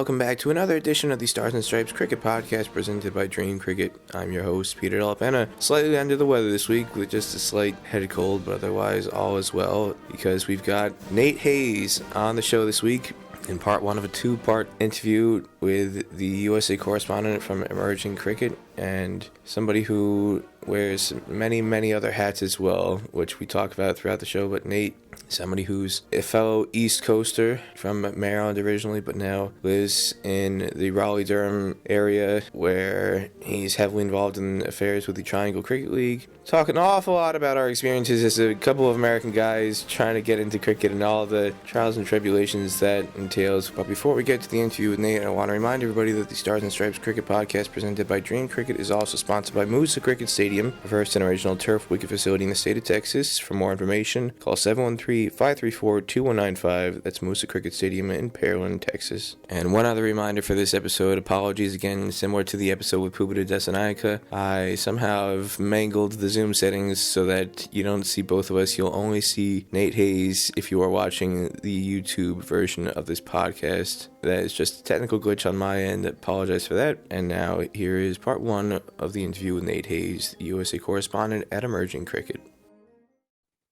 welcome back to another edition of the Stars and Stripes Cricket Podcast presented by DreamCricket. I'm your host, Peter Delapena. Slightly under the weather this week with just a slight head cold, but otherwise all is well because we've got Nate Hayes on the show this week in part one of a two-part interview with the USA correspondent from Emerging Cricket and somebody who wears many other hats as well, which we talk about throughout the show. But Nate, somebody who's a fellow East Coaster from Maryland originally, but now lives in the Raleigh-Durham area where he's heavily involved in affairs with the Triangle Cricket League. Talk an awful lot about our experiences as a couple of American guys trying to get into cricket and all the trials and tribulations that entails. But before we get to the interview with Nate, I want to remind everybody that the Stars and Stripes Cricket Podcast presented by DreamCricket is also sponsored by Moosa Cricket Stadium, the first and original turf wicket facility in the state of Texas. For more information, call 713-534-2195. That's Moosa Cricket Stadium in Pearland, Texas. And one other reminder for this episode, apologies again, similar to the episode with Pubita Desanayaka, I somehow have mangled the Zoom settings so that you don't see both of us. You'll only see Nate Hayes if you are watching the YouTube version of this podcast. That is just a technical glitch on my end. I apologize for that. And now here is part one of the interview with Nate Hayes, the USA correspondent at Emerging Cricket.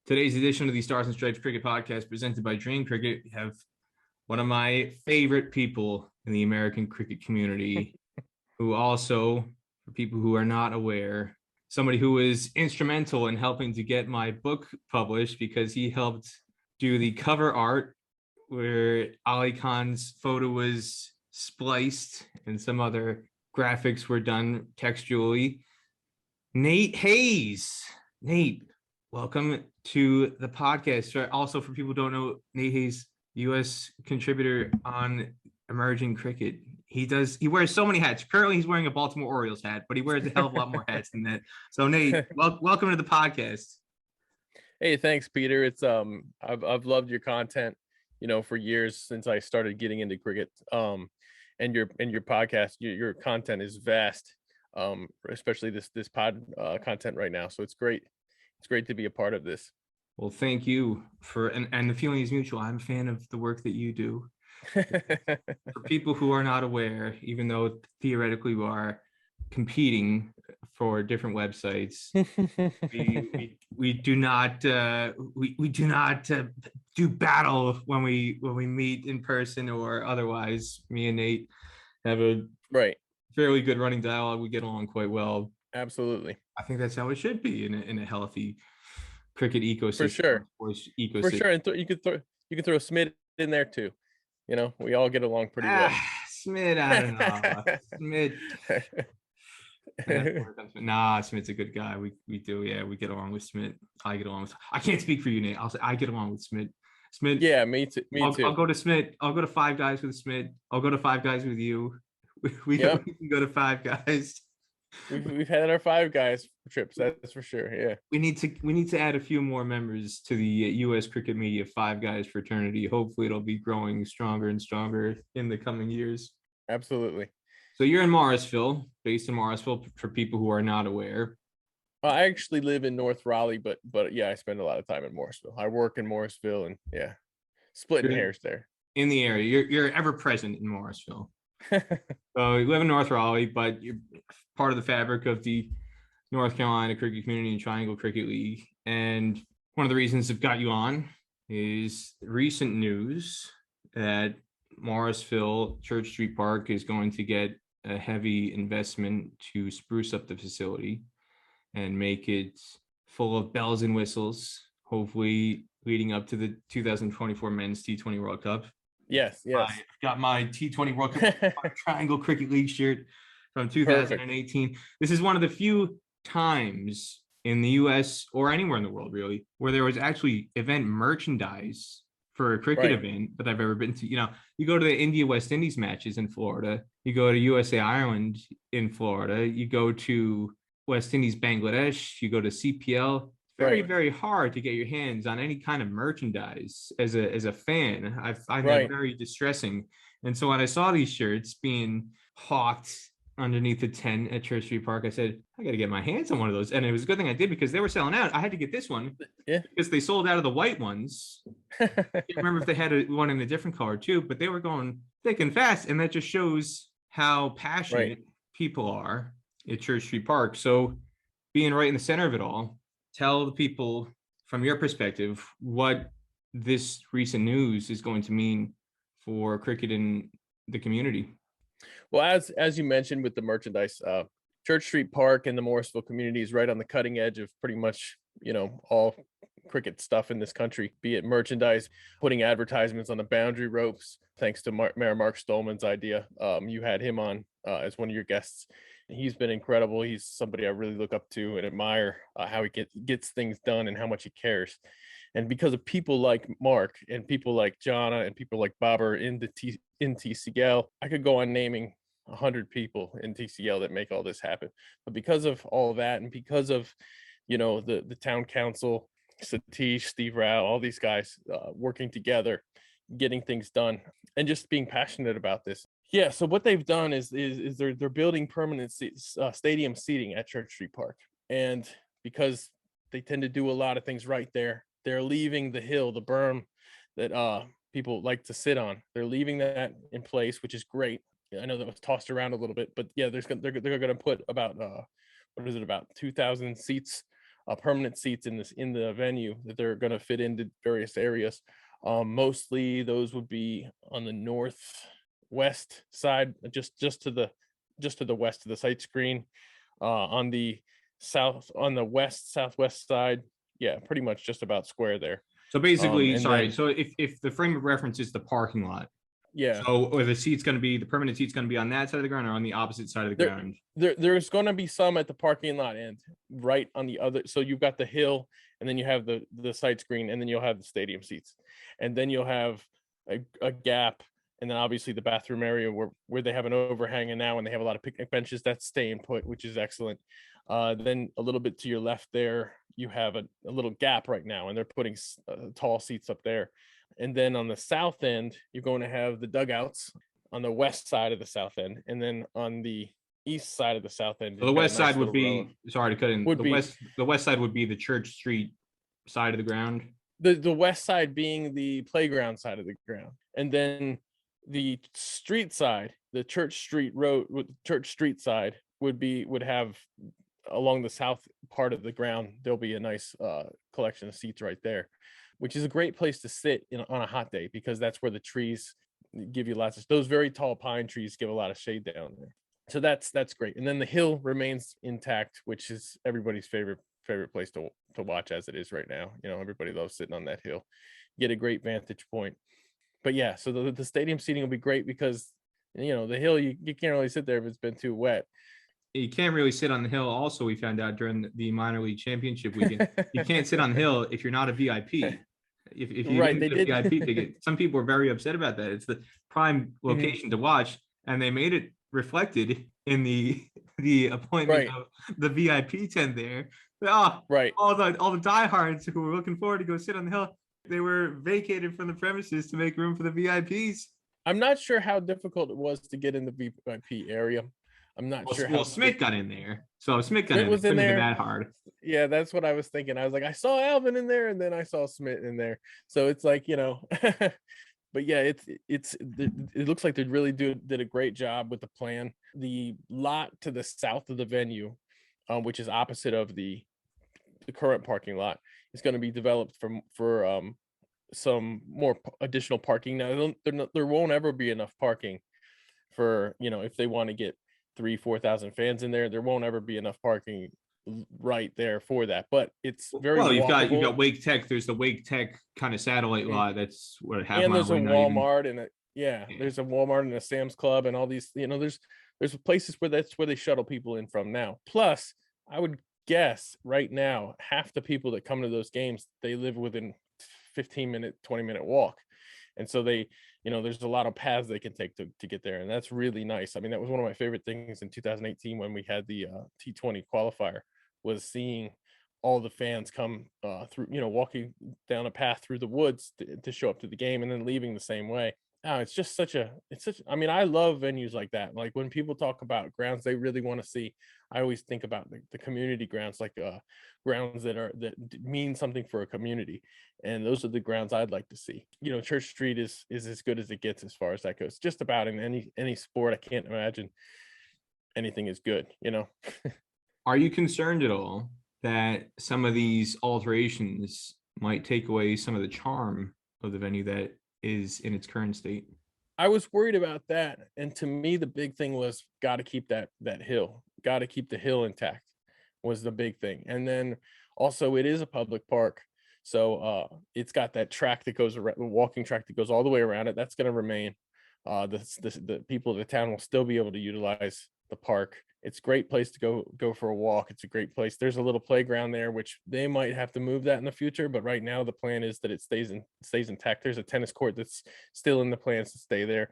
Today's edition of the Stars and Stripes Cricket Podcast presented by DreamCricket, we have one of my favorite people in the American cricket community, who also, for people who are not aware, somebody who was instrumental in helping to get my book published because he helped do the cover art where Ali Khan's photo was spliced and some other graphics were done textually. Nate Hayes. Nate, welcome to the podcast. Also, for people who don't know, Nate Hayes, U.S. contributor on Emerging Cricket. He wears so many hats. Currently, he's wearing a Baltimore Orioles hat, but he wears a hell of a lot more hats than that. So, Nate, welcome to the podcast. Hey, thanks, Peter. It's I've loved your content, for years since I started getting into cricket. And your podcast, your content is vast, especially this pod content right now. So it's great. It's great to be a part of this. Well, thank you and the feeling is mutual. I'm a fan of the work that you do. For people who are not aware, even though theoretically we are competing for different websites, we do not do battle when we meet in person or otherwise. Me and Nate have a fairly good running dialogue. We get along quite well. Absolutely. I think that's how it should be in a healthy cricket ecosystem. For sure. Ecosystem. For sure. And you could throw Smith in there too. We all get along pretty well. Smith, I don't know. Smith. Nah, Smith's a good guy. We do, yeah. We get along with Smith. I can't speak for you, Nate. I'll say I get along with Smith. Smith. Yeah, me too. I'll go to Smith. I'll go to Five Guys with Smith. I'll go to Five Guys with you. We can go to Five Guys. We've had our Five Guys trips, that's for sure. Yeah. We need to add a few more members to the U.S. Cricket Media Five Guys fraternity. Hopefully, it'll be growing stronger and stronger in the coming years. Absolutely. So you're in Morrisville, based in Morrisville, for people who are not aware. I actually live in North Raleigh, but yeah, I spend a lot of time in Morrisville. I work in Morrisville, and yeah, splitting hairs there. In the area, you're ever present in Morrisville. So you live in North Raleigh, but you're part of the fabric of the North Carolina cricket community and Triangle Cricket League. And one of the reasons I've got you on is recent news that Morrisville Church Street Park is going to get a heavy investment to spruce up the facility and make it full of bells and whistles, hopefully leading up to the 2024 Men's T20 World Cup. Yes. I've got my T20 World Cup Triangle Cricket League shirt from 2018. Perfect. This is one of the few times in the U.S. or anywhere in the world, really, where there was actually event merchandise for a cricket event that I've ever been to. You go to the India-West Indies matches in Florida. You go to USA Ireland in Florida. You go to West Indies Bangladesh. You go to CPL. Very, very hard to get your hands on any kind of merchandise as a fan. I find that very distressing. And so when I saw these shirts being hawked underneath the tent at Church Street Park, I said, I got to get my hands on one of those. And it was a good thing I did because they were selling out. I had to get this one because they sold out of the white ones. I can't remember if they had one in a different color too, but they were going thick and fast, and that just shows how Right. passionate people are at Church Street Park. So being right in the center of it all, tell the people from your perspective what this recent news is going to mean for cricket in the community. Well, as you mentioned with the merchandise, Church Street Park and the Morrisville community is right on the cutting edge of pretty much, all cricket stuff in this country, be it merchandise, putting advertisements on the boundary ropes, thanks to Mayor Mark Stolman's idea. You had him on as one of your guests. He's been incredible. He's somebody I really look up to and admire, how he gets things done and how much he cares. And because of people like Mark and people like Jana and people like Bobber in TCL, I could go on naming 100 people in TCL that make all this happen. But because of all of that, and because of the town council, Satish, Steve Rao, all these guys working together, getting things done, and just being passionate about this. Yeah, so what they've done is they're building permanent stadium seating at Church Street Park, and because they tend to do a lot of things right there, they're leaving the hill, the berm that people like to sit on. They're leaving that in place, which is great. I know that was tossed around a little bit, but yeah, they're going to put about about 2,000 seats, permanent seats in the venue that they're going to fit into various areas. Mostly those would be on the northwest side, just to the west of the sight screen. On the west southwest side, yeah, pretty much just about square there. So basically, Then, so if the frame of reference is the parking lot, yeah. So are the permanent seat's going to be on that side of the ground or on the opposite side of the ground? There's going to be some at the parking lot end, right on the other. So you've got the hill, and then you have the sight screen, and then you'll have the stadium seats, and then you'll have a gap, and then obviously the bathroom area where they have an overhang, and now when they have a lot of picnic benches, that's staying put, which is excellent. Then a little bit to your left there, you have a little gap right now, and they're putting tall seats up there. And then on the south end, you're going to have the dugouts on the west side of the south end, and then on the east side of the south end. So the west side would be, sorry to cut in, the west side would be the Church Street side of the ground. The west side being the playground side of the ground, and then the street side, the Church Street side would have, along the south part of the ground, there'll be a nice collection of seats right there, which is a great place to sit on a hot day, because that's where the trees give you lots of, those very tall pine trees give a lot of shade down there. So that's great. And then the hill remains intact, which is everybody's favorite place to watch as it is right now. Everybody loves sitting on that hill, get a great vantage point. But yeah, so the stadium seating will be great because, the hill, you can't really sit there if it's been too wet. You can't really sit on the hill. Also, we found out during the minor league championship weekend, you can't sit on the hill if you're not a VIP. If you Right, didn't get a VIP ticket, some people were very upset about that. It's the prime location to watch, and they made it reflected in the appointment of the VIP tent there. Right. All the diehards who were looking forward to go sit on the hill, they were vacated from the premises to make room for the VIPs. I'm not sure how difficult it was to get in the VIP area. I'm not sure how Smith got in there. So Smith got in, was in there. That hard. Yeah, that's what I was thinking. I was like, I saw Alvin in there, and then I saw Smith in there. So it's like, but yeah, it looks like they really did a great job with the plan. The lot to the south of the venue, which is opposite of the current parking lot, is going to be developed for some more additional parking. Now there won't ever be enough parking for, if they want to get 3,000-4,000 fans in there. There won't ever be enough parking right there for that, but it's very well. You've got Wake Tech. There's the Wake Tech kind of satellite lot. That's what half. And there's a Walmart and there's a Walmart and a Sam's Club and all these. There's places where that's where they shuttle people in from now. Plus, I would guess right now half the people that come to those games, they live within 15-minute, 20-minute walk, and so they. There's a lot of paths they can take to get there, and that's really nice. I mean, that was one of my favorite things in 2018 when we had the T20 qualifier, was seeing all the fans come through, walking down a path through the woods to show up to the game, and then leaving the same way. it's just I mean, I love venues like that. Like when people talk about grounds they really want to see, I always think about the community grounds, like grounds that mean something for a community. And those are the grounds I'd like to see. Church Street is as good as it gets as far as that goes. Just about in any sport, I can't imagine anything is good. Are you concerned at all that some of these alterations might take away some of the charm of the venue that is in its current state? I was worried about that. And to me, the big thing was got to keep that hill, got to keep the hill intact was the big thing. And then also it is a public park. So it's got that track that goes around, the walking track that goes all the way around it. That's going to remain. The people of the town will still be able to utilize the park. It's a great place to go for a walk. It's a great place. There's a little playground there, which they might have to move that in the future, but right now the plan is that it stays intact. There's a tennis court that's still in the plans to stay there.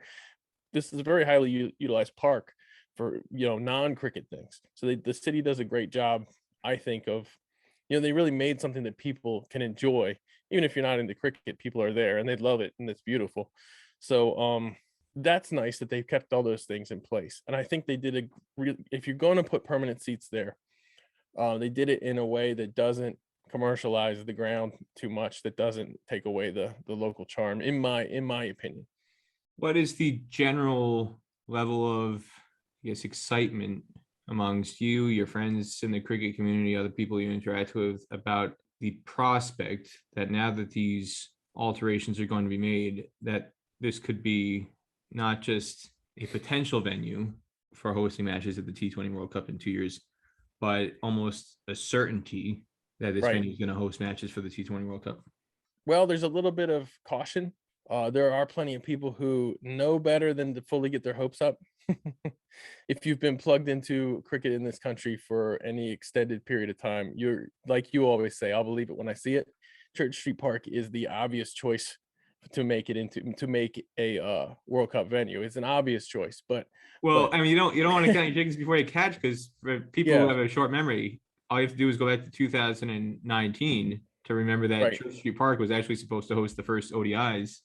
This is a very highly utilized park for non-cricket things. So the city does a great job, I think, of they really made something that people can enjoy. Even if you're not into cricket, people are there and they love it and it's beautiful. So that's nice that they've kept all those things in place. And I think they did if you're going to put permanent seats there, they did it in a way that doesn't commercialize the ground too much, that doesn't take away the local charm, in my opinion. What is the general level of, I guess, excitement amongst you, your friends in the cricket community, other people you interact with, about the prospect that now that these alterations are going to be made, that this could be not just a potential venue for hosting matches at the T20 World Cup in 2 years, but almost a certainty that this venue is going to host matches for the T20 World Cup? Well, there's a little bit of caution. There are plenty of people who know better than to fully get their hopes up. If you've been plugged into cricket in this country for any extended period of time, you're, like you always say, I'll believe it when I see it. Church Street Park is the obvious choice to make a World Cup venue. It's an obvious choice, but I mean, you don't want to count your chickens before you catch, because for people who have a short memory, all you have to do is go back to 2019 to remember that Church Street Park was actually supposed to host the first ODIs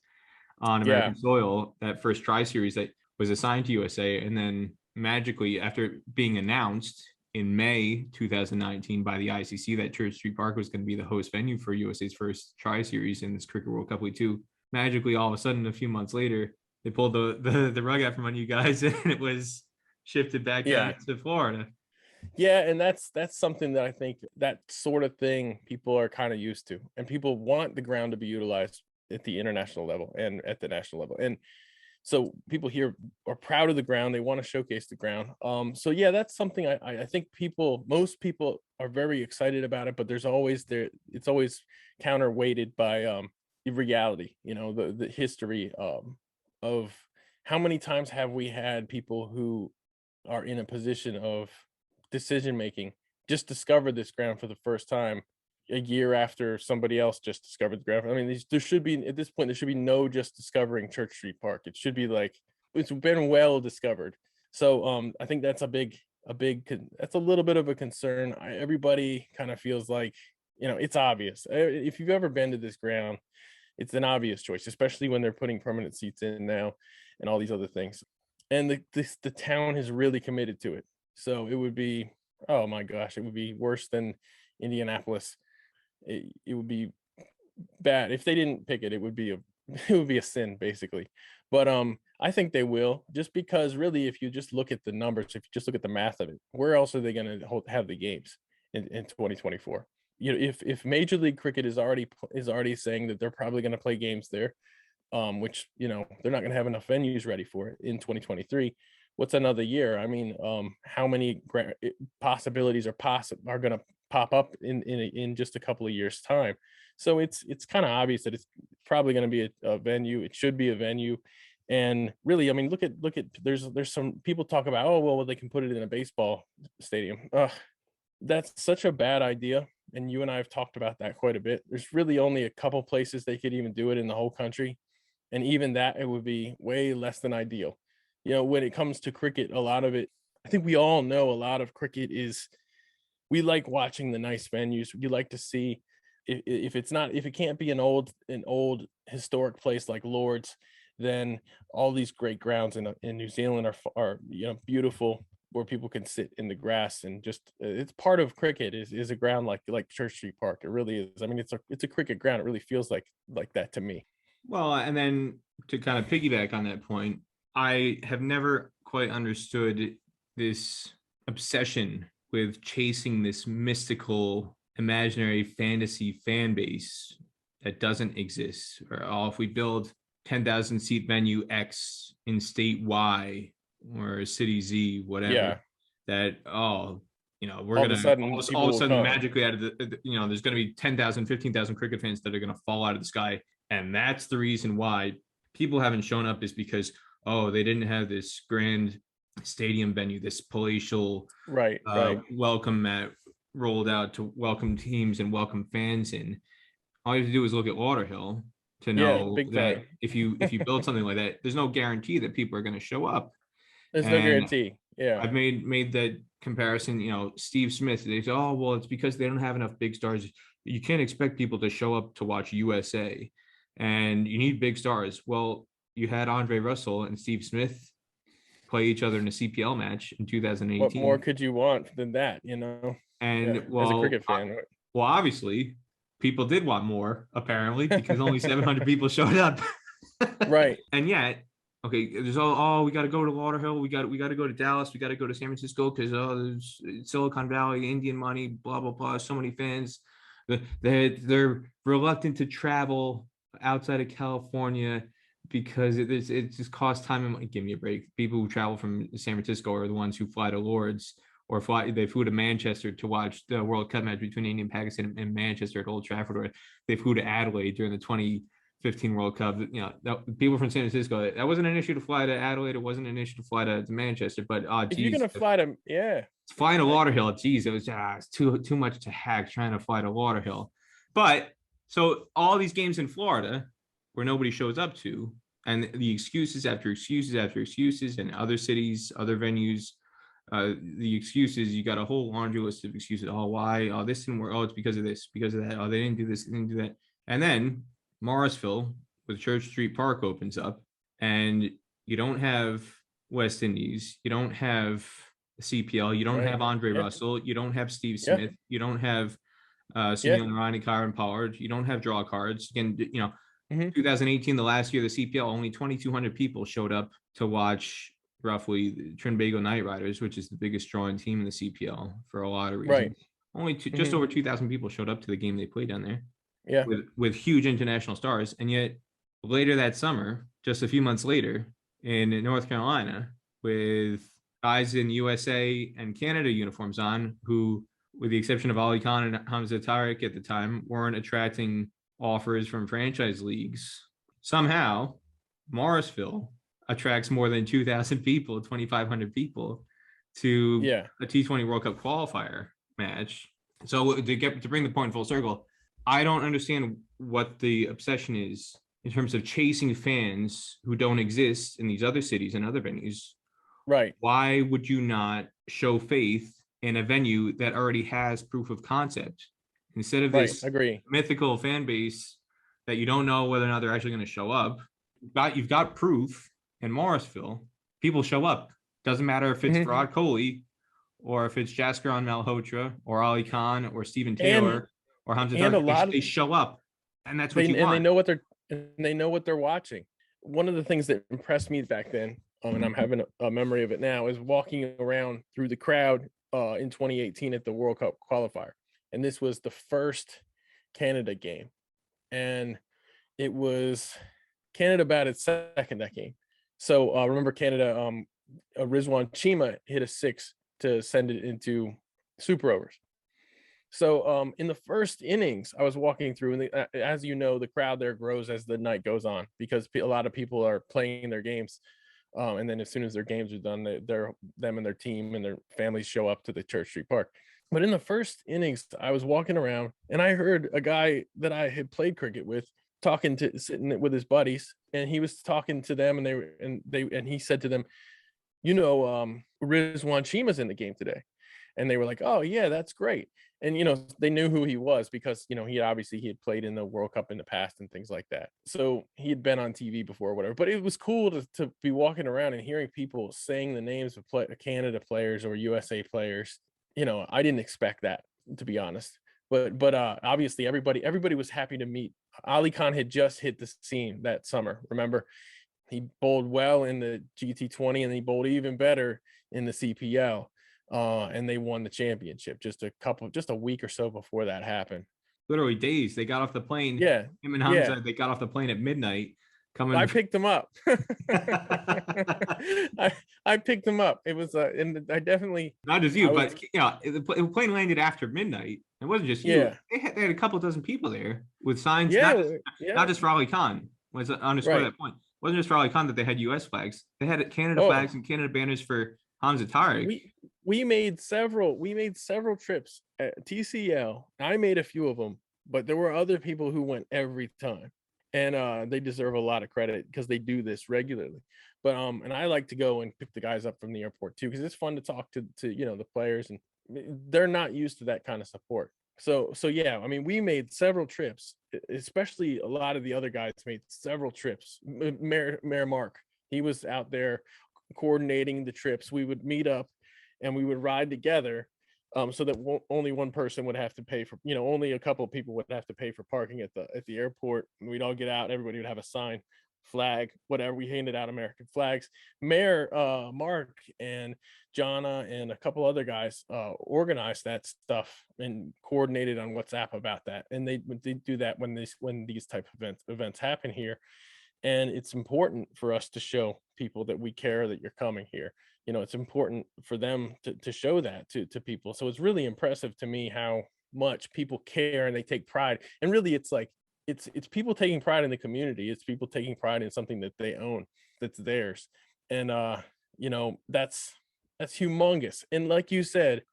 on American soil, that first tri-series that was assigned to USA, and then magically, after being announced in May 2019 by the ICC that Church Street Park was going to be the host venue for USA's first tri-series in this Cricket World Cup League 2, magically all of a sudden, a few months later, they pulled the rug out from under you guys, and it was shifted back down to Florida. Yeah, and that's something that I think, that sort of thing people are kind of used to, and people want the ground to be utilized at the international level and at the national level. And so people here are proud of the ground. They want to showcase the ground. So yeah, that's something I think most people are very excited about it, but it's always counterweighted by reality, the history of how many times have we had people who are in a position of decision making just discover this ground for the first time a year after somebody else just discovered the ground. I mean, there should be, at this point, there should be no just discovering Church Street Park. It should be like, it's been well discovered. So I think that's that's a little bit of a concern. Everybody kind of feels like, it's obvious. If you've ever been to this ground, it's an obvious choice, especially when they're putting permanent seats in now and all these other things. And the town has really committed to it. So it would be, oh my gosh, it would be worse than Indianapolis. It would be bad if they didn't pick it. It would be a sin, basically. But I think they will, just because really, if you just look at the numbers, if you just look at the math of it, where else are they going to have the games in 2024? If Major League Cricket is already saying that they're probably going to play games there, which they're not going to have enough venues ready for it in 2023. What's another year? I mean, how many possibilities are going to pop up in just a couple of years' time? So it's kind of obvious that it's probably going to be a venue. It should be a venue. And really, I mean, look at there's some people talk about, oh well, they can put it in a baseball stadium. That's such a bad idea. And you and I have talked about that quite a bit. There's really only a couple places they could even do it in the whole country. And even that, it would be way less than ideal. When it comes to cricket, a lot of it, I think we all know a lot of cricket is, we like watching the nice venues. We like to see if it can't be an old historic place like Lord's, then all these great grounds in New Zealand are beautiful, where people can sit in the grass, and just it's part of cricket is a ground like Church Street Park. It really is. I mean, it's a cricket ground. It really feels like that to me. Well, and then to kind of piggyback on that point, I have never quite understood this obsession with chasing this mystical, imaginary fantasy fan base that doesn't exist. Or if we build 10,000 seat venue X in state Y or city Z, whatever, that we're all gonna of a sudden, all of a sudden magically out of there's gonna be 10,000, 15,000 cricket fans that are gonna fall out of the sky. And that's the reason why people haven't shown up, is because they didn't have this grand stadium venue, this palatial welcome mat rolled out to welcome teams and welcome fans in. All you have to do is look at Lauderhill to know that if you build something like that, there's no guarantee that people are going to show up. There's no guarantee. Yeah, I've made that comparison. Steve Smith, they say, oh well, it's because they don't have enough big stars. You can't expect people to show up to watch USA, and you need big stars. Well, you had Andre Russell and Steve Smith play each other in a CPL match in 2018. What more could you want than that, And as a cricket fan, well, obviously, people did want more, apparently, because only 700 people showed up. Right. And yet, okay, there's we got to go to Lauderhill, we got to go to Dallas, we got to go to San Francisco because there's Silicon Valley, Indian money, blah blah blah. So many fans, they're reluctant to travel outside of California because it just costs time and money. Give me a break. People who travel from San Francisco are the ones who fly to Lords or they flew to Manchester to watch the World Cup match between India and Pakistan in Manchester at Old Trafford, or they flew to Adelaide during the 2015 World Cup. People from San Francisco, that wasn't an issue to fly to Adelaide. It wasn't an issue to fly to Manchester. But if you're gonna fly to flying to Lauderhill, geez, it was it's too much to hack trying to fly to Lauderhill. But so all these games in Florida where nobody shows up to, and the excuses after excuses after excuses, and other cities, other venues, the excuses, you got a whole laundry list of excuses. Why? This didn't work. It's because of this, because of that. They didn't do this, they didn't do that. And then Morrisville with Church Street Park opens up, and you don't have West Indies, you don't have CPL, you don't have Andre Russell, you don't have Steve Smith, you don't have Sunil Narani, Kyron Pollard, you don't have draw cards. Again, 2018, the last year of the CPL, only 2,200 people showed up to watch roughly the Trinbago Knight Riders, which is the biggest drawing team in the CPL for a lot of reasons. Right. Only just over 2,000 people showed up to the game they played down there. Yeah. With huge international stars. And yet later that summer, just a few months later in North Carolina, with guys in USA and Canada uniforms on, who, with the exception of Ali Khan and Hamza Tariq at the time, weren't attracting offers from franchise leagues. Somehow, Morrisville attracts more than 2,000 people, 2,500 people to a T20 World Cup qualifier match. So to bring the point full circle, I don't understand what the obsession is in terms of chasing fans who don't exist in these other cities and other venues. Right. Why would you not show faith in a venue that already has proof of concept instead of this mythical fan base that you don't know whether or not they're actually going to show up? You've got proof in Morrisville. People show up. Doesn't matter if it's Virat Kohli or if it's Jaskaran Malhotra or Ali Khan or Stephen Taylor or Hamza Tariq. They show up, and that's what you want. And they know what they're watching. One of the things that impressed me back then, and I'm having a memory of it now, is walking around through the crowd in 2018 at the World Cup qualifier. And this was the first Canada game. And it was Canada batted second that game. So remember Canada, Rizwan Chima hit a 6 to send it into super overs. So in the first innings, I was walking through, and as you know, the crowd there grows as the night goes on because a lot of people are playing their games. And then as soon as their games are done, them and their team and their families show up to the Church Street Park. But in the first innings, I was walking around and I heard a guy that I had played cricket with sitting with his buddies, and he was talking to them, and he said to them, Rizwan Chima's in the game today. and they were like, oh yeah, that's great. And they knew who he was because he had played in the World Cup in the past and things like that, so he had been on TV before or whatever. But it was cool to be walking around and hearing people saying the names of Canada players or USA players. I didn't expect that, to be honest. But obviously everybody was happy to meet. Ali Khan had just hit the scene that summer, remember? He bowled well in the GT20 and he bowled even better in the CPL. And they won the championship just a week or so before that happened. Literally days. They got off the plane. Yeah. Him and Hamza, they got off the plane at midnight. I picked them up. I picked them up. It was and I definitely not just you, but the plane landed after midnight. It wasn't just you. They had a couple dozen people there with signs. Not just for Ali Khan. Was underscore that point. It wasn't just for Ali Khan that they had U.S. flags. They had Canada flags and Canada banners for Hamza Tariq. We made several trips at TCL. I made a few of them, but there were other people who went every time. And they deserve a lot of credit because they do this regularly. But and I like to go and pick the guys up from the airport too, because it's fun to talk to the players, and they're not used to that kind of support. So yeah, I mean, we made several trips, especially a lot of the other guys made several trips. Mayor Mark, he was out there coordinating the trips. We would meet up and we would ride together. So that only one person would have to pay for, only a couple of people would have to pay for parking at the airport. And we'd all get out. Everybody would have a sign, flag, whatever. We handed out American flags. Mayor Mark and Jana and a couple other guys organized that stuff and coordinated on WhatsApp about that. And they do that when these type of events happen here. And it's important for us to show people that we care, that you're coming here. It's important for them to show that to people. So it's really impressive to me how much people care and they take pride. And really, it's like it's people taking pride in the community. It's people taking pride in something that they own, that's theirs. And that's humongous. And like you said,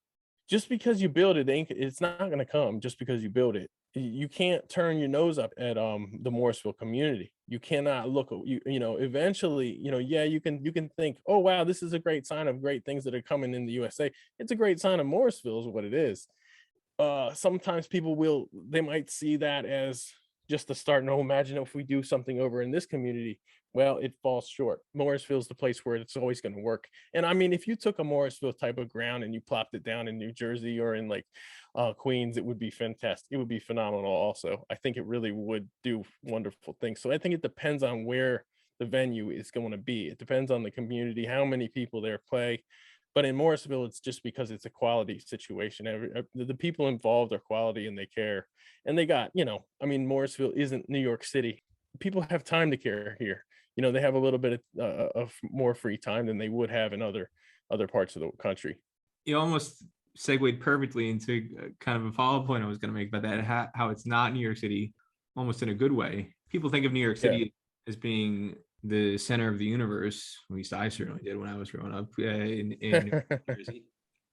just because you build it, it's not going to come just because you build it. You can't turn your nose up at the Morrisville community. You cannot look, eventually, you can think, oh, wow, this is a great sign of great things that are coming in the USA. It's a great sign of Morrisville is what it is. Sometimes people they might see that as just the start. No, imagine if we do something over in this community. Well, it falls short. Morrisville is the place where it's always going to work. And I mean, if you took a Morrisville type of ground and you plopped it down in New Jersey or in like Queens, it would be fantastic. It would be phenomenal also. I think it really would do wonderful things. So I think it depends on where the venue is going to be. It depends on the community, how many people there play. But in Morrisville, it's just because it's a quality situation. The people involved are quality and they care. And they got, Morrisville isn't New York City. People have time to care here. They have a little bit of more free time than they would have in other parts of the country. You almost segued perfectly into kind of a follow-up point I was going to make about that, how it's not New York City, almost in a good way. People think of New York City as being the center of the universe. At least I certainly did when I was growing up in New Jersey.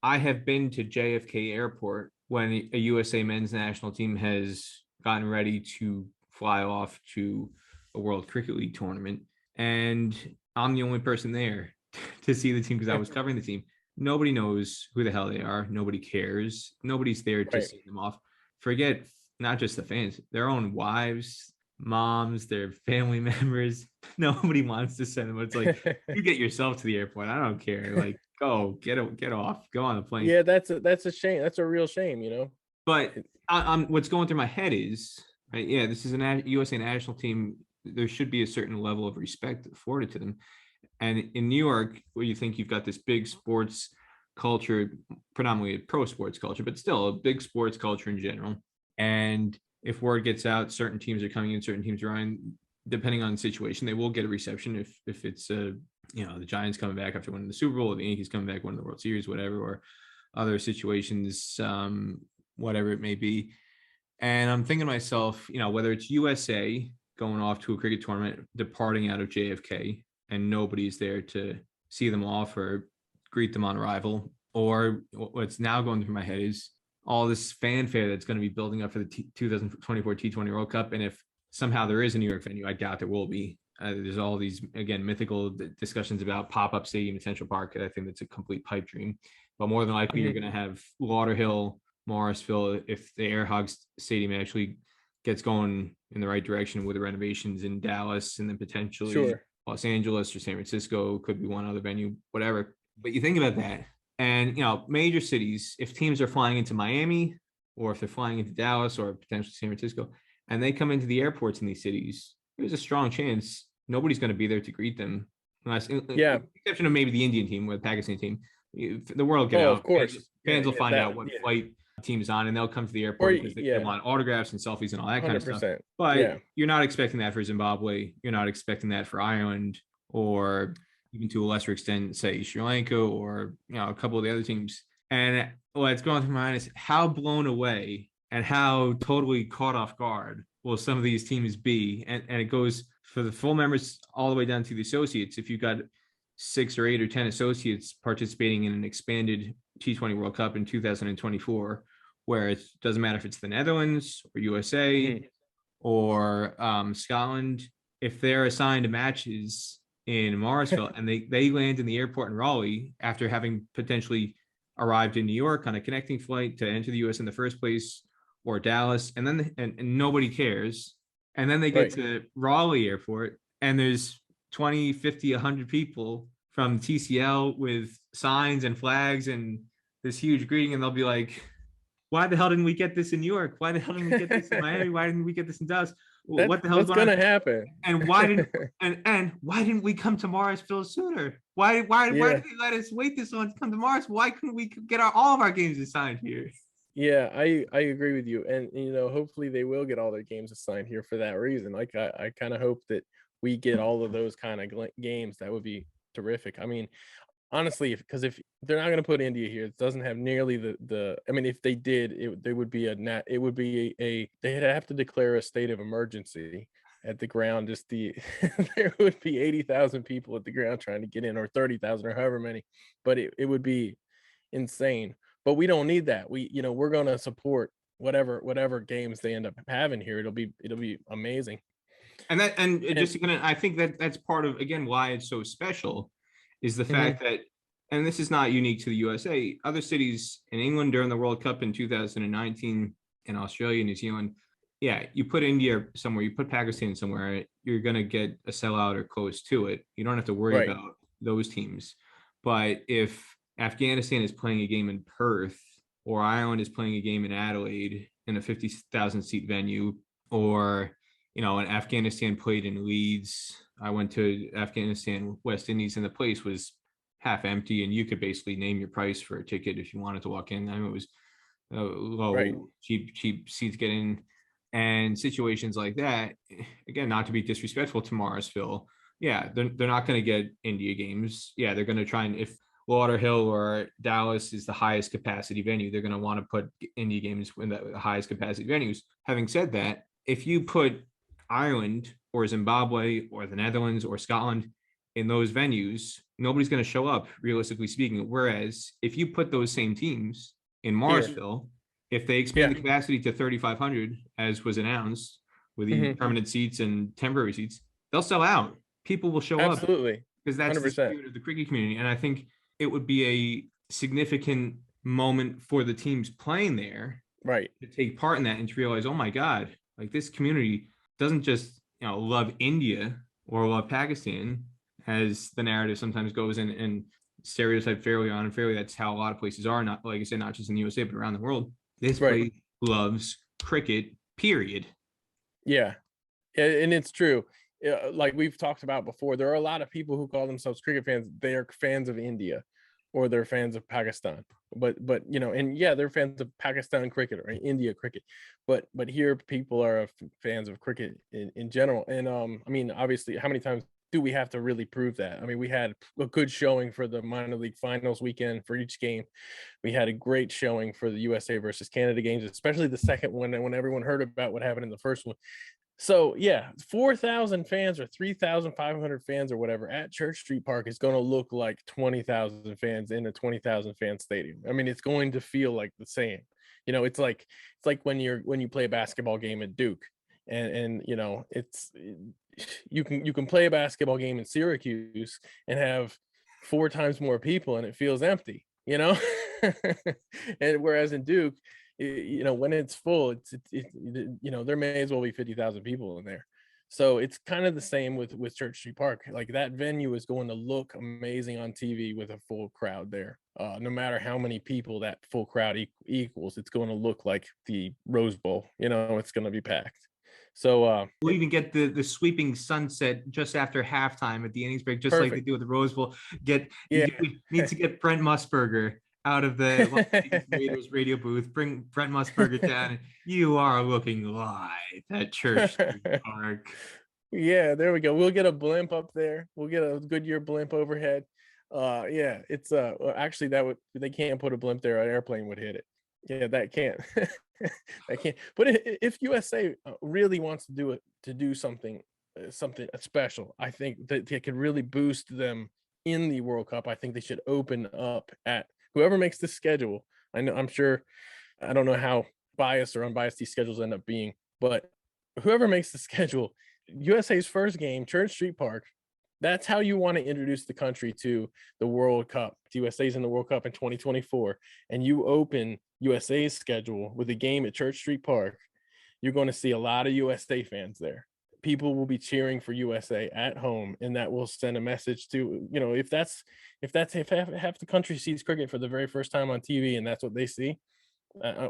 I have been to JFK Airport when a USA men's national team has gotten ready to fly off to a World Cricket League tournament. And I'm the only person there to see the team because I was covering the team. Nobody knows who the hell they are. Nobody cares. Nobody's there to see them off. Forget not just the fans, their own wives, moms, their family members. Nobody wants to send them. It's like, you get yourself to the airport. I don't care. Like, go get off, go on the plane. Yeah, that's a shame. That's a real shame, But what's going through my head is, right? Yeah, this is a USA national team. There should be a certain level of respect afforded to them. And in New York, where you think you've got this big sports culture, predominantly a pro sports culture, but still a big sports culture in general. And if word gets out, certain teams are coming in, certain teams are on, depending on the situation, they will get a reception. If it's the Giants coming back after winning the Super Bowl, or the Yankees coming back winning the World Series, whatever, or other situations, whatever it may be. And I'm thinking to myself, whether it's USA going off to a cricket tournament, departing out of JFK, and nobody's there to see them off or greet them on arrival, or what's now going through my head is all this fanfare that's going to be building up for the 2024 T20 World Cup. And if somehow there is a New York venue, I doubt there will be. There's all these, again, mythical discussions about pop-up stadium in Central Park. I think that's a complete pipe dream. but more than likely you're going to have Lauderhill, Morrisville, if the Air Hogs Stadium actually gets going in the right direction with the renovations in Dallas, and then potentially Los Angeles or San Francisco, could be one other venue, whatever. But you think about that, and major cities, if teams are flying into Miami, or if they're flying into Dallas or potentially San Francisco, and they come into the airports in these cities, there's a strong chance nobody's going to be there to greet them. Unless, exception of maybe the Indian team or the Pakistan team. The world will get out. Of course. Fans will find out what flight team is on, and they'll come to the airport because they want autographs and selfies and all that kind of stuff. But you're not expecting that for Zimbabwe. You're not expecting that for Ireland, or even to a lesser extent, say Sri Lanka, or a couple of the other teams. And what's going through my mind is how blown away and how totally caught off guard will some of these teams be. And it goes for the full members all the way down to the associates. If you've got 6 or 8 or 10 associates participating in an expanded T20 World Cup in 2024, where it doesn't matter if it's the Netherlands or USA or Scotland, if they're assigned matches in Morrisville and they land in the airport in Raleigh after having potentially arrived in New York on a connecting flight to enter the US in the first place, or Dallas, and then and nobody cares, and then they get to Raleigh airport and there's 20, 50, 100 people from TCL with signs and flags and this huge greeting, and they'll be like, why the hell didn't we get this in New York? Why the hell didn't we get this in Miami? Why didn't we get this in Dallas? What the hell is going to happen? And why didn't we come to Morrisville sooner? Why did they let us wait this long to come to Morrisville? Why couldn't we get all of our games assigned here? Yeah, I agree with you, and hopefully they will get all their games assigned here for that reason. Like I kind of hope that we get all of those kind of games. That would be terrific. I mean, honestly, because if they're not going to put India here, it doesn't have nearly the. I mean, if they did, they would be they'd have to declare a state of emergency at the ground. There would be 80,000 people at the ground trying to get in, or 30,000, or however many, but it would be insane. But we don't need that. We're going to support whatever games they end up having here. It'll be amazing. I think that's part of, again, why it's so special is the fact that, and this is not unique to the USA, other cities in England during the World Cup in 2019, in Australia, New Zealand, you put India somewhere, you put Pakistan somewhere, you're going to get a sellout or close to it. You don't have to worry about those teams. But if Afghanistan is playing a game in Perth, or Ireland is playing a game in Adelaide in a 50,000 seat venue, or when Afghanistan played in Leeds, I went to Afghanistan, West Indies, and the place was half empty, and you could basically name your price for a ticket if you wanted to walk in. I mean, it was low, cheap seats get in, and situations like that. Again, not to be disrespectful to Morrisville, they're not going to get India games. They're going to try, and if Lauderhill or Dallas is the highest capacity venue, they're going to want to put India games in the highest capacity venues. Having said that, if you put Ireland or Zimbabwe or the Netherlands or Scotland in those venues, nobody's going to show up, realistically speaking. Whereas if you put those same teams in Morrisville, if they expand the capacity to 3,500, as was announced, with the permanent seats and temporary seats, they'll sell out. People will show up. Absolutely. Because that's 100%. The spirit of the cricket community. And I think it would be a significant moment for the teams playing there, to take part in that and to realize, oh my God, like this community doesn't just love India or love Pakistan, as the narrative sometimes goes, and stereotype fairly or unfairly. That's how a lot of places are, not, like I said, not just in the USA but around the world. This place loves cricket, period. Yeah, and it's true. Like we've talked about before, there are a lot of people who call themselves cricket fans. They are fans of India, or they're fans of Pakistan. But they're fans of Pakistan cricket or India cricket. But here people are fans of cricket in general. And I mean, obviously, how many times do we have to really prove that? I mean, we had a good showing for the minor league finals weekend for each game. We had a great showing for the USA versus Canada games, especially the second one, when everyone heard about what happened in the first one. So 4,000 fans or 3,500 fans or whatever at Church Street Park is going to look like 20,000 fans in a 20,000 fan stadium. I mean, it's going to feel like the same. It's like when you play a basketball game at Duke, and it's you can play a basketball game in Syracuse and have 4 times more people and it feels empty. And whereas in Duke, when it's full, there may as well be 50,000 people in there. So it's kind of the same with Church Street Park. Like, that venue is going to look amazing on TV with a full crowd there. No matter how many people that full crowd equals, it's going to look like the Rose Bowl. It's going to be packed. So we'll even get the sweeping sunset just after halftime at the innings break, just perfect. like they do with the Rose Bowl. Yeah. We need to get Brent Musburger out of the Raiders radio booth. Bring Brent Musburger down. You are looking live at Church Street Park. Yeah, there we go. We'll get a blimp up there. We'll get a Goodyear blimp overhead. Yeah, it's actually they can't put a blimp there. An airplane would hit it. Yeah, that can't. That can't. But if USA really wants to do something special, I think that they could really boost them in the World Cup. I think they should open up at whoever makes the schedule. I don't know how biased or unbiased these schedules end up being, but whoever makes the schedule, USA's first game, Church Street Park, that's how you want to introduce the country to the World Cup. USA's in the World Cup in 2024, and you open USA's schedule with a game at Church Street Park. You're going to see a lot of USA fans there. People will be cheering for USA at home, and that will send a message to, if half the country sees cricket for the very first time on TV, and that's what they see,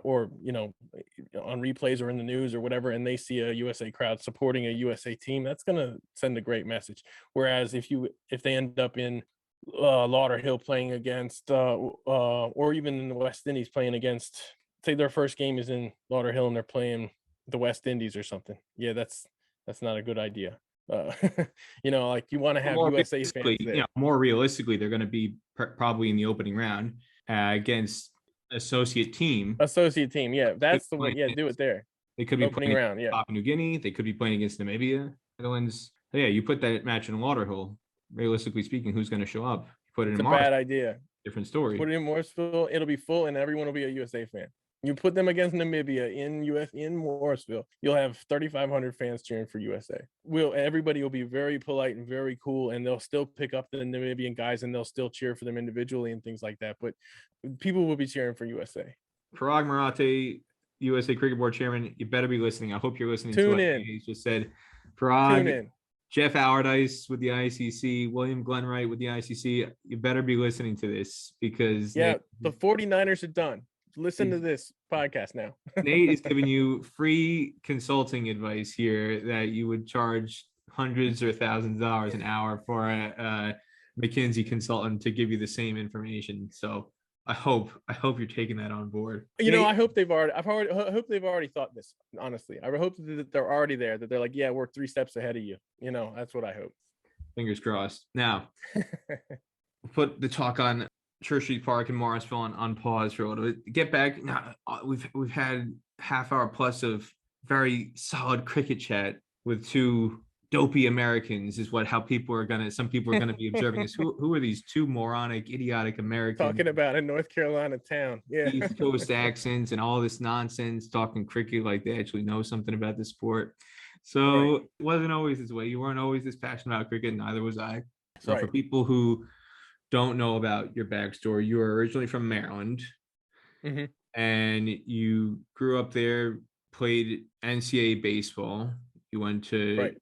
or on replays or in the news or whatever, and they see a USA crowd supporting a USA team, that's going to send a great message. Whereas if they end up in Lauderhill playing against or even in the West Indies playing against, say their first game is in Lauderhill and they're playing the West Indies or something, yeah, that's not a good idea. Like, you want to have USA fans there. More realistically, they're going to be probably in the opening round against associate team. Yeah, that's the way. Yeah, do it there. They could be opening round. Yeah, Papua New Guinea. They could be playing against Namibia. Netherlands. Yeah, you put that match in Lauderhill. Realistically speaking, who's going to show up? You put it it's in a Morrisville. bad idea. Different story. Put it in Morrisville. It'll be full, and everyone will be a USA fan. You put them against Namibia in Morrisville, you'll have 3,500 fans cheering for USA. Everybody will be very polite and very cool, and they'll still pick up the Namibian guys and they'll still cheer for them individually and things like that. But people will be cheering for USA. Parag Marathe, USA Cricket Board Chairman, you better be listening. I hope you're listening. Tune in. He just said, Parag, Jeff Allardyce with the ICC, William Glenwright with the ICC, you better be listening to this, because the 49ers are done. Listen to this podcast now. Nate is giving you free consulting advice here that you would charge hundreds or thousands of dollars an hour for a McKinsey consultant to give you the same information. So I hope you're taking that on board. I hope they've already thought this. Honestly, I hope that they're already there. That they're like, yeah, we're 3 steps ahead of you. That's what I hope. Fingers crossed. Now, we'll put the talk on Church Street Park and Morrisville on pause for a little bit. Get back. Now, we've had half hour plus of very solid cricket chat with two dopey Americans, is how people are some people are gonna be observing this. Who are these two moronic, idiotic Americans talking about in North Carolina town? Yeah, East Coast accents and all this nonsense, talking cricket like they actually know something about the sport. So It wasn't always this way. You weren't always this passionate about cricket, neither was I. So for people who don't know about your backstory, you were originally from Maryland, and you grew up there, played NCAA baseball. You went to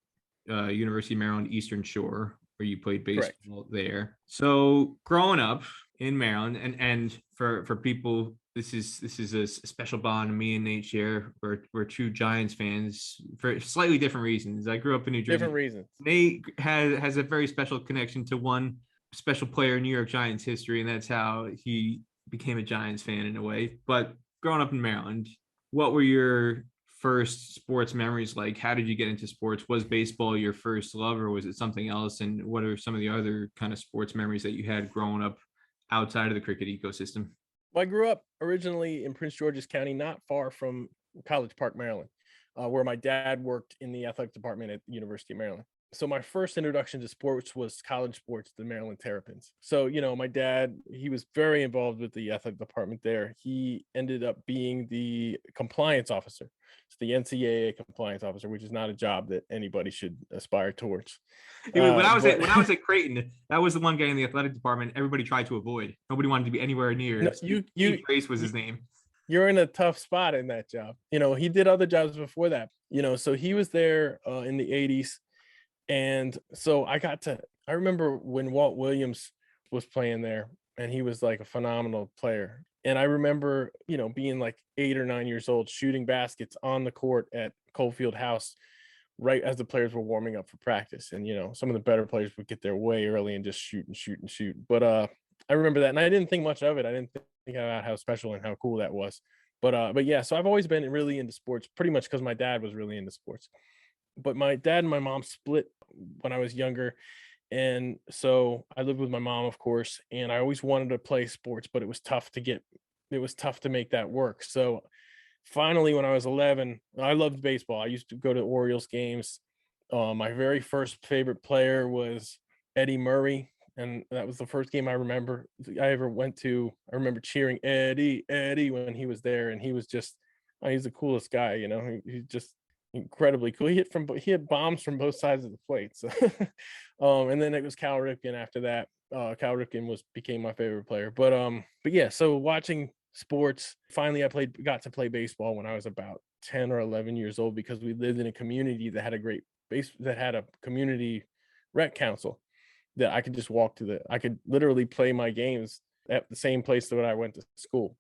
University of Maryland Eastern Shore, where you played baseball there. So growing up in Maryland, and for people, this is a special bond. Me and Nate share. We're true Giants fans for slightly different reasons. I grew up in New Jersey. Different reasons. Nate has a very special connection to one special player in New York Giants history, and that's how he became a Giants fan in a way. But growing up in Maryland, what were your first sports memories like? How did you get into sports? Was baseball your first love, or was it something else? And what are some of the other kind of sports memories that you had growing up outside of the cricket ecosystem? Well, I grew up originally in Prince George's County, not far from College Park, Maryland, where my dad worked in the athletic department at the University of Maryland. So my first introduction to sports was college sports, the Maryland Terrapins. So, my dad, he was very involved with the athletic department there. He ended up being the compliance officer. It's the NCAA compliance officer, which is not a job that anybody should aspire towards. When I was at Creighton, that was the one guy in the athletic department everybody tried to avoid. Nobody wanted to be anywhere near. No, Steve Grace was his name. You're in a tough spot in that job. He did other jobs before that. So he was there in the 80s. And so I remember when Walt Williams was playing there, and he was like a phenomenal player. And I remember, being like 8 or 9 years old, shooting baskets on the court at Coalfield House, right as the players were warming up for practice. And, some of the better players would get there way early and just shoot and shoot and shoot. But I remember that, and I didn't think much of it. I didn't think about how special and how cool that was. But yeah, so I've always been really into sports, pretty much because my dad was really into sports. But my dad and my mom split when I was younger. And so I lived with my mom, of course, and I always wanted to play sports, but it was tough to make that work. So finally, when I was 11, I loved baseball. I used to go to Orioles games. My very first favorite player was Eddie Murray. And that was the first game I ever went to. I remember cheering Eddie when he was there. And he was he's the coolest guy, he's just incredibly cool. He hit bombs from both sides of the plate. So, and then it was Cal Ripken after that. Cal Ripken became my favorite player. But yeah, so watching sports, finally got to play baseball when I was about 10 or 11 years old, because we lived in a community that had a community rec council that I could just I could literally play my games at the same place that I went to school.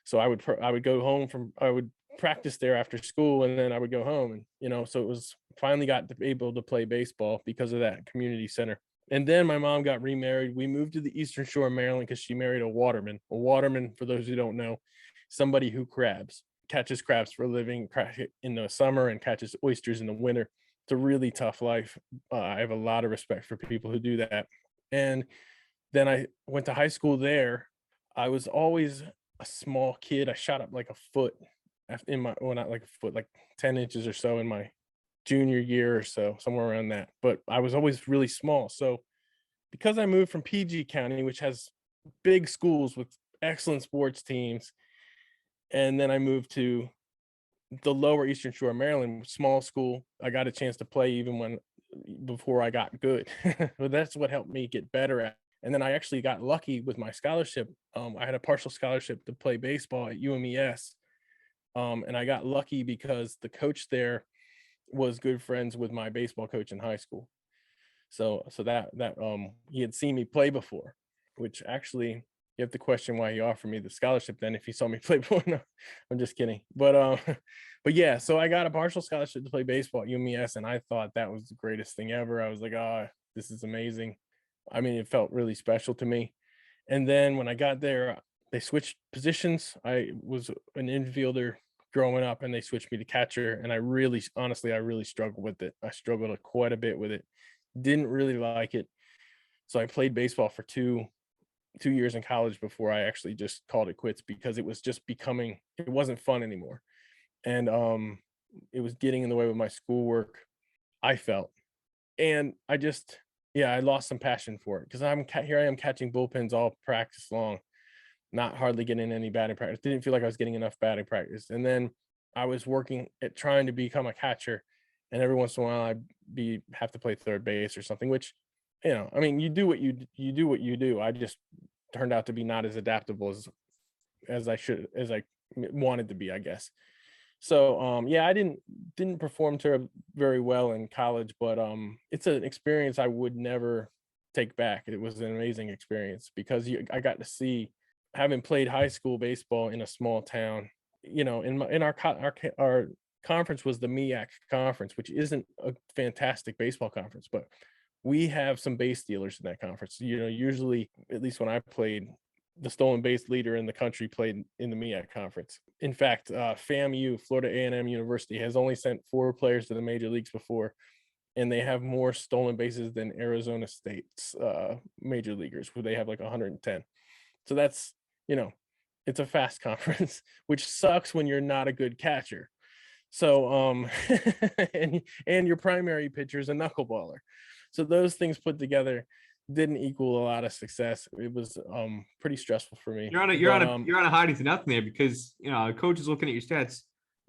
So I would go home I would practice there after school, and then I would go home, and so it was finally able to play baseball because of that community center. And then my mom got remarried. We moved to the Eastern Shore of Maryland because she married a waterman. A waterman, for those who don't know, somebody who catches crabs for a living in the summer and catches oysters in the winter. It's a really tough life. I have a lot of respect for people who do that. And then I went to high school there. I was always a small kid. I shot up like a foot like 10 inches or so in my junior year or so, somewhere around that. But I was always really small. So because I moved from PG County, which has big schools with excellent sports teams, and then I moved to the lower Eastern Shore of Maryland, small school, I got a chance to play even before I got good. But that's what helped me get better at. And then I actually got lucky with my scholarship. I had a partial scholarship to play baseball at UMES. And I got lucky because the coach there was good friends with my baseball coach in high school. So that he had seen me play before, which actually you have to question why he offered me the scholarship then if he saw me play before. No, I'm just kidding. But yeah, so I got a partial scholarship to play baseball at UMES, and I thought that was the greatest thing ever. I was like, this is amazing. I mean, it felt really special to me. And then when I got there, they switched positions. I was an infielder growing up, and they switched me to catcher. And I really struggled with it. I struggled quite a bit with it. Didn't really like it. So I played baseball for two years in college before I actually just called it quits, because it was just it wasn't fun anymore. And it was getting in the way with my schoolwork, I felt. And I lost some passion for it, because here I am catching bullpens all practice long, not hardly getting any batting practice. Didn't feel like I was getting enough batting practice. And then I was working at trying to become a catcher, and every once in a while I'd have to play third base or something, which, I mean, you do what you do. I just turned out to be not as adaptable as I wanted to be, I guess. So I didn't perform very well in college, but it's an experience I would never take back. It was an amazing experience, because I got to see, having played high school baseball in a small town, in our conference was the MEAC conference, which isn't a fantastic baseball conference, but we have some base stealers in that conference. Usually, at least when I played, the stolen base leader in the country played in the MEAC conference. In fact, FAMU, Florida A&M University, has only sent 4 players to the major leagues before, and they have more stolen bases than Arizona State's major leaguers, who they have like 110. So that's, it's a fast conference, which sucks when you're not a good catcher. So and your primary pitcher is a knuckleballer. So those things put together didn't equal a lot of success. It was pretty stressful for me. You're on a hiding to nothing there, because a coach is looking at your stats,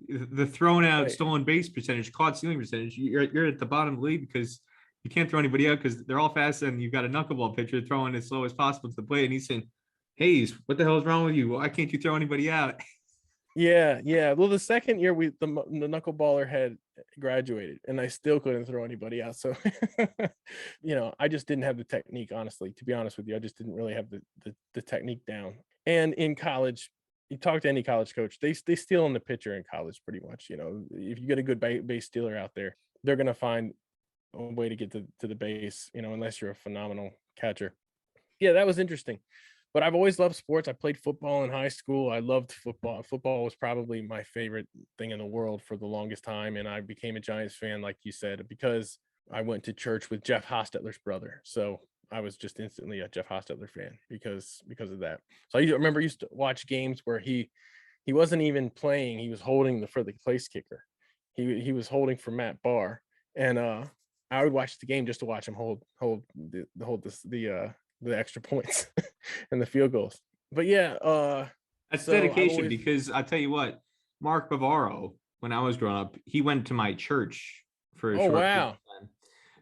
the thrown out, right. stolen base percentage, caught stealing percentage. You're at the bottom of the league because you can't throw anybody out because they're all fast, and you've got a knuckleball pitcher throwing as slow as possible to the plate, and he's saying, "Hayes, what the hell is wrong with you? Why can't you throw anybody out?" Yeah. Well, the second year the knuckleballer had graduated, and I still couldn't throw anybody out. So, I just didn't have the technique. Honestly, to be honest with you, I just didn't really have the technique down. And in college, you talk to any college coach, they steal on the pitcher in college pretty much. If you get a good base stealer out there, they're gonna find a way to get to the base. Unless you're a phenomenal catcher. Yeah, that was interesting. But I've always loved sports. I played football in high school. I loved football. Football was probably my favorite thing in the world for the longest time. And I became a Giants fan, like you said, because I went to church with Jeff Hostetler's brother. So I was just instantly a Jeff Hostetler fan because of that. So I remember used to watch games where he wasn't even playing. He was holding for the place kicker. He was holding for Matt Barr. And I would watch the game just to watch him hold the extra points and the field goals. But yeah, That's so dedication, because I tell you what, Mark Bavaro, when I was growing up, he went to my church for a short period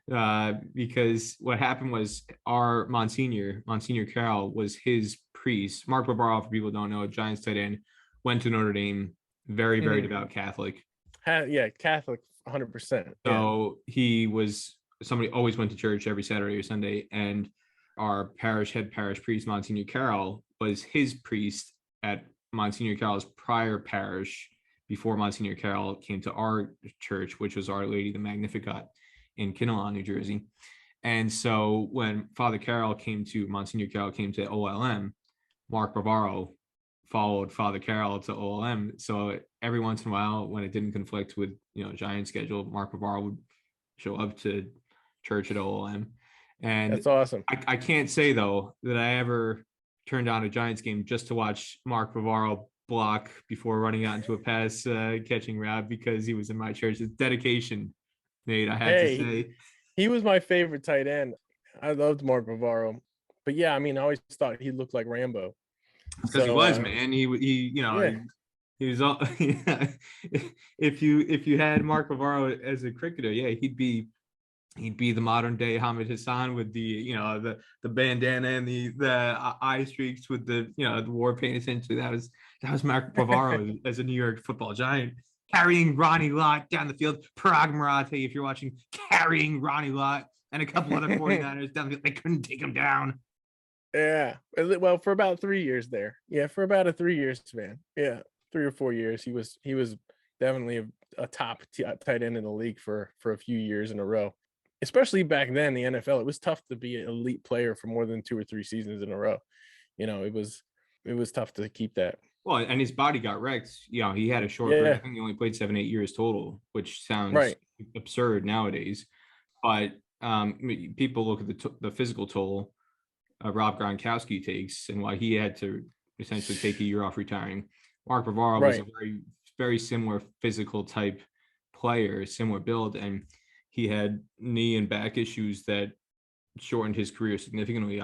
of time. Because what happened was our Monsignor Carroll, was his priest. Mark Bavaro, for people who don't know, a Giants tight end, went to Notre Dame, very, very devout Catholic. Catholic, 100%. So he was somebody always went to church every Saturday or Sunday, and our head parish priest, Monsignor Carroll, was his priest at Monsignor Carroll's prior parish before Monsignor Carroll came to our church, which was Our Lady the Magnificat in Kinnelon, New Jersey. And so when Monsignor Carroll came to OLM, Mark Bavaro followed Father Carroll to OLM. So every once in a while, when it didn't conflict with Giant schedule, Mark Bavaro would show up to church at OLM. And that's awesome. I can't say though that I ever turned on a Giants game just to watch Mark Bavaro block before running out into a pass catching route because he was in my church. It's dedication, Nate, I had to say. He was my favorite tight end. I loved Mark Bavaro. But yeah, I mean, I always thought he looked like Rambo. Because he was, man. He was all, if you had Mark Bavaro as a cricketer, yeah, he'd be the modern day Hamid Hassan with the the bandana and the eye streaks with the the war paint. Essentially, that was Mark Bavaro as a New York Football Giant, carrying Ronnie Lott down the field. Parag Marathe, if you're watching, carrying Ronnie Lott and a couple other 49ers down the field. They couldn't take him down. Yeah, well, for about 3 years there. Yeah, for about a 3 years span. Yeah, 3 or 4 years. He was definitely a top tight end in the league for a few years in a row. Especially back then, the NFL, it was tough to be an elite player for more than 2 or 3 seasons in a row. It was tough to keep that. Well, and his body got wrecked. He had a short career. I think he only played 7-8 years total, which sounds absurd nowadays. But people look at the physical toll Rob Gronkowski takes and why he had to essentially take a year off retiring. Mark Bavaro was a very, very similar physical type player, similar build, and he had knee and back issues that shortened his career significantly.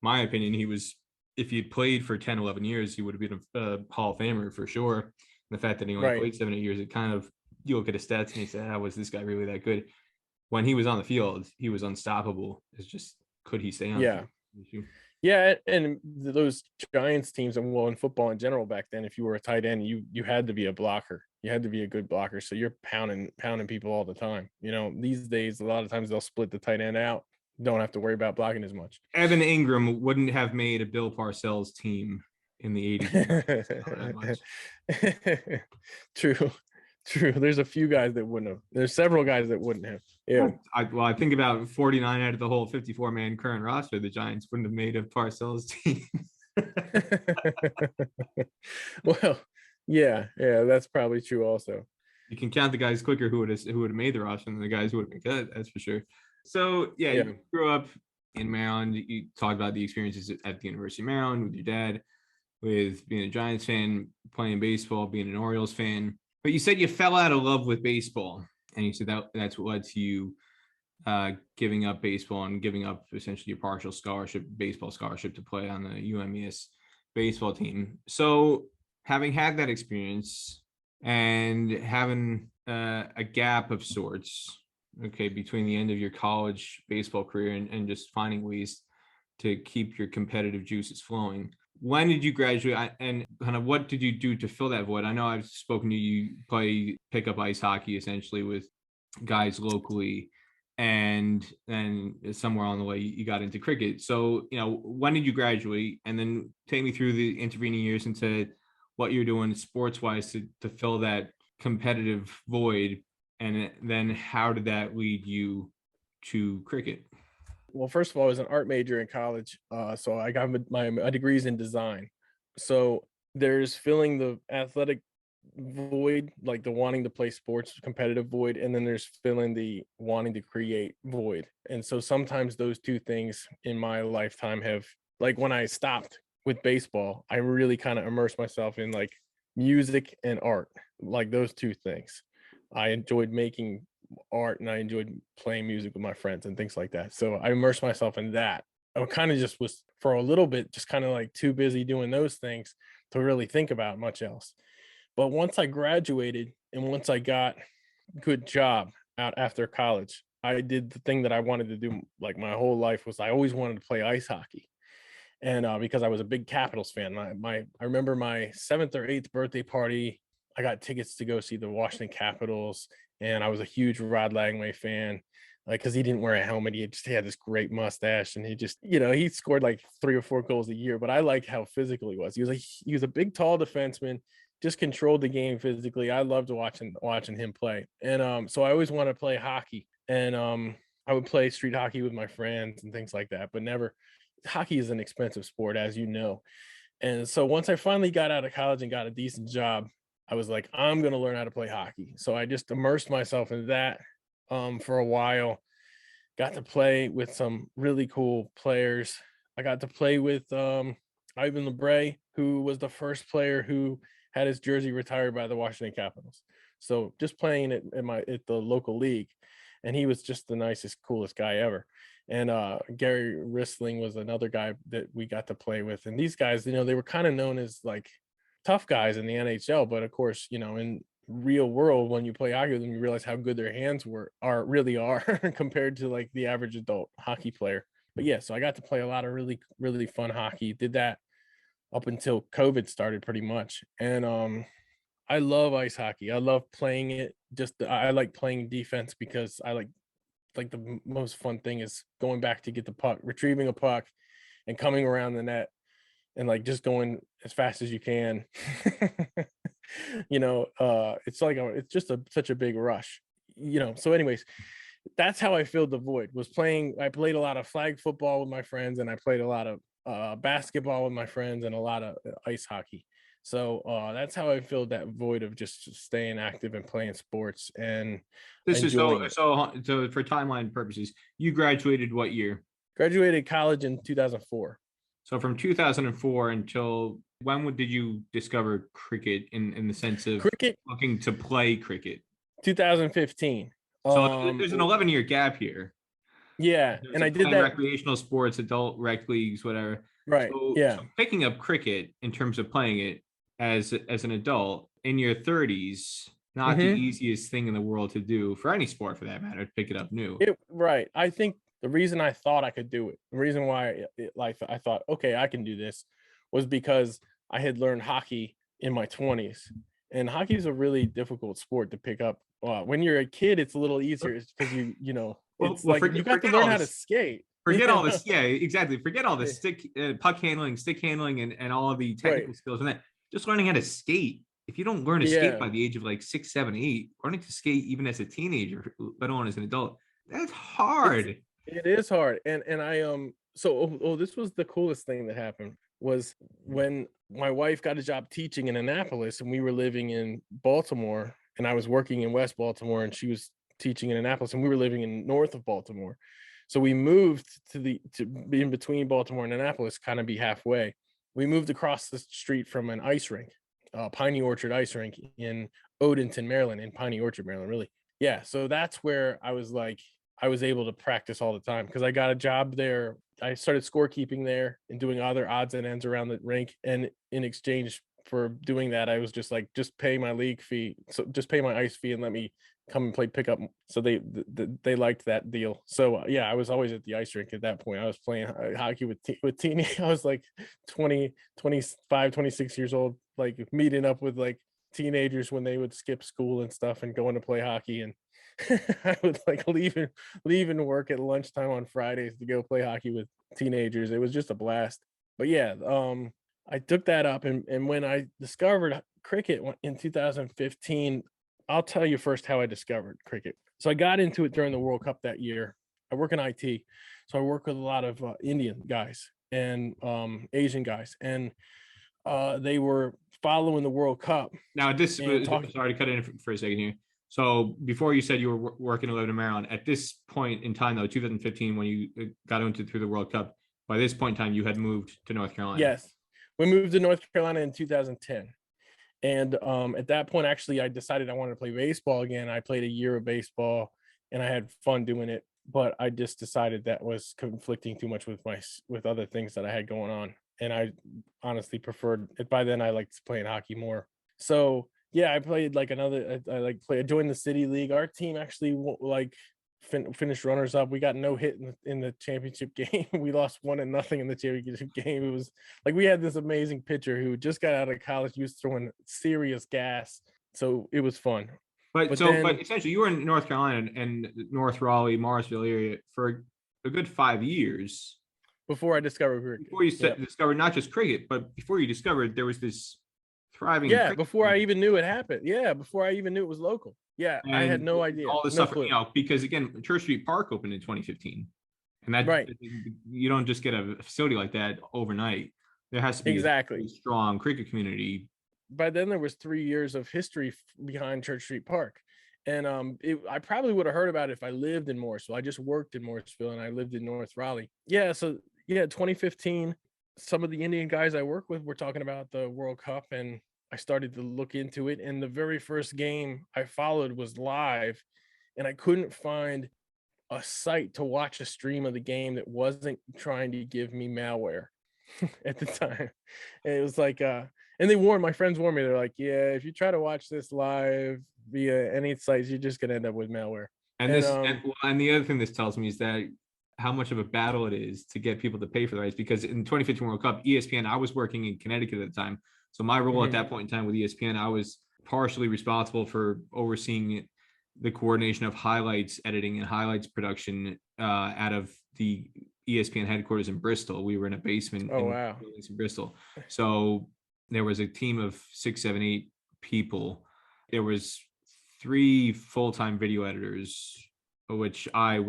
My opinion, if he had played for 10, 11 years, he would have been a Hall of Famer for sure. And the fact that he only played 7, 8 years, it kind of, you look at his stats and you say, was this guy really that good? When he was on the field, he was unstoppable. It's just, could he stay on the field? Yeah, and those Giants teams, and in football in general back then, if you were a tight end, you had to be a blocker. You had to be a good blocker. So you're pounding people all the time. These days, a lot of times they'll split the tight end out. Don't have to worry about blocking as much. Evan Ingram wouldn't have made a Bill Parcells team in the 80s. True. There's a few guys that wouldn't have. There's several guys that wouldn't have. Yeah. I think about 49 out of the whole 54-man current roster, the Giants wouldn't have made a Parcells team. Well, yeah, that's probably true also. You can count the guys quicker who would have made the roster than the guys who would have been cut, that's for sure. So, you grew up in Maryland. You talked about the experiences at the University of Maryland with your dad, with being a Giants fan, playing baseball, being an Orioles fan. But you said you fell out of love with baseball, and you said that's what led to you giving up baseball and giving up essentially your partial baseball scholarship to play on the UMES baseball team. So having had that experience and having a gap of sorts, okay, between the end of your college baseball career and just finding ways to keep your competitive juices flowing. When did you graduate, and kind of what did you do to fill that void? I know I've spoken to you, pick up ice hockey essentially with guys locally, and then somewhere on the way you got into cricket. So, when did you graduate? And then take me through the intervening years into what you're doing sports wise to fill that competitive void. And then how did that lead you to cricket? Well, first of all, I was an art major in college. So I got my degrees in design. So there's filling the athletic void, like the wanting to play sports competitive void, and then there's filling the wanting to create void. And so sometimes those two things in my lifetime have, like when I stopped with baseball, I really kind of immersed myself in like music and art, like those two things. I enjoyed making art and I enjoyed playing music with my friends and things like that. So I immersed myself in that. I kind of just was for a little bit just kind of like too busy doing those things to really think about much else. But once I graduated and once I got a good job out after college, I did the thing that I wanted to do like my whole life. Was I always wanted to play ice hockey. And because I was a big Capitals fan, I remember my 7th or 8th birthday party, I got tickets to go see the Washington Capitals, and I was a huge Rod Langway fan, like because he didn't wear a helmet, he had this great mustache, and he just, he scored like 3 or 4 goals a year. But I liked how physical he was. He was a big, tall defenseman, just controlled the game physically. I loved watching him play, and so I always wanted to play hockey, and I would play street hockey with my friends and things like that, but never. Hockey is an expensive sport, as you know. And so once I finally got out of college and got a decent job, I was like, I'm going to learn how to play hockey. So I just immersed myself in that for a while. Got to play with some really cool players. I got to play with Ivan LeBray, who was the first player who had his jersey retired by the Washington Capitals. So just playing it at the local league. And he was just the nicest, coolest guy ever. And Gary Rissling was another guy that we got to play with. And these guys, they were kind of known as like tough guys in the NHL. But of course, in real world, when you play hockey with them, you realize how good their hands really are compared to like the average adult hockey player. But yeah, so I got to play a lot of really, really fun hockey. Did that up until COVID started pretty much. And I love ice hockey. I love playing it. I like playing defense because I like the most fun thing is going back to get the puck, retrieving a puck and coming around the net and like just going as fast as you can. It's just such a big rush, So anyways, that's how I filled the void. I played a lot of flag football with my friends, and I played a lot of basketball with my friends and a lot of ice hockey. So that's how I filled that void of just staying active and playing sports. And this is so for timeline purposes, you graduated what year? Graduated college in 2004. So from 2004 until when did you discover cricket in the sense of cricket, looking to play cricket? 2015. So there's an 11-year gap here. Yeah, and I did that recreational sports, adult rec leagues, whatever. Right. So picking up cricket in terms of playing it as an adult in your 30s, not the easiest thing in the world to do for any sport, for that matter, to pick it up new. Right. I think the reason I thought I could do it, the reason why I thought, okay, I can do this, was because I had learned hockey in my 20s, and hockey is a really difficult sport to pick up. When you're a kid, it's a little easier because you got to learn how to skate. Forget all this. Yeah, exactly. Forget all this puck handling, stick handling, and all of the technical skills and that. Just learning how to skate. If you don't learn to skate by the age of like 6, 7, 8, learning to skate even as a teenager, let alone as an adult, that's hard. It is hard. And I this was the coolest thing that happened was when my wife got a job teaching in Annapolis, and we were living in Baltimore, and I was working in West Baltimore, and she was teaching in Annapolis, and we were living in north of Baltimore. So we moved to be in between Baltimore and Annapolis, kind of be halfway. We moved across the street from an ice rink. Piney Orchard Ice Rink in Odenton, Maryland, in Piney Orchard, Maryland, really. Yeah, so that's where I was able to practice all the time because I got a job there. I started scorekeeping there and doing other odds and ends around the rink. And in exchange for doing that, I was just pay my league fee, so just pay my ice fee and let me come and play pickup. So they liked that deal. So yeah, I was always at the ice rink at that point. I was playing hockey with teenage. I was like 20, 25, 26 years old, like meeting up with like teenagers when they would skip school and stuff and going to play hockey. And I would like leaving work at lunchtime on Fridays to go play hockey with teenagers. It was just a blast. But yeah, I took that up, and when I discovered cricket in 2015, I'll tell you first how I discovered cricket. So I got into it during the World Cup that year. I work in IT, so I work with a lot of Indian guys and Asian guys, and they were following the World Cup. Now, sorry to cut in for a second here. So before you said you were working and living in Maryland, at this point in time, though, 2015, when you got into through the World Cup, by this point in time, you had moved to North Carolina. Yes, we moved to North Carolina in 2010. And at that point, actually, I decided I wanted to play baseball again. I played a year of baseball and I had fun doing it, but I just decided that was conflicting too much with other things that I had going on. And I honestly preferred it. By then I liked playing hockey more. So yeah, I played like I joined the city league. Our team actually finished runners up. We got no hit in the championship game. We lost 1-0 in the championship game. It was like we had this amazing pitcher who just got out of college. He was throwing serious gas, so it was fun. But essentially, you were in North Carolina and North Raleigh, Morrisville area for a good 5 years before I discovered cricket. Before you discovered not just cricket, but before you discovered there was this thriving. Yeah, before I even knew it happened. Yeah, before I even knew it was local. Yeah, and I had no idea. All this stuff, because again, Church Street Park opened in 2015, and that right. You don't just get a facility like that overnight. There has to be a strong cricket community. By then, there was 3 years of history behind Church Street Park, and I probably would have heard about it if I lived in Morrisville. I just worked in Morrisville, and I lived in North Raleigh. Yeah, so yeah, 2015. Some of the Indian guys I work with were talking about the World Cup, and I started to look into it. And the very first game I followed was live, and I couldn't find a site to watch a stream of the game that wasn't trying to give me malware at the time. And it was like, and my friends warned me. They're like, yeah, if you try to watch this live via any sites, you're just going to end up with malware. And the other thing this tells me is that how much of a battle it is to get people to pay for the rights, because in 2015 World Cup, ESPN, I was working in Connecticut at the time. So my role at that point in time with ESPN, I was partially responsible for overseeing the coordination of highlights editing and highlights production out of the ESPN headquarters in Bristol. We were in a basement in Bristol. So there was a team of 6, 7, 8 people. There was 3 full-time video editors, which I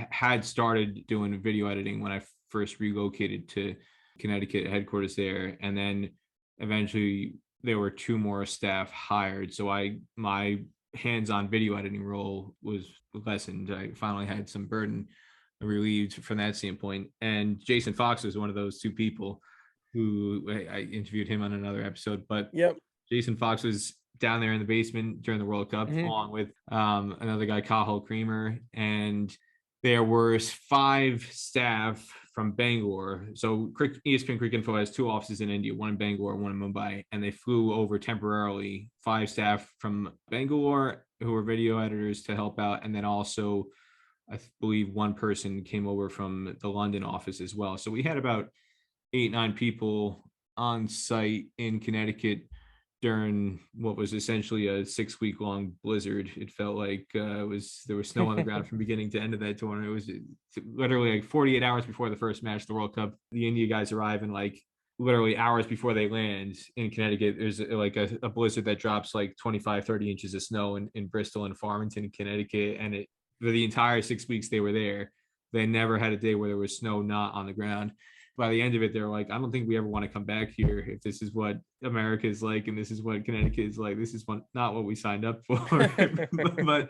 had started doing video editing when I first relocated to Connecticut headquarters there. And then eventually there were 2 more staff hired. So my hands-on video editing role was lessened. I finally had some burden relieved from that standpoint. And Jason Fox was one of those 2 people who I interviewed him on another episode. But Jason Fox was down there in the basement during the World Cup, along with another guy, Cahill Creamer, and there were 5 staff from Bangor. So ESPN Cricket Info has 2 offices in India, one in Bangor, one in Mumbai, and they flew over temporarily 5 staff from Bangalore who were video editors to help out, and then also I believe 1 person came over from the London office as well. So we had about 8, 9 people on site in Connecticut during what was essentially a 6-week-long blizzard. It felt like there was snow on the ground from beginning to end of that tournament. It was literally like 48 hours before the first match of the World Cup. The India guys arrive, and like literally hours before they land in Connecticut, there's like a blizzard that drops like 25, 30 inches of snow in Bristol and Farmington, Connecticut. And for the entire 6 weeks they were there, they never had a day where there was snow not on the ground. By the end of it, they're like, I don't think we ever want to come back here if this is what America is like and this is what Connecticut is like. This is not what we signed up for. But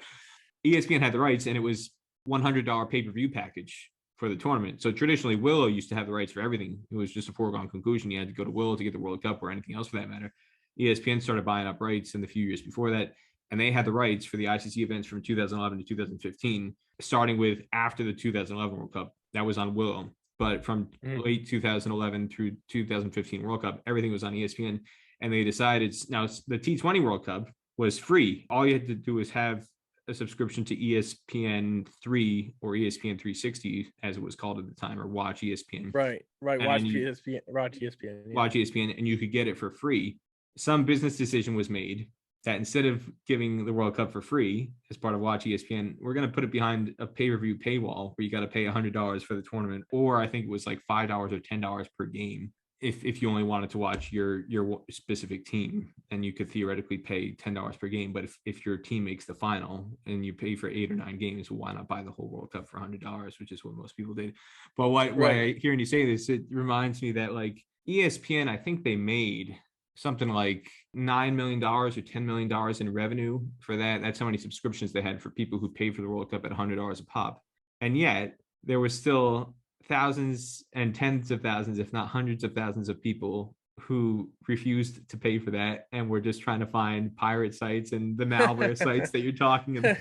ESPN had the rights, and it was $100 pay-per-view package for the tournament. So traditionally, Willow used to have the rights for everything. It was just a foregone conclusion. You had to go to Willow to get the World Cup or anything else for that matter. ESPN started buying up rights in the few years before that, and they had the rights for the ICC events from 2011 to 2015, starting with after the 2011 World Cup. That was on Willow. But from late 2011 through 2015 World Cup, everything was on ESPN. And they decided now the T20 World Cup was free. All you had to do was have a subscription to ESPN 3 or ESPN 360, as it was called at the time, or Watch ESPN. Right. Watch ESPN. Yeah. Watch ESPN, and you could get it for free. Some business decision was made that instead of giving the World Cup for free as part of Watch ESPN, we're going to put it behind a pay-per-view paywall where you got to pay $100 for the tournament, or I think it was like $5 or $10 per game if you only wanted to watch your specific team, and you could theoretically pay $10 per game. But if your team makes the final and you pay for 8 or 9 games, well, why not buy the whole World Cup for $100, which is what most people did. But why hearing you say this, it reminds me that like ESPN, I think they made something like $9 million or $10 million in revenue for that. That's how many subscriptions they had for people who paid for the World Cup at $100 a pop. And yet there was still thousands and tens of thousands, if not hundreds of thousands of people who refused to pay for that and were just trying to find pirate sites and the malware sites that you're talking about.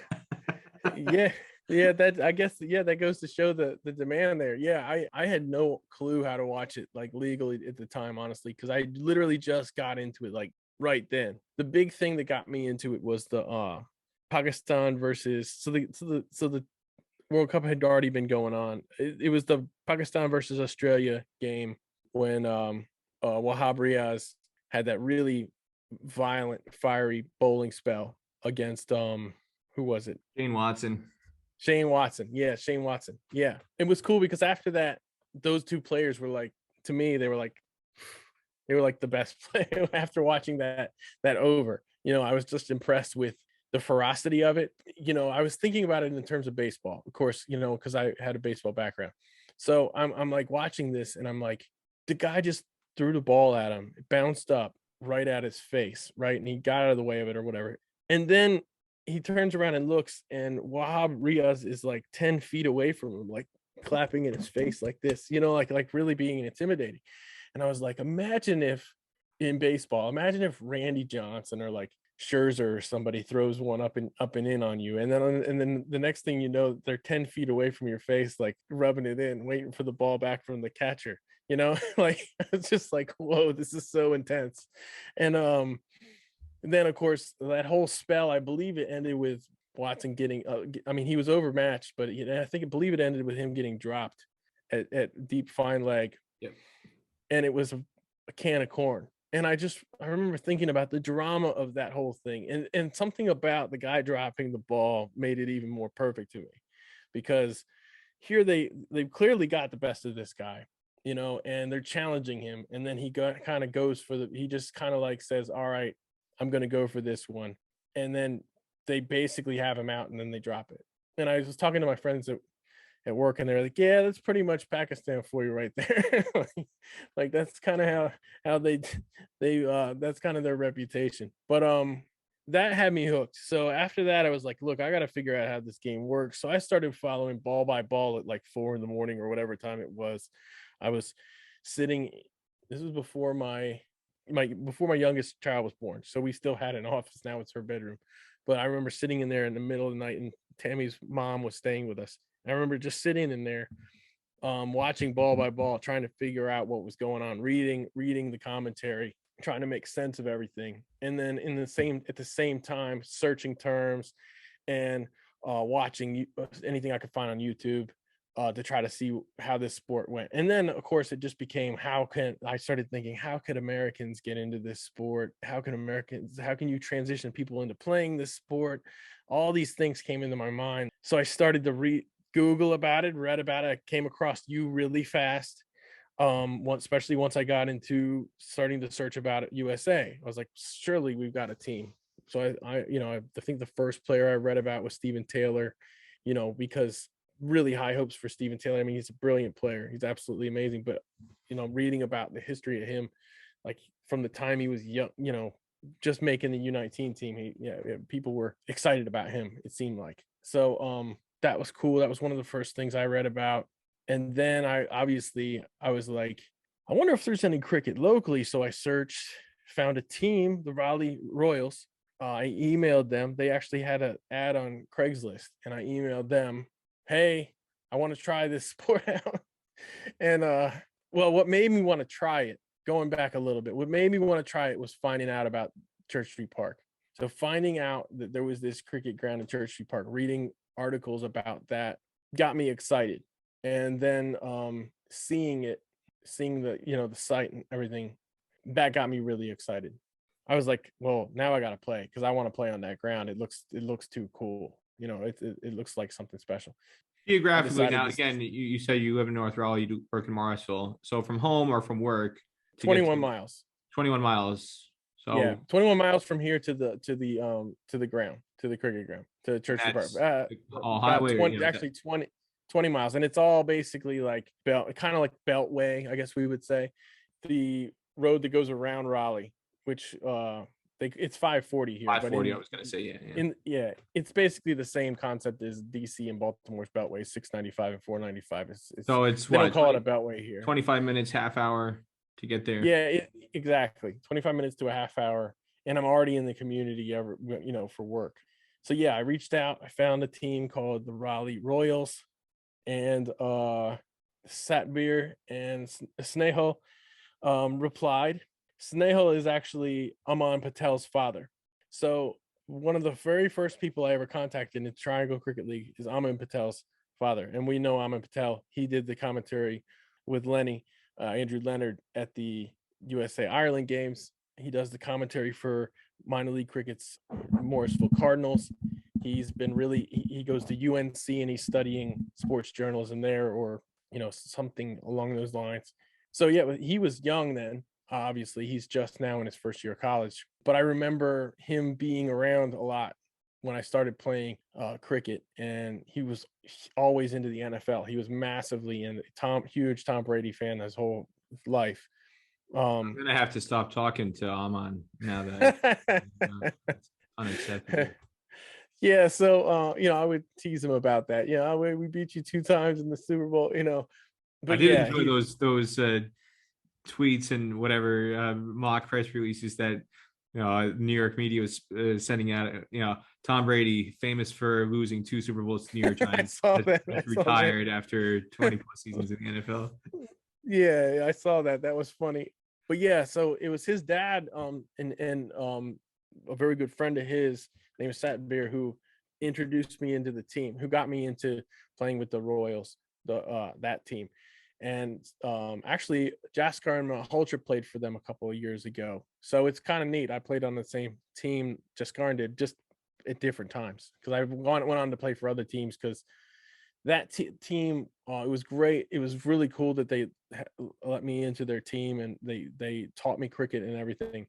That goes to show the demand there. I had no clue how to watch it like legally at the time, honestly, because I literally just got into it like right then. The big thing that got me into it was the Pakistan versus the World Cup had already been going on. It was the Pakistan versus Australia game when Wahab Riaz had that really violent, fiery bowling spell against who was it? Shane Watson. Yeah, Shane Watson. Yeah. It was cool because after that, those two players were like, to me, they were like the best player after watching that over. I was just impressed with the ferocity of it. I was thinking about it in terms of baseball, of course, because I had a baseball background. So I'm like watching this and I'm like, the guy just threw the ball at him. It bounced up right at his face, right? And he got out of the way of it or whatever. And then he turns around and looks, and Wahab Riaz is like 10 feet away from him, like clapping in his face like this, like really being intimidating. And I was like, imagine if Randy Johnson or like Scherzer or somebody throws one up and in on you, and then the next thing you know, they're 10 feet away from your face, like rubbing it in, waiting for the ball back from the catcher. Like it's just like, whoa, this is so intense. And then of course that whole spell, I believe it ended with Watson getting he was overmatched, but I believe it ended with him getting dropped at deep fine leg. Yep. And it was a can of corn. And I remember thinking about the drama of that whole thing, and something about the guy dropping the ball made it even more perfect to me, because here they've clearly got the best of this guy, and they're challenging him, and then he kind of goes for he just kind of like says, all right, I'm going to go for this one. And then they basically have him out and then they drop it. And I was talking to my friends at work, and they're like, yeah, that's pretty much Pakistan for you right there. like that's kind of how they that's kind of their reputation. But that had me hooked. So after that, I was like, look, I got to figure out how this game works. So I started following ball by ball at like 4 a.m. or whatever time it was. I was sitting, this was before my youngest child was born. So we still had an office. Now it's her bedroom. But I remember sitting in there in the middle of the night, and Tammy's mom was staying with us. I remember just sitting in there, watching ball by ball, trying to figure out what was going on, reading the commentary, trying to make sense of everything. And then at the same time, searching terms and watching anything I could find on YouTube to try to see how this sport went. And then of course it just became, I started thinking, how could Americans get into this sport? How can you transition people into playing this sport? All these things came into my mind. So I started to Google about it, read about it. I came across you really fast. Especially once I got into starting to search about it, USA, I was like, surely we've got a team. So I think the first player I read about was Stephen Taylor, because really high hopes for Stephen Taylor. I mean, he's a brilliant player. He's absolutely amazing. But, reading about the history of him, like from the time he was young, just making the U19 team, people were excited about him, it seemed like. So that was cool. That was one of the first things I read about. And then I was like, I wonder if there's any cricket locally. So I searched found a team, the Raleigh Royals. I emailed them. They actually had an ad on Craigslist, and I emailed them, hey, I want to try this sport out. And well, what made me want to try it, going back a little bit, what made me want to try it was finding out about Church Street Park. So finding out that there was this cricket ground in Church Street Park, reading articles about that got me excited. And then seeing the the site and everything, that got me really excited. I was like, well, now I got to play because I want to play on that ground. It looks too cool. It looks like something special. Geographically, now again, you say you live in North Raleigh, you do work in Morrisville. So from home or from work, 21 miles. 21 miles. So yeah, 21 miles from here to the ground, to the cricket ground, to Church Street Park. Highway, 20 miles, and it's all basically like kind of like beltway, I guess we would say. The road that goes around Raleigh, which it's 540 here. 540, I was gonna say, yeah. It's basically the same concept as DC and Baltimore's beltway, 695 and 495. So it's they don't call it a beltway here. 25 minutes, half hour to get there. Yeah, exactly. 25 minutes to a half hour, and I'm already in the community for work. So yeah, I reached out. I found a team called the Raleigh Royals, and Satbir and Snehal replied. Snehal is actually Aman Patel's father. So one of the very first people I ever contacted in the Triangle Cricket League is Aman Patel's father. And we know Aman Patel. He did the commentary with Lenny, Andrew Leonard, at the USA Ireland games. He does the commentary for minor league cricket's Morrisville Cardinals. He's been he goes to UNC and he's studying sports journalism there, or something along those lines. So yeah, he was young then. Obviously, he's just now in his first year of college. But I remember him being around a lot when I started playing cricket, and he was always into the NFL. He was massively into huge Tom Brady fan his whole life. I'm gonna have to stop talking to Aman now that it's unacceptable. Yeah, so I would tease him about that. Yeah, we beat you 2 times in the Super Bowl. But I did enjoy those tweets and whatever mock press releases that New York media was sending out. Tom Brady, famous for losing 2 Super Bowls to New York Giants, retired after 20 plus seasons in the NFL. Yeah, I saw that. That was funny. But yeah, so it was his dad, and a very good friend of his named Satbir, who introduced me into the team, who got me into playing with the Royals, that team. And actually, Jaskar and Malhotra played for them a couple of years ago. So it's kind of neat. I played on the same team Jaskar did, just at different times, because I went on to play for other teams, because that team, it was great. It was really cool that they let me into their team, and they taught me cricket and everything.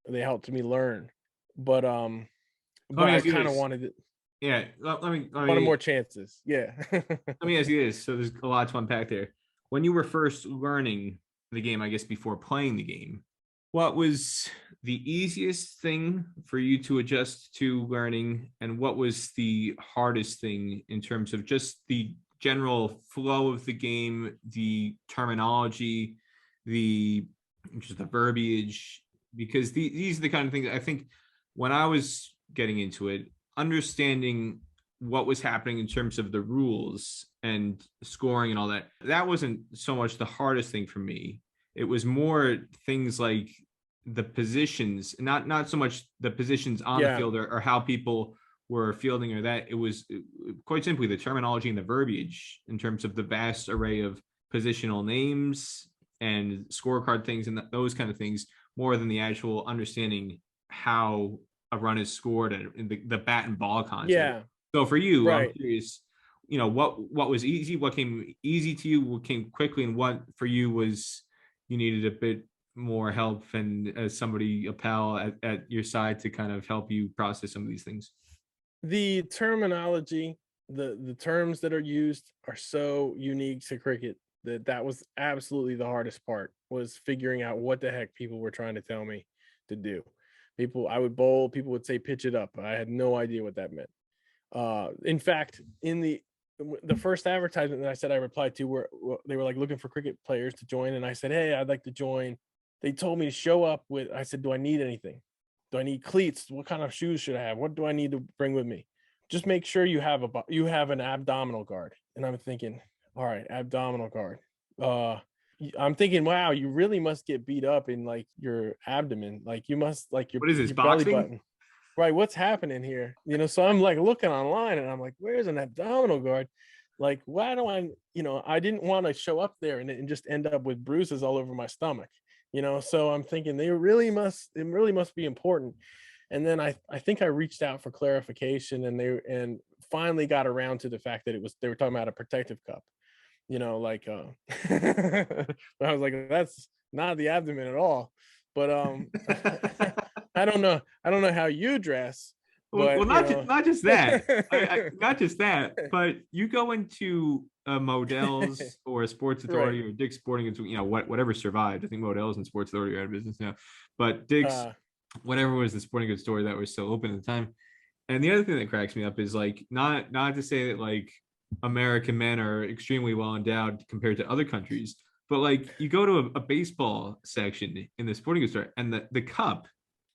They helped me learn. But I kind of wanted it. Yeah, let me wanted more chances. Yeah. Let me ask you this. So there's a lot to unpack there. When you were first learning the game, I guess before playing the game, what was the easiest thing for you to adjust to learning, and what was the hardest thing in terms of just the general flow of the game, the terminology, just the verbiage? Because these are the kind of things I think when I was getting into it, understanding what was happening in terms of the rules and scoring and all that, that wasn't so much the hardest thing for me. It was more things like the positions, not so much the positions on the field or how people were fielding or that. It was quite simply the terminology and the verbiage in terms of the vast array of positional names and scorecard things and those kind of things, more than the actual understanding how a run is scored and the bat and ball concept. Yeah. So for you, right. I'm curious, what was easy, what came easy to you, what came quickly, and what for you was you needed a bit more help and somebody, a pal at your side to kind of help you process some of these things? The terminology, the terms that are used are so unique to cricket that was absolutely the hardest part, was figuring out what the heck people were trying to tell me to do. I would bowl, people would say pitch it up. I had no idea what that meant. In fact, in the first advertisement that I said I replied to, where they were like looking for cricket players to join, and I said, hey, I'd like to join they told me to show up with, I said, do I need anything? Do I need cleats? What kind of shoes should I have? What do I need to bring with me? Just make sure you have an abdominal guard. And I'm thinking, all right, abdominal guard. I'm thinking, wow, you really must get beat up in like your abdomen. Like you must like your, What is this, your belly boxing? button. Right. What's happening here? So I'm like looking online and I'm like, where's an abdominal guard? Like, why do I, I didn't want to show up there and just end up with bruises all over my stomach, so I'm thinking it really must be important. And then I think I reached out for clarification and finally got around to the fact that they were talking about a protective cup, like, I was like, that's not the abdomen at all. But, I don't know how you dress. Well, But, not just that, not just that, but you go into a Modell's or a Sports Authority or Dick's Sporting Goods, whatever survived. I think Modell's and Sports Authority are out of business now, but Dick's, whatever was the sporting goods store that was still open at the time. And the other thing that cracks me up is like, not to say that like American men are extremely well endowed compared to other countries, but like you go to a baseball section in the sporting goods store and the cup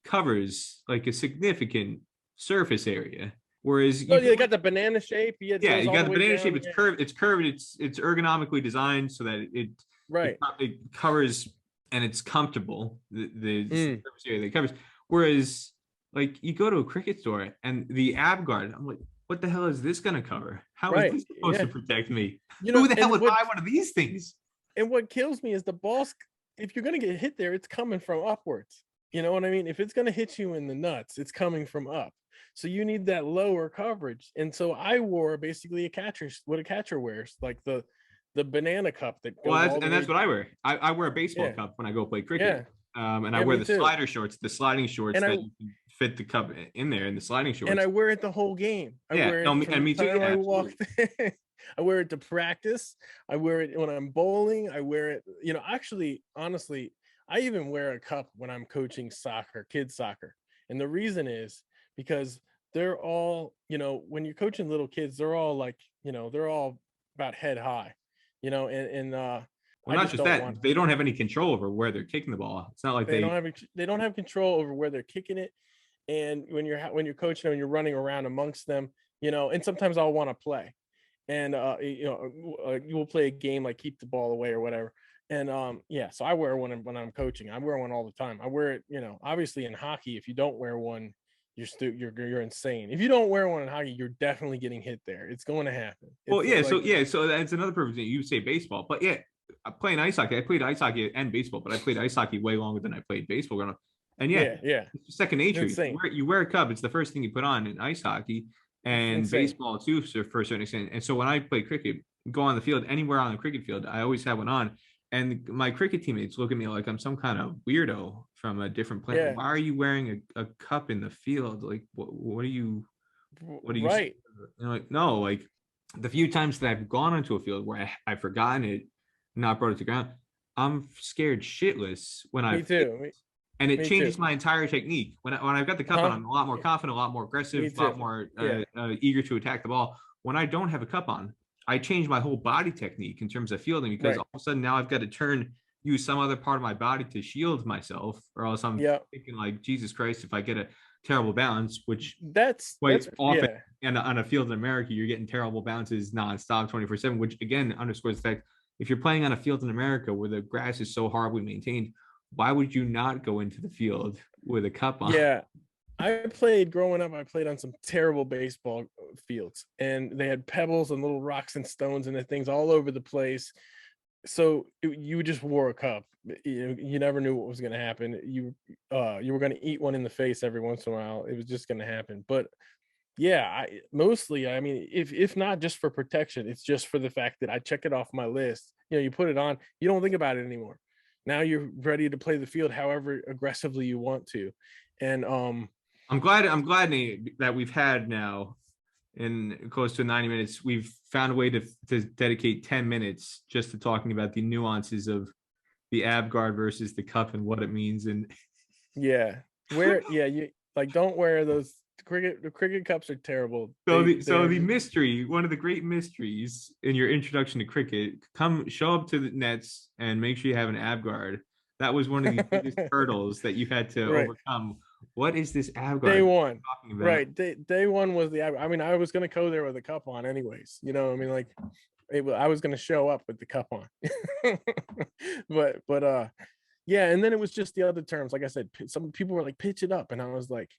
covers like a significant surface area, whereas you got the banana shape. You got the banana shape. It's curved. It's ergonomically designed so that it covers and it's comfortable. The surface area that it covers. Whereas like you go to a cricket store and the ab guard, I'm like, what the hell is this going to cover? How is this supposed to protect me? Who the hell would buy one of these things? And what kills me is the ball. If you're going to get hit there, it's coming from upwards. You know what I mean? If it's going to hit you in the nuts, it's coming from up. So you need that lower coverage. And so I wore basically what a catcher wears, like the banana cup that goes that's what I wear. I wear a baseball cup when I go play cricket. And I wear the slider shorts, the sliding shorts that you can fit the cup in there in the sliding shorts. And I wear it the whole game. Me too. I wear it to practice. I wear it when I'm bowling. I wear it, actually, honestly, I even wear a cup when I'm coaching kids soccer. And the reason is because they're all, when you're coaching little kids, they're all like, they're all about head high, well, not just that, they don't have any control over where they're kicking the ball. It's not like they don't have control over where they're kicking it. And when you're coaching and you're running around amongst them, and sometimes I'll want to play, and you'll play a game like keep the ball away or whatever. And so I wear one when I'm coaching. I wear one all the time. I wear it, obviously in hockey. If you don't wear one, you're insane. If you don't wear one in hockey, you're definitely getting hit there. It's going to happen. So that's another purpose that you say baseball, but I'm playing ice hockey. I played ice hockey and baseball, but I played ice hockey way longer than I played baseball growing up. And it's second nature. You wear a cup. It's the first thing you put on in ice hockey and baseball too, for a certain extent. And so when I play cricket, go on the field, anywhere on the cricket field, I always have one on. And my cricket teammates look at me like I'm some kind of weirdo from a different planet. Why are you wearing a cup in the field? Like, what are you? Right. Like, no, like the few times that I've gone onto a field where I've forgotten it, not brought it to ground, I'm scared shitless when Me too. And it changes my entire technique. When I've got the cup on, I'm a lot more confident, a lot more aggressive, a lot more eager to attack the ball. When I don't have a cup on, I change my whole body technique in terms of fielding because all of a sudden now I've got to use some other part of my body to shield myself, or else I'm thinking like, Jesus Christ, if I get a terrible bounce, which that's often and on a field in America, you're getting terrible bounces nonstop 24/7, which again underscores the fact if you're playing on a field in America where the grass is so horribly maintained, why would you not go into the field with a cup on? Growing up, I played on some terrible baseball fields, and they had pebbles and little rocks and stones and things all over the place. So you just wore a cup. You never knew what was going to happen. You were going to eat one in the face every once in a while. It was just going to happen. But I mean, if not just for protection, it's just for the fact that I check it off my list. You put it on, you don't think about it anymore. Now you're ready to play the field however aggressively you want to. And I'm glad that we've had now in close to 90 minutes, we've found a way to dedicate 10 minutes just to talking about the nuances of the ab guard versus the cup and what it means. And you don't wear those. The cricket cups are terrible. The mystery, one of the great mysteries in your introduction to cricket, show up to the nets and make sure you have an ab guard. That was one of the biggest hurdles that you had to Right. overcome. What is this ab guard Day you're one. talking about? Right. Day one was I mean, I was going to go there with a cup on anyways, you know, I mean, like I was going to show up with the cup on. but yeah, and then it was just the other terms. Like I said, some people were like, pitch it up, and I was like,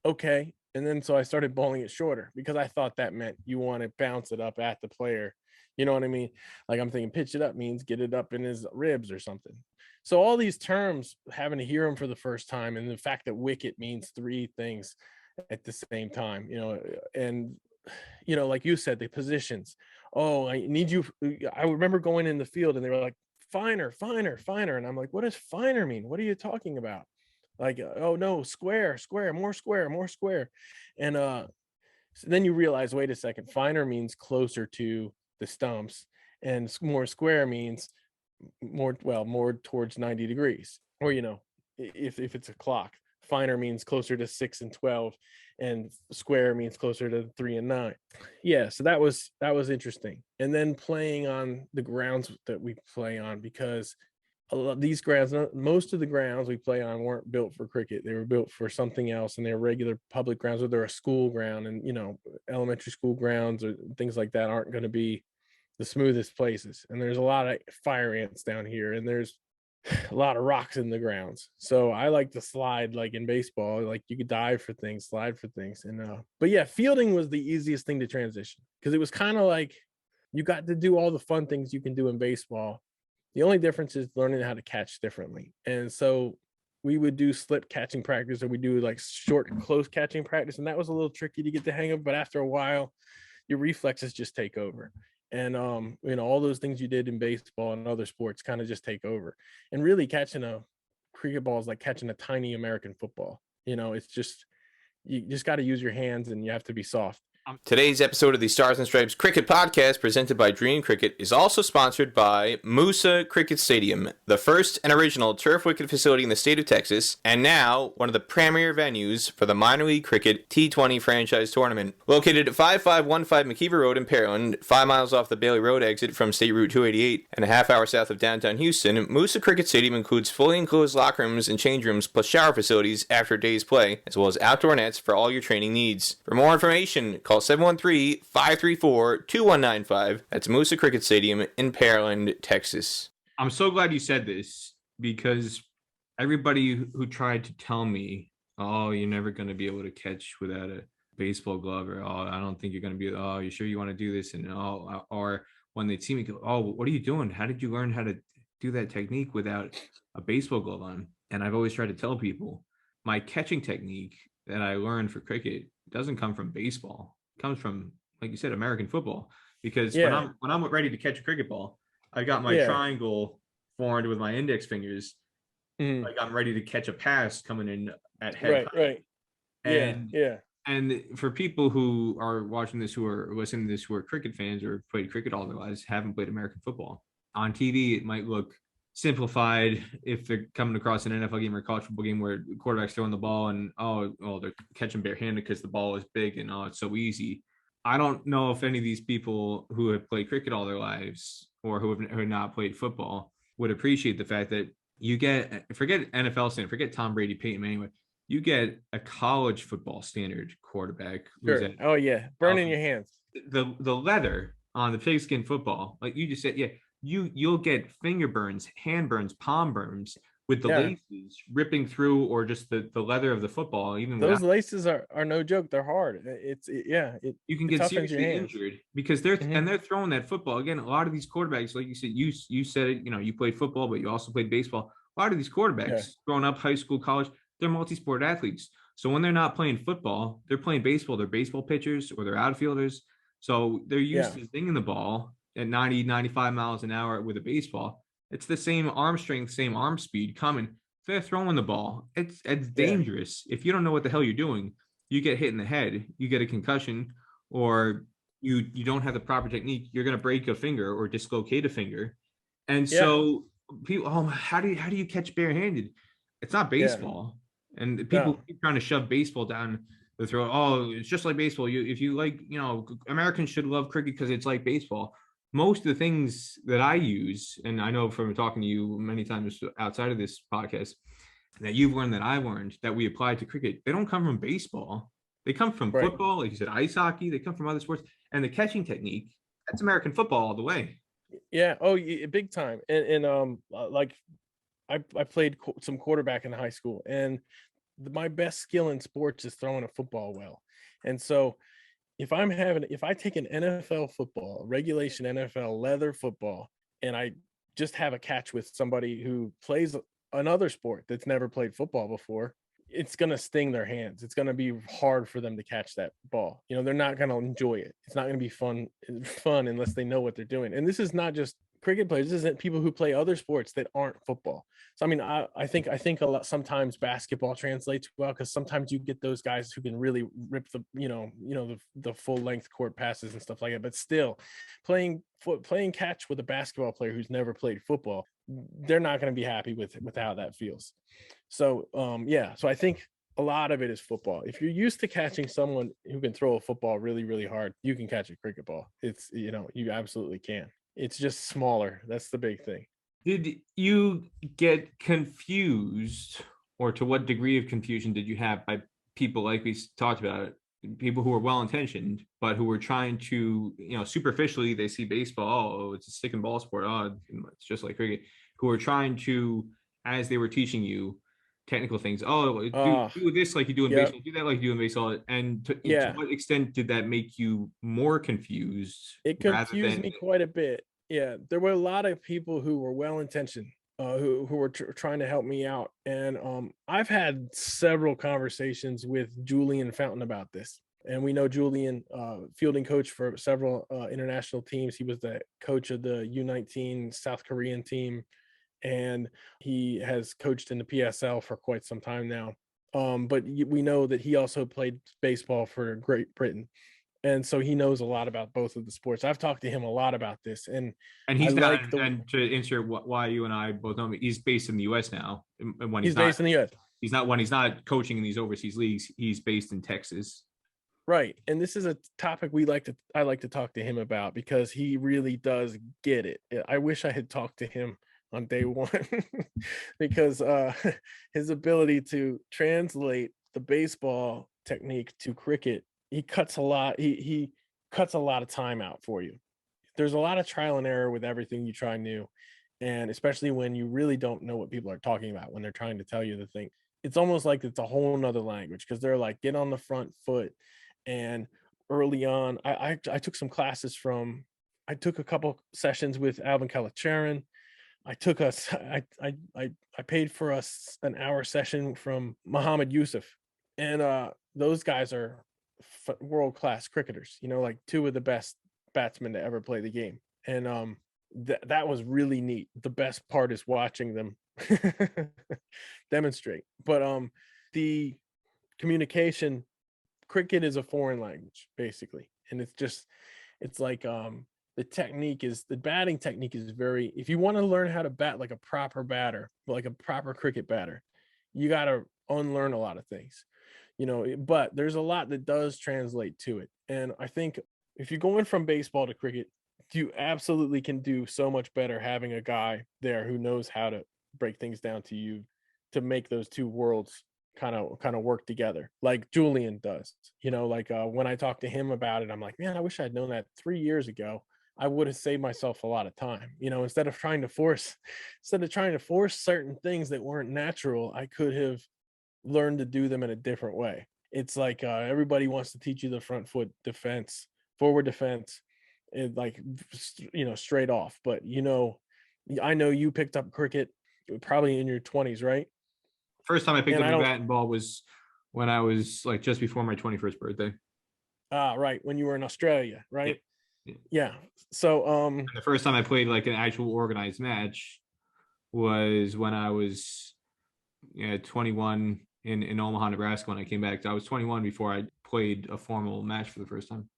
okay. And then so I started bowling it shorter because I thought that meant you want to bounce it up at the player. You know what I mean? Like I'm thinking pitch it up means get it up in his ribs or something. So all these terms, having to hear them for the first time, and the fact that wicket means three things at the same time, you know, and you know, like you said, the positions. Oh, I need you. I remember going in the field and they were like, finer, finer, finer. And I'm like, what does finer mean? What are you talking about? Like, oh no, square, square, more square, more square. And so then you realize, wait a second, finer means closer to the stumps, and more square means more towards 90 degrees. Or, you know, if it's a clock, finer means closer to 6 and 12, and square means closer to 3 and 9. Yeah, so that was interesting. And then playing on the grounds that we play on, because a lot of these grounds, most of the grounds we play on weren't built for cricket. They were built for something else, and they're regular public grounds, or they're a school ground. And you know, elementary school grounds or things like that aren't going to be the smoothest places. And there's a lot of fire ants down here, and there's a lot of rocks in the grounds. So I like to slide, like in baseball, like you could dive for things, slide for things. And but yeah, fielding was the easiest thing to transition, because it was kind of like you got to do all the fun things you can do in baseball. The only difference is learning how to catch differently. And so we would do slip catching practice, or we do like short, close catching practice. And that was a little tricky to get the hang of, but after a while, your reflexes just take over. And you know, all those things you did in baseball and other sports kind of just take over. And really catching a cricket ball is like catching a tiny American football. You know, it's just, you just got to use your hands, and you have to be soft. Today's episode of the Stars and Stripes Cricket Podcast, presented by DreamCricket, is also sponsored by Moosa Cricket Stadium, the first and original turf wicket facility in the state of Texas, and now one of the premier venues for the minor league cricket T20 franchise tournament. Located at 5515 McKeever Road in Pearland, 5 miles off the Bailey Road exit from State Route 288, and a half hour south of downtown Houston, Moosa Cricket Stadium includes fully enclosed locker rooms and change rooms, plus shower facilities after a day's play, as well as outdoor nets for all your training needs. For more information, call 713-534-2195. That's Moosa Cricket Stadium in Pearland, Texas. I'm so glad you said this, because everybody who tried to tell me, oh, you're never going to be able to catch without a baseball glove, or oh, I don't think you're going to be, oh, you sure you want to do this? And oh, or when they see me go, oh, what are you doing? How did you learn how to do that technique without a baseball glove on? And I've always tried to tell people, my catching technique that I learned for cricket doesn't come from baseball. It comes from, like you said, American football. Because when I'm ready to catch a cricket ball, I got my triangle formed with my index fingers. Like I'm ready to catch a pass coming in at head. Right. And and for people who are watching this, who are listening to this, who are cricket fans or played cricket all their lives, haven't played American football, on TV it might look simplified if they're coming across an NFL game or college football game where the quarterback's throwing the ball and they're catching barehanded because the ball is big and it's so easy. I don't know if any of these people who have played cricket all their lives or who have not played football would appreciate the fact that you get, forget NFL standard, forget Tom Brady, Peyton Manning, you get a college football standard quarterback. Sure. Oh yeah, burning your hands. The leather on the pigskin football, like you just said, you'll get finger burns, hand burns, palm burns with the laces ripping through, or just the leather of the football. Even those laces are no joke. They're hard. You can get seriously injured because they're throwing that football. Again, a lot of these quarterbacks, like you said, you said it, you played football, but you also played baseball. A lot of these quarterbacks growing up, high school, college, they're multi-sport athletes. So when they're not playing football, they're playing baseball. They're baseball pitchers or they're outfielders. So they're used to dinging the ball at 90, 95 miles an hour with a baseball. It's the same arm strength, same arm speed coming. If they're throwing the ball, it's dangerous. If you don't know what the hell you're doing, you get hit in the head, you get a concussion, or you don't have the proper technique, you're going to break a finger or dislocate a finger. And so people, how do you catch barehanded? It's not baseball. And people keep trying to shove baseball down the throat. Oh, it's just like baseball. If you like, Americans should love cricket because it's like baseball. most of the things that I use, and I know from talking to you many times outside of this podcast, that you've learned, that I learned, that we apply to cricket, they don't come from baseball. They come from Right. football, like you said, ice hockey. They come from other sports. And the catching technique, that's American football all the way. Yeah. Oh, yeah, big time. And like I played some quarterback in high school, and my best skill in sports is throwing a football well. And so if I take an NFL football, regulation NFL leather football, and I just have a catch with somebody who plays another sport that's never played football before, it's going to sting their hands. It's going to be hard for them to catch that ball. They're not going to enjoy it. It's not going to be fun unless they know what they're doing. And this is not just cricket players. This isn't people who play other sports that aren't football. So, I mean, I think a lot, sometimes basketball translates well, because sometimes you get those guys who can really rip the full length court passes and stuff like that. But still, playing catch with a basketball player who's never played football, they're not going to be happy with how that feels. So, so I think a lot of it is football. If you're used to catching someone who can throw a football really, really hard, you can catch a cricket ball. It's, you absolutely can. It's just smaller. That's the big thing. Did you get confused, or to what degree of confusion did you have by people, like we talked about it, people who are well-intentioned, but who were trying to, superficially, they see baseball, oh, it's a stick and ball sport, oh, it's just like cricket, who are trying to, as they were teaching you technical things, do this like you do in baseball, do that like you do in baseball, and to what extent did that make you more confused? It confused me quite a bit. Yeah, there were a lot of people who were well-intentioned, who were trying to help me out, and I've had several conversations with Julian Fountain about this. And we know Julian, fielding coach for several international teams. He was the coach of the U19 South Korean team, and he has coached in the PSL for quite some time now. But we know that he also played baseball for Great Britain. And so he knows a lot about both of the sports. I've talked to him a lot about this, and he's not. And to answer why you and I both know, he's based in the U.S. now. And when he's based in the U.S., he's not coaching in these overseas leagues. He's based in Texas. Right. And this is a topic I like to talk to him about, because he really does get it. I wish I had talked to him on day one because his ability to translate the baseball technique to cricket, he cuts a lot of time out for you. There's a lot of trial and error with everything you try new, and especially when you really don't know what people are talking about when they're trying to tell you the thing. It's almost like it's a whole nother language, because they're like, get on the front foot. And early on, I took some classes I took a couple sessions with Alvin Kalacharan. I paid for an hour session from Muhammad Yusuf, and those guys are world-class cricketers, like two of the best batsmen to ever play the game. And that was really neat. The best part is watching them demonstrate. But the communication, cricket is a foreign language, basically. And it's like the batting technique is very, if you want to learn how to bat like a proper batter, like a proper cricket batter, you got to unlearn a lot of things, but there's a lot that does translate to it. And I think if you're going from baseball to cricket, you absolutely can do so much better having a guy there who knows how to break things down to you, to make those two worlds kind of work together, like Julian does. When I talked to him about it, I'm like, man, I wish I'd known that 3 years ago. I would have saved myself a lot of time. Instead of trying to force certain things that weren't natural, I could have learned to do them in a different way. It's like everybody wants to teach you the front foot defense, forward defense, straight off. But I know you picked up cricket probably in your 20s, right? First time I picked up a bat and ball was when I was like just before my 21st birthday. Right, when you were in Australia, right? Yeah. So the first time I played like an actual organized match was when I was 21 in Omaha, Nebraska. When I came back, I was 21 before I played a formal match for the first time.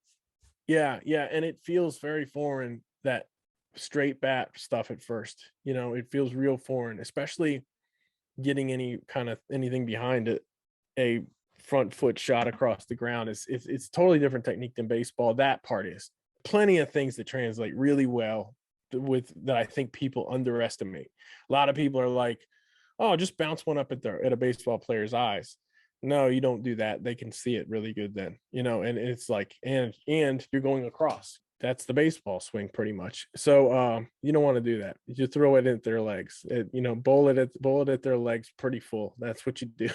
Yeah, and it feels very foreign, that straight bat stuff at first. It feels real foreign, especially getting anything behind it. A front foot shot across the ground is it's totally different technique than baseball. That part is. plenty of things that translate really well with that I think people underestimate. A lot of people are like, oh, just bounce one up at a baseball player's eyes. No, you don't do that. They can see it really good then, and it's like, and you're going across. That's the baseball swing pretty much. So you don't want to do that. You throw it at their legs. Bowl it at their legs pretty full. That's what you do.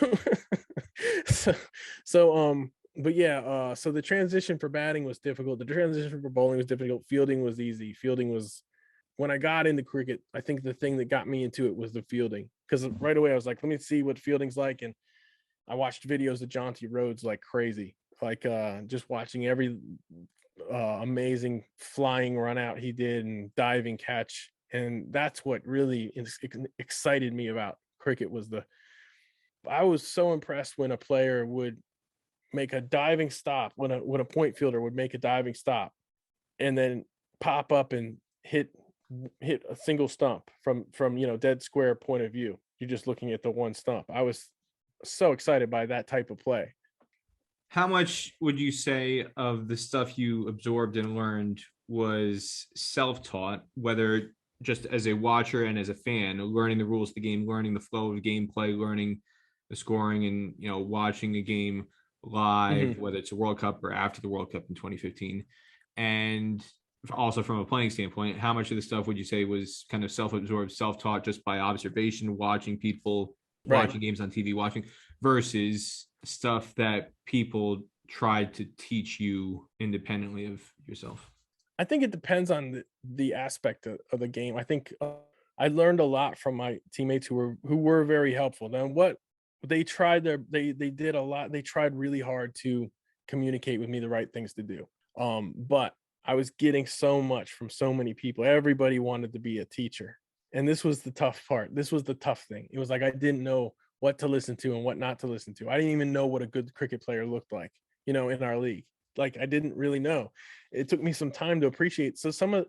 But yeah, so the transition for batting was difficult. The transition for bowling was difficult. Fielding was easy. Fielding was, when I got into cricket, I think the thing that got me into it was the fielding, because right away I was like, let me see what fielding's like. And I watched videos of Jonty Rhodes like crazy, like just watching every amazing flying run out he did and diving catch. And that's what really excited me about cricket was I was so impressed when a player would make a diving stop, when a point fielder would make a diving stop and then pop up and hit a single stump from dead square point of view. You're just looking at the one stump. I was so excited by that type of play. How much would you say of the stuff you absorbed and learned was self-taught, whether just as a watcher and as a fan, learning the rules of the game, learning the flow of gameplay, learning the scoring, and watching a game live, whether it's a World Cup or after the World Cup in 2015, and also from a playing standpoint, how much of the stuff would you say was kind of self-absorbed, self-taught, just by observation, watching people, watching games on TV, versus stuff that people tried to teach you independently of yourself? I think it depends on the aspect of the game. I think I learned a lot from my teammates who were very helpful. Now, what they tried they did a lot. They tried really hard to communicate with me the right things to do. But I was getting so much from so many people. Everybody wanted to be a teacher. And this was the tough part. This was the tough thing. It was like I didn't know what to listen to and what not to listen to. I didn't even know what a good cricket player looked like, in our league. Like I didn't really know. It took me some time to appreciate. So to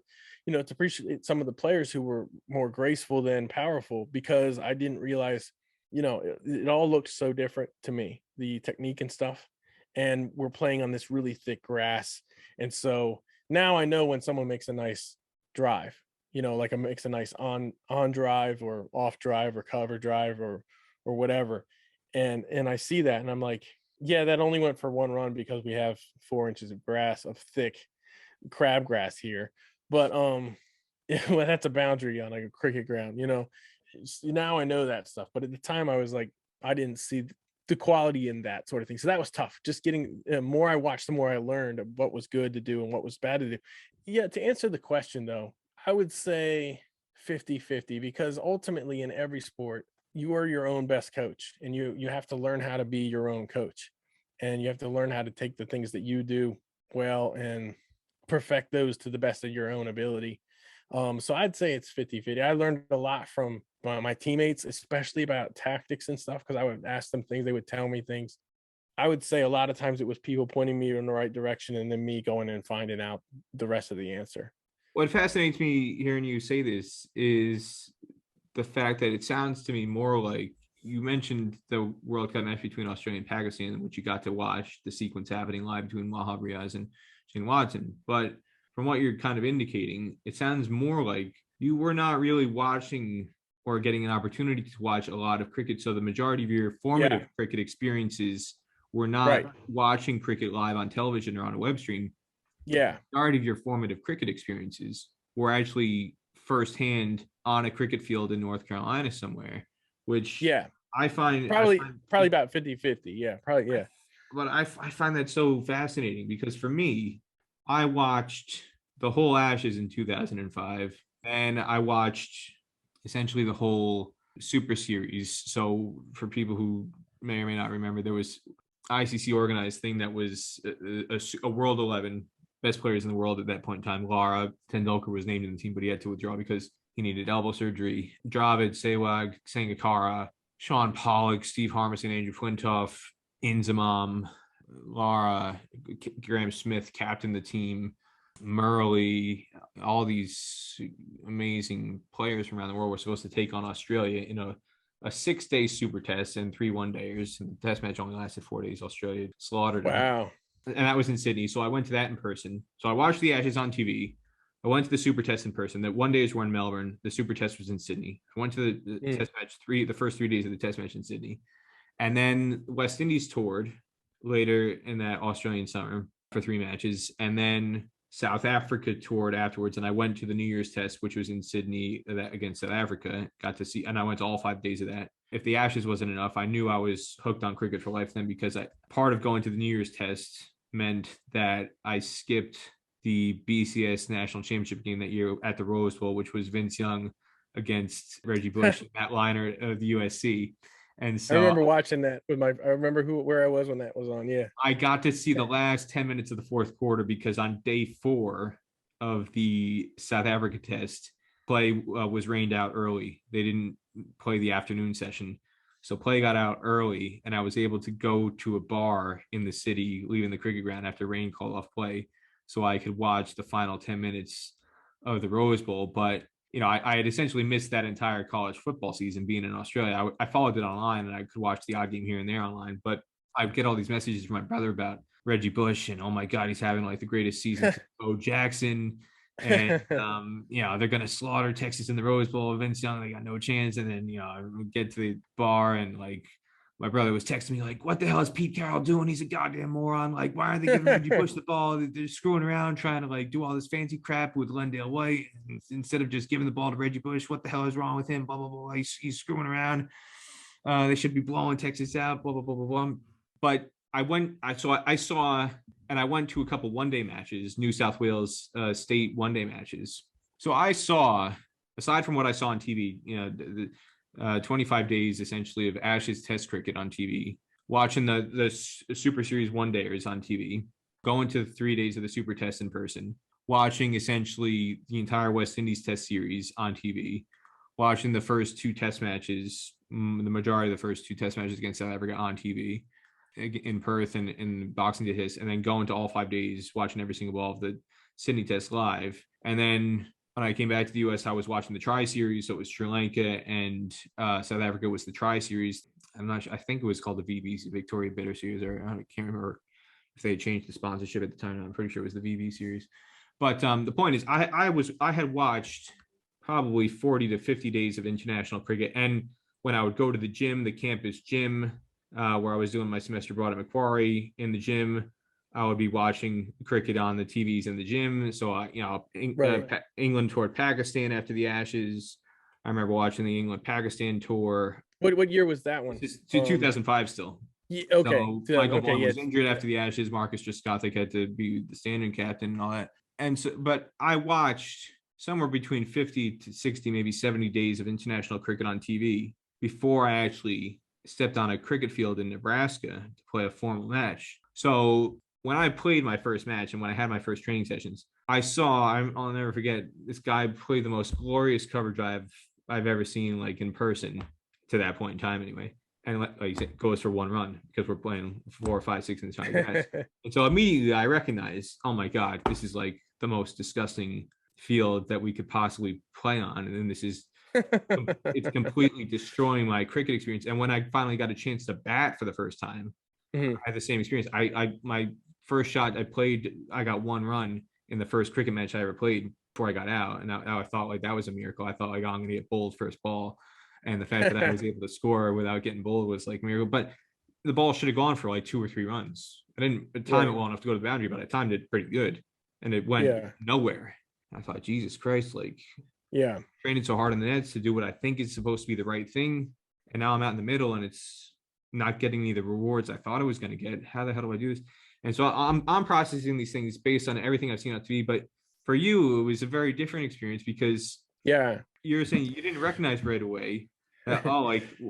appreciate some of the players who were more graceful than powerful, because I didn't realize, it all looked so different to me, the technique and stuff. And we're playing on this really thick grass. And so now I know when someone makes a nice drive, like it makes a nice on drive or off drive or cover drive or whatever. And I see that and I'm like, yeah, that only went for one run because we have 4 inches of grass, of thick crabgrass here. But well, that's a boundary on like a cricket ground, Now I know that stuff. But at the time I was like, I didn't see the quality in that sort of thing. So that was tough. Just getting more I watched, the more I learned of what was good to do and what was bad to do. Yeah, to answer the question though, I would say 50-50, because ultimately in every sport, you are your own best coach, and you have to learn how to be your own coach, and you have to learn how to take the things that you do well and perfect those to the best of your own ability. So I'd say it's 50-50. I learned a lot from my teammates, especially about tactics and stuff, because I would ask them things, they would tell me things. I would say a lot of times it was people pointing me in the right direction and then me going and finding out the rest of the answer. What fascinates me hearing you say this is the fact that it sounds to me more like you mentioned the World Cup match between Australia and Pakistan, which you got to watch the sequence happening live between Wahab Riaz and Shane Watson. But from what you're kind of indicating, it sounds more like you were not really watching or getting an opportunity to watch a lot of cricket. So the majority of your formative cricket experiences were not watching cricket live on television or on a web stream. Yeah. The majority of your formative cricket experiences were actually firsthand on a cricket field in North Carolina somewhere, which I find probably about 50-50. Yeah, probably. Yeah. But I find that so fascinating because for me, I watched the whole Ashes in 2005 and I watched essentially the whole Super Series. So for people who may or may not remember, there was ICC organized thing that was a World 11 best players in the world at that point in time. Lara Tendulkar was named in the team, but he had to withdraw because he needed elbow surgery. Dravid, Sehwag, Sangakkara, Sean Pollock, Steve Harmison, Andrew Flintoff, Inzamam, Lara, Graham Smith captained the team, Murley, all these amazing players from around the world were supposed to take on Australia in a 6-day super test and 3 one-dayers. And the test match only lasted 4 days. Australia slaughtered them. Wow. and that was in Sydney. So I went to that in person. So I watched the Ashes on TV. I went to the Super Test in person. That one day is were in Melbourne. The Super Test was in Sydney. I went to the Test match the first 3 days of the Test match in Sydney, and then West Indies toured later in that Australian summer for 3 matches, and then South Africa toured afterwards. And I went to the New Year's Test, which was in Sydney against South Africa. Got to see, and I went to all 5 days of that. If the Ashes wasn't enough, I knew I was hooked on cricket for life then, because part of going to the New Year's Test meant that I skipped the BCS National Championship game that year at the Rose Bowl, which was Vince Young against Reggie Bush, Matt Leinart of the USC. And so I remember watching that with I remember where I was when that was on. Yeah. I got to see the last 10 minutes of the fourth quarter, because on day 4 of the South Africa Test, play was rained out early. They didn't play the afternoon session. So play got out early, and I was able to go to a bar in the city, leaving the cricket ground after rain called off play, so I could watch the final 10 minutes of the Rose Bowl. But, I had essentially missed that entire college football season being in Australia. I followed it online, and I could watch the odd game here and there online, but I would get all these messages from my brother about Reggie Bush, and, oh my God, he's having like the greatest season since Bo Jackson. And, they're going to slaughter Texas in the Rose Bowl. Vince Young, they got no chance. And then, I would get to the bar, and like, my brother was texting me like, what the hell is Pete Carroll doing? He's a goddamn moron. Like, why are they giving Reggie Bush the ball? They're screwing around trying to like do all this fancy crap with Lendale White instead of just giving the ball to Reggie Bush. What the hell is wrong with him? Blah, blah, blah. He's screwing around. They should be blowing Texas out, blah, blah, blah, blah, blah. But I saw, and I went to a couple one-day matches, New South Wales state one-day matches. So I saw, aside from what I saw on TV, the 25 days essentially of Ashes Test cricket on TV, watching the Super Series one-dayers on TV, going to 3 days of the Super Test in person, watching essentially the entire West Indies Test series on TV, watching the first 2 Test matches, the majority of the first 2 Test matches against South Africa on TV in Perth and in Boxing Day Test, and then going to all 5 days, watching every single ball of the Sydney Test live. And then when I came back to the US, I was watching the Tri-Series. So it was Sri Lanka and South Africa was the Tri-Series. I'm not sure. I think it was called the VB Victoria Bitter Series, or I can't remember if they had changed the sponsorship at the time. I'm pretty sure it was the VB Series. But the point is, I had watched probably 40 to 50 days of international cricket. And when I would go to the gym, the campus gym, where I was doing my semester abroad at Macquarie, in the gym, I would be watching cricket on the TVs in the gym. So, England toured Pakistan after the Ashes. I remember watching the England-Pakistan tour. What year was that one? 2005 still. Yeah, okay. So Michael Vaughan was injured after the Ashes. Marcus Trescothick had to be the standing captain and all that. And so, but I watched somewhere between 50 to 60, maybe 70 days of international cricket on TV before I actually stepped on a cricket field in Nebraska to play a formal match. So when I played my first match and when I had my first training sessions, I'll never forget, this guy played the most glorious cover drive I've ever seen, like in person to that point in time anyway. And like you said, goes for 1 run because we're playing 4, 5, 6 in the time. And so immediately I recognized, oh my God, this is like the most disgusting field that we could possibly play on. And then this is, it's completely destroying my cricket experience. And when I finally got a chance to bat for the first time, I had the same experience. My first shot I got 1 run in the first cricket match I ever played before I got out. And I thought like that was a miracle. I thought like, oh, I'm going to get bowled first ball. And the fact that I was able to score without getting bowled was like a miracle. But the ball should have gone for like 2 or 3 runs. I didn't time it well enough to go to the boundary, but I timed it pretty good. And it went nowhere. I thought, Jesus Christ, like, training so hard on the nets to do what I think is supposed to be the right thing. And now I'm out in the middle and it's not getting me the rewards I thought I was going to get. How the hell do I do this? And so I'm processing these things based on everything I've seen on TV. But for you, it was a very different experience because you're saying you didn't recognize right away that,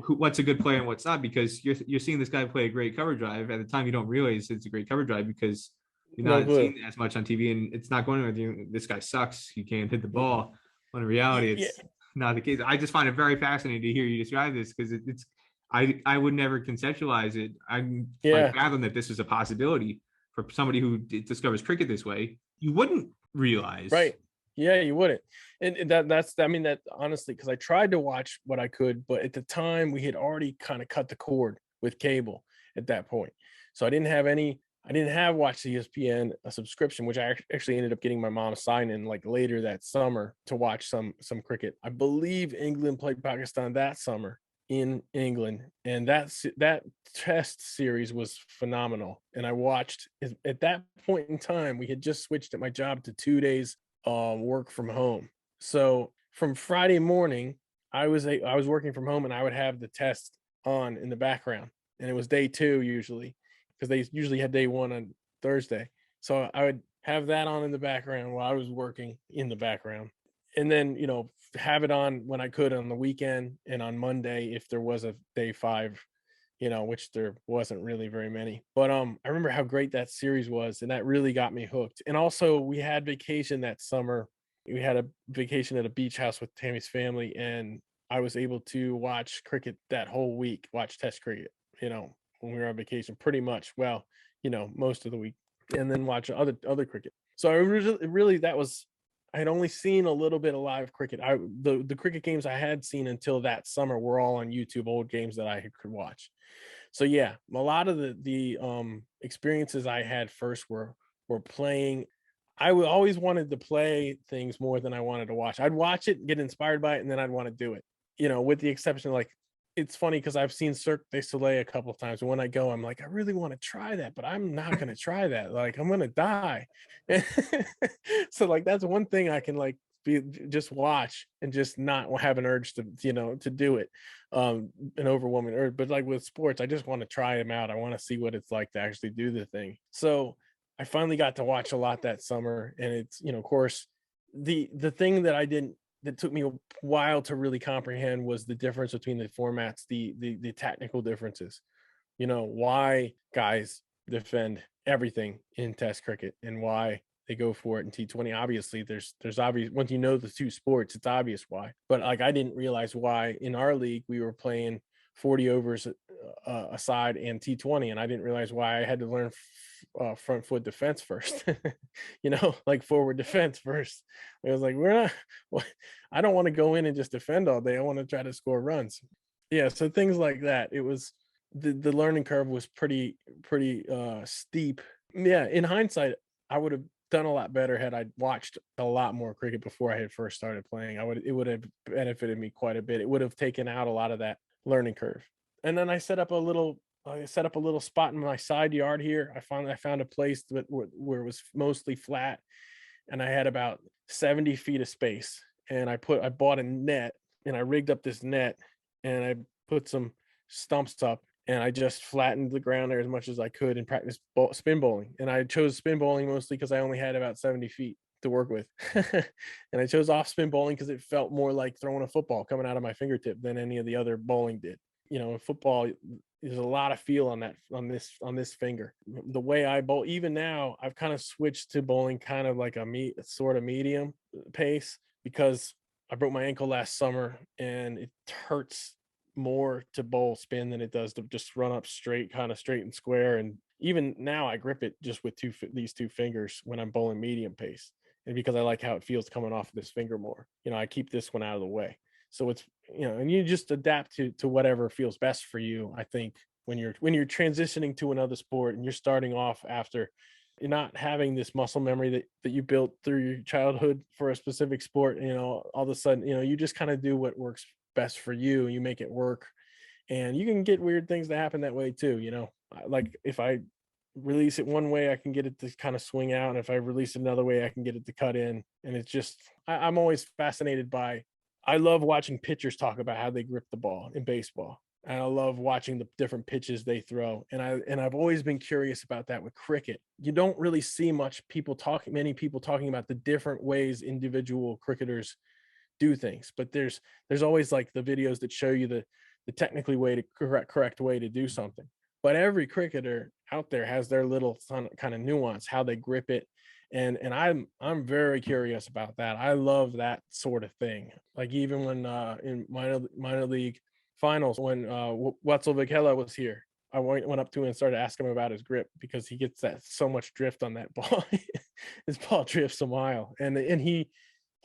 what's a good player and what's not, because you're seeing this guy play a great cover drive. At the time, you don't realize it's a great cover drive because you're not seeing it as much on TV and it's not going with you. This guy sucks. He can't hit the ball. When in reality, it's not the case. I just find it very fascinating to hear you describe this because it's I would never conceptualize it. I fathom that this is a possibility for somebody who discovers cricket this way. You wouldn't realize. Right. Yeah, you wouldn't. And that's honestly, because I tried to watch what I could, but at the time we had already kind of cut the cord with cable at that point. So I didn't have any I didn't have Watch ESPN a subscription, which I actually ended up getting my mom sign in like later that summer to watch some cricket. I believe England played Pakistan that summer in England, and that test series was phenomenal. And I watched at that point in time. We had just switched at my job to 2 days work from home. So from Friday morning, I was working from home, and I would have the test on in the background, and it was day 2 usually, because they usually had day 1 on Thursday. So I would have that on in the background while I was working in the background. And then, have it on when I could on the weekend and on Monday if there was a day 5, which there wasn't really very many. But I remember how great that series was, and that really got me hooked. And also we had vacation that summer. We had a vacation at a beach house with Tammy's family, and I was able to watch cricket that whole week, watch test cricket, when we were on vacation pretty much. Well, most of the week, and then watch other cricket. So I really that was, I had only seen a little bit of live cricket. The cricket games I had seen until that summer were all on YouTube, old games that I could watch. So yeah, a lot of the experiences I had first were playing. Always wanted to play things more than I wanted to watch. I'd watch it, get inspired by it, and then I'd want to do it. With the exception, like, it's funny because I've seen Cirque du Soleil a couple of times, and when I go, I'm like, I really want to try that, but I'm not going to try that. Like, I'm going to die. So like, that's one thing I can like just watch and just not have an urge to, to do it. An overwhelming urge. But like with sports, I just want to try them out. I want to see what it's like to actually do the thing. So I finally got to watch a lot that summer, and it's, of course, the thing that took me a while to really comprehend was the difference between the formats, the technical differences. Why guys defend everything in test cricket and why they go for it in T20. Obviously, there's obvious, once you know the two sports, it's obvious why. But like, I didn't realize why in our league we were playing 40 overs aside and T20, and I didn't realize why I had to learn front foot defense first. Like forward defense first. I was like, I don't want to go in and just defend all day. I want to try to score runs. Yeah, so things like that. It was the learning curve was pretty steep. Yeah, in hindsight, I would have done a lot better had I watched a lot more cricket before I had first started playing. It would have benefited me quite a bit. It would have taken out a lot of that learning curve. And then I set up a little spot in my side yard here. I found a place where it was mostly flat, and I had about 70 feet of space. And I bought a net, and I rigged up this net, and I put some stumps up, and I just flattened the ground there as much as I could and practiced spin bowling. And I chose spin bowling mostly because I only had about 70 feet to work with. And I chose off spin bowling because it felt more like throwing a football coming out of my fingertip than any of the other bowling did. In football, there's a lot of feel on this finger. The way I bowl, even now, I've kind of switched to bowling kind of like a sort of medium pace, because I broke my ankle last summer, and it hurts more to bowl spin than it does to just run up straight, kind of straight and square. And even now I grip it just with these two fingers when I'm bowling medium pace, and because I like how it feels coming off of this finger more, I keep this one out of the way. So it's, and you just adapt to whatever feels best for you. I think when you're transitioning to another sport and you're starting off after you're not having this muscle memory that you built through your childhood for a specific sport, all of a sudden, you just kind of do what works best for you. You make it work, and you can get weird things to happen that way too. Like if I release it one way, I can get it to kind of swing out, and if I release it another way, I can get it to cut in. And it's just, I'm always fascinated by, I love watching pitchers talk about how they grip the ball in baseball, and I love watching the different pitches they throw. And I've always been curious about that with cricket. You don't really see many people talking about the different ways individual cricketers do things, but there's always like the videos that show you the technically correct way to do something. But every cricketer out there has their little kind of nuance, how they grip it. And I'm very curious about that. I love that sort of thing. Like even when in minor league finals, when Wetzel Vigela was here, I went up to him and started asking him about his grip, because he gets that so much drift on that ball. His ball drifts a mile, and he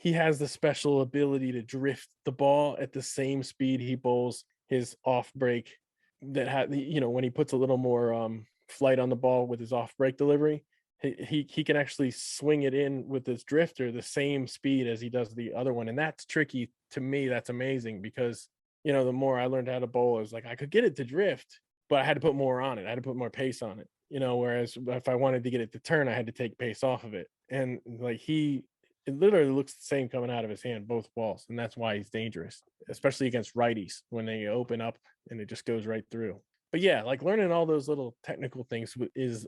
has the special ability to drift the ball at the same speed he bowls his off break, that had, when he puts a little more flight on the ball with his off break delivery. He can actually swing it in with his drifter the same speed as he does the other one. And that's tricky to me. That's amazing because, the more I learned how to bowl, I was like, I could get it to drift, but I had to put more on it. I had to put more pace on it, whereas if I wanted to get it to turn, I had to take pace off of it. And like it literally looks the same coming out of his hand, both balls. And that's why he's dangerous, especially against righties when they open up and it just goes right through. But yeah, like learning all those little technical things is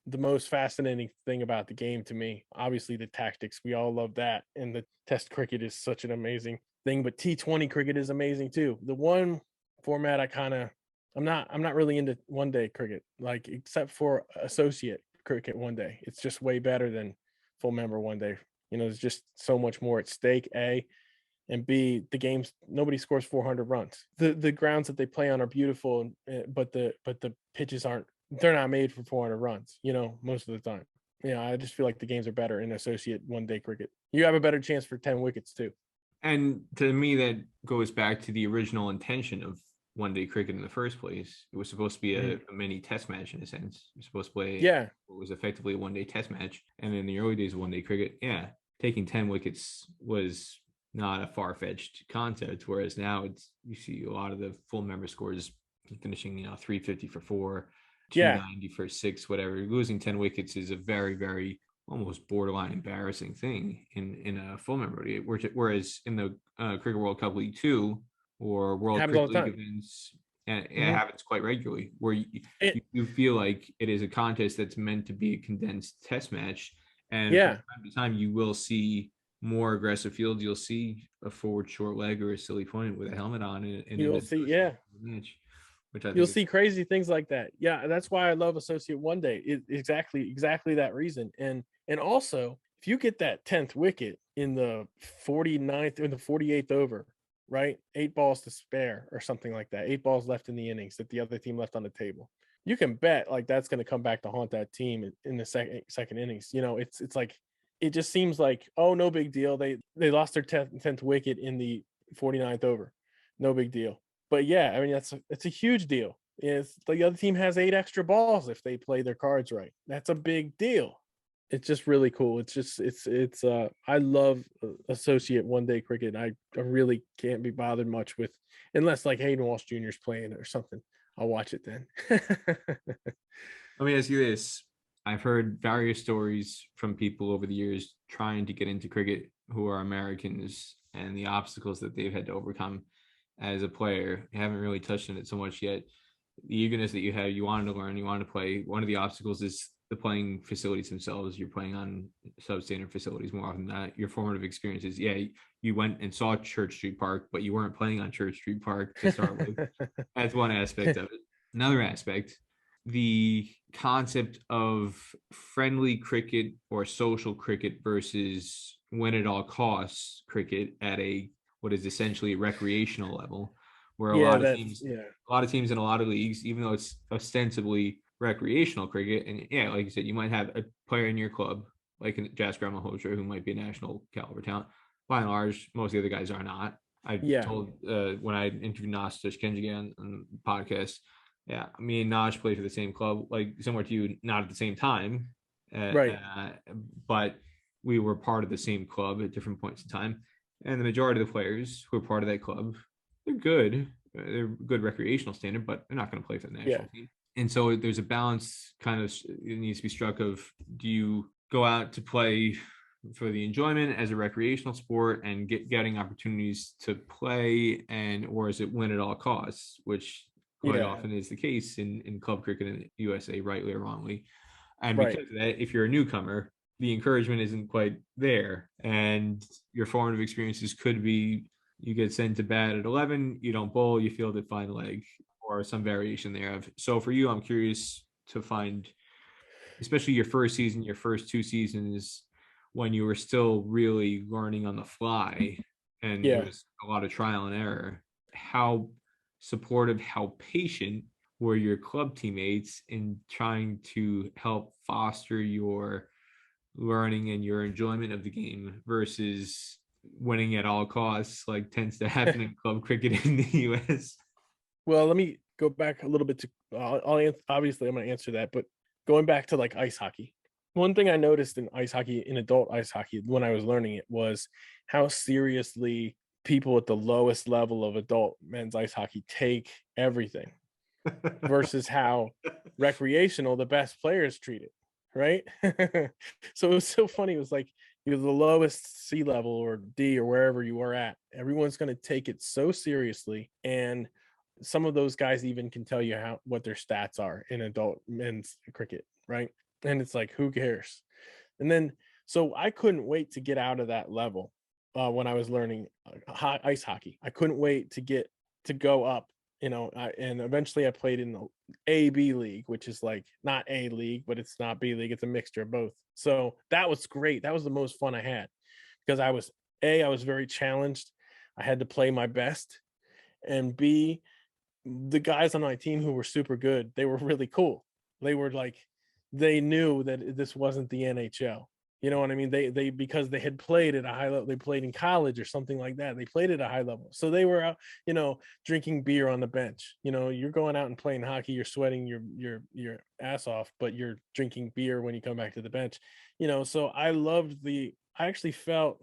the most fascinating thing about the game to me. Obviously the tactics, we all love that. And the test cricket is such an amazing thing, but T20 cricket is amazing too. The one format I'm not really into one day cricket, like except for associate cricket one day. It's just way better than full member one day. There's just so much more at stake, A, and B, the games, nobody scores 400 runs. The grounds that they play on are beautiful, but the pitches they're not made for 400 runs, most of the time. I just feel like the games are better in associate one day cricket. You have a better chance for 10 wickets too. And to me, that goes back to the original intention of one day cricket in the first place. It was supposed to be a mini test match in a sense. You're supposed to play what was effectively a one day test match. And in the early days of one day cricket, taking 10 wickets was not a far-fetched concept, whereas now you see a lot of the full member scores finishing 350 for 4, 290 for 6, whatever. Losing 10 wickets is a very, very almost borderline embarrassing thing in a full member league, whereas in the Cricket World Cup League 2 or World Cricket League events, it happens quite regularly, where you feel like it is a contest that's meant to be a condensed test match, and from time to time you will see more aggressive fields. You'll see a forward short leg or a silly point with a helmet on it, and you'll see match, which you'll see crazy things like that. That's why I love associate one day. Exactly that reason. And also, if you get that 10th wicket in the 49th or the 48th over, right, 8 balls to spare or something like that, 8 balls left in the innings that the other team left on the table, you can bet like that's going to come back to haunt that team in the second innings. It's like, it just seems like, oh, no big deal. They lost their 10th wicket in the 49th over. No big deal. But yeah, I mean, it's a huge deal. It's the other team has 8 extra balls if they play their cards right. That's a big deal. It's just really cool. It's I love associate one day cricket. I really can't be bothered much with, unless like Hayden Walsh Jr. is playing or something. I'll watch it then. Let me ask you this. I've heard various stories from people over the years trying to get into cricket who are Americans and the obstacles that they've had to overcome as a player. I haven't really touched on it so much yet. The eagerness that you have, you wanted to learn, you wanted to play. One of the obstacles is the playing facilities themselves. You're playing on substandard facilities more often than not. Your formative experiences, you went and saw Church Street Park, but you weren't playing on Church Street Park to start with. That's one aspect of it. Another aspect, the concept of friendly cricket or social cricket versus win at all costs cricket at what is essentially a recreational level, where a lot of teams in a lot of leagues, even though it's ostensibly recreational cricket, and like you said, you might have a player in your club like Jasper Malhotra who might be a national caliber talent. By and large, most of the other guys are not. I told when I interviewed Nas Kenji on the podcast, me and Naj played for the same club, like similar to you, not at the same time, right? But we were part of the same club at different points in time. And the majority of the players who are part of that club, they're good. They're good recreational standard, but they're not going to play for the national team. And so there's a balance it needs to be struck of, do you go out to play for the enjoyment as a recreational sport and getting opportunities to play, or is it win at all costs, which quite often is the case in club cricket in the USA, rightly or wrongly. And because of that, if you're a newcomer, the encouragement isn't quite there, and your formative experiences could be you get sent to bat at 11, you don't bowl, you field at fine leg, or some variation thereof. So for you, I'm curious to find, especially your first season, your first 2 seasons, when you were still really learning on the fly and there was a lot of trial and error, how supportive, how patient were your club teammates in trying to help foster your learning and your enjoyment of the game versus winning at all costs, like tends to happen in club cricket in the US? Well, let me go back a little bit to obviously I'm going to answer that, but going back to like ice hockey, one thing I noticed in ice hockey, in adult ice hockey, when I was learning it, was how seriously people at the lowest level of adult men's ice hockey take everything versus how recreational the best players treat it, right? So it was so funny. It was like you're the lowest C level or D or wherever you are at. Everyone's going to take it so seriously, and some of those guys even can tell you what their stats are in adult men's cricket, right? And it's like, who cares? And then, so I couldn't wait to get out of that level when I was learning ice hockey. I couldn't wait to go up, and eventually I played in the AB league, which is like not A league, but it's not B league. It's a mixture of both. So that was great. That was the most fun I had because I was very challenged. I had to play my best, and B, the guys on my team who were super good, they were really cool. They were like, they knew that this wasn't the NHL. You know what I mean? They because they had played at a high level, they played in college or something like that. They played at a high level. So they were out, drinking beer on the bench. You're going out and playing hockey, you're sweating your ass off, but you're drinking beer when you come back to the bench. So I actually felt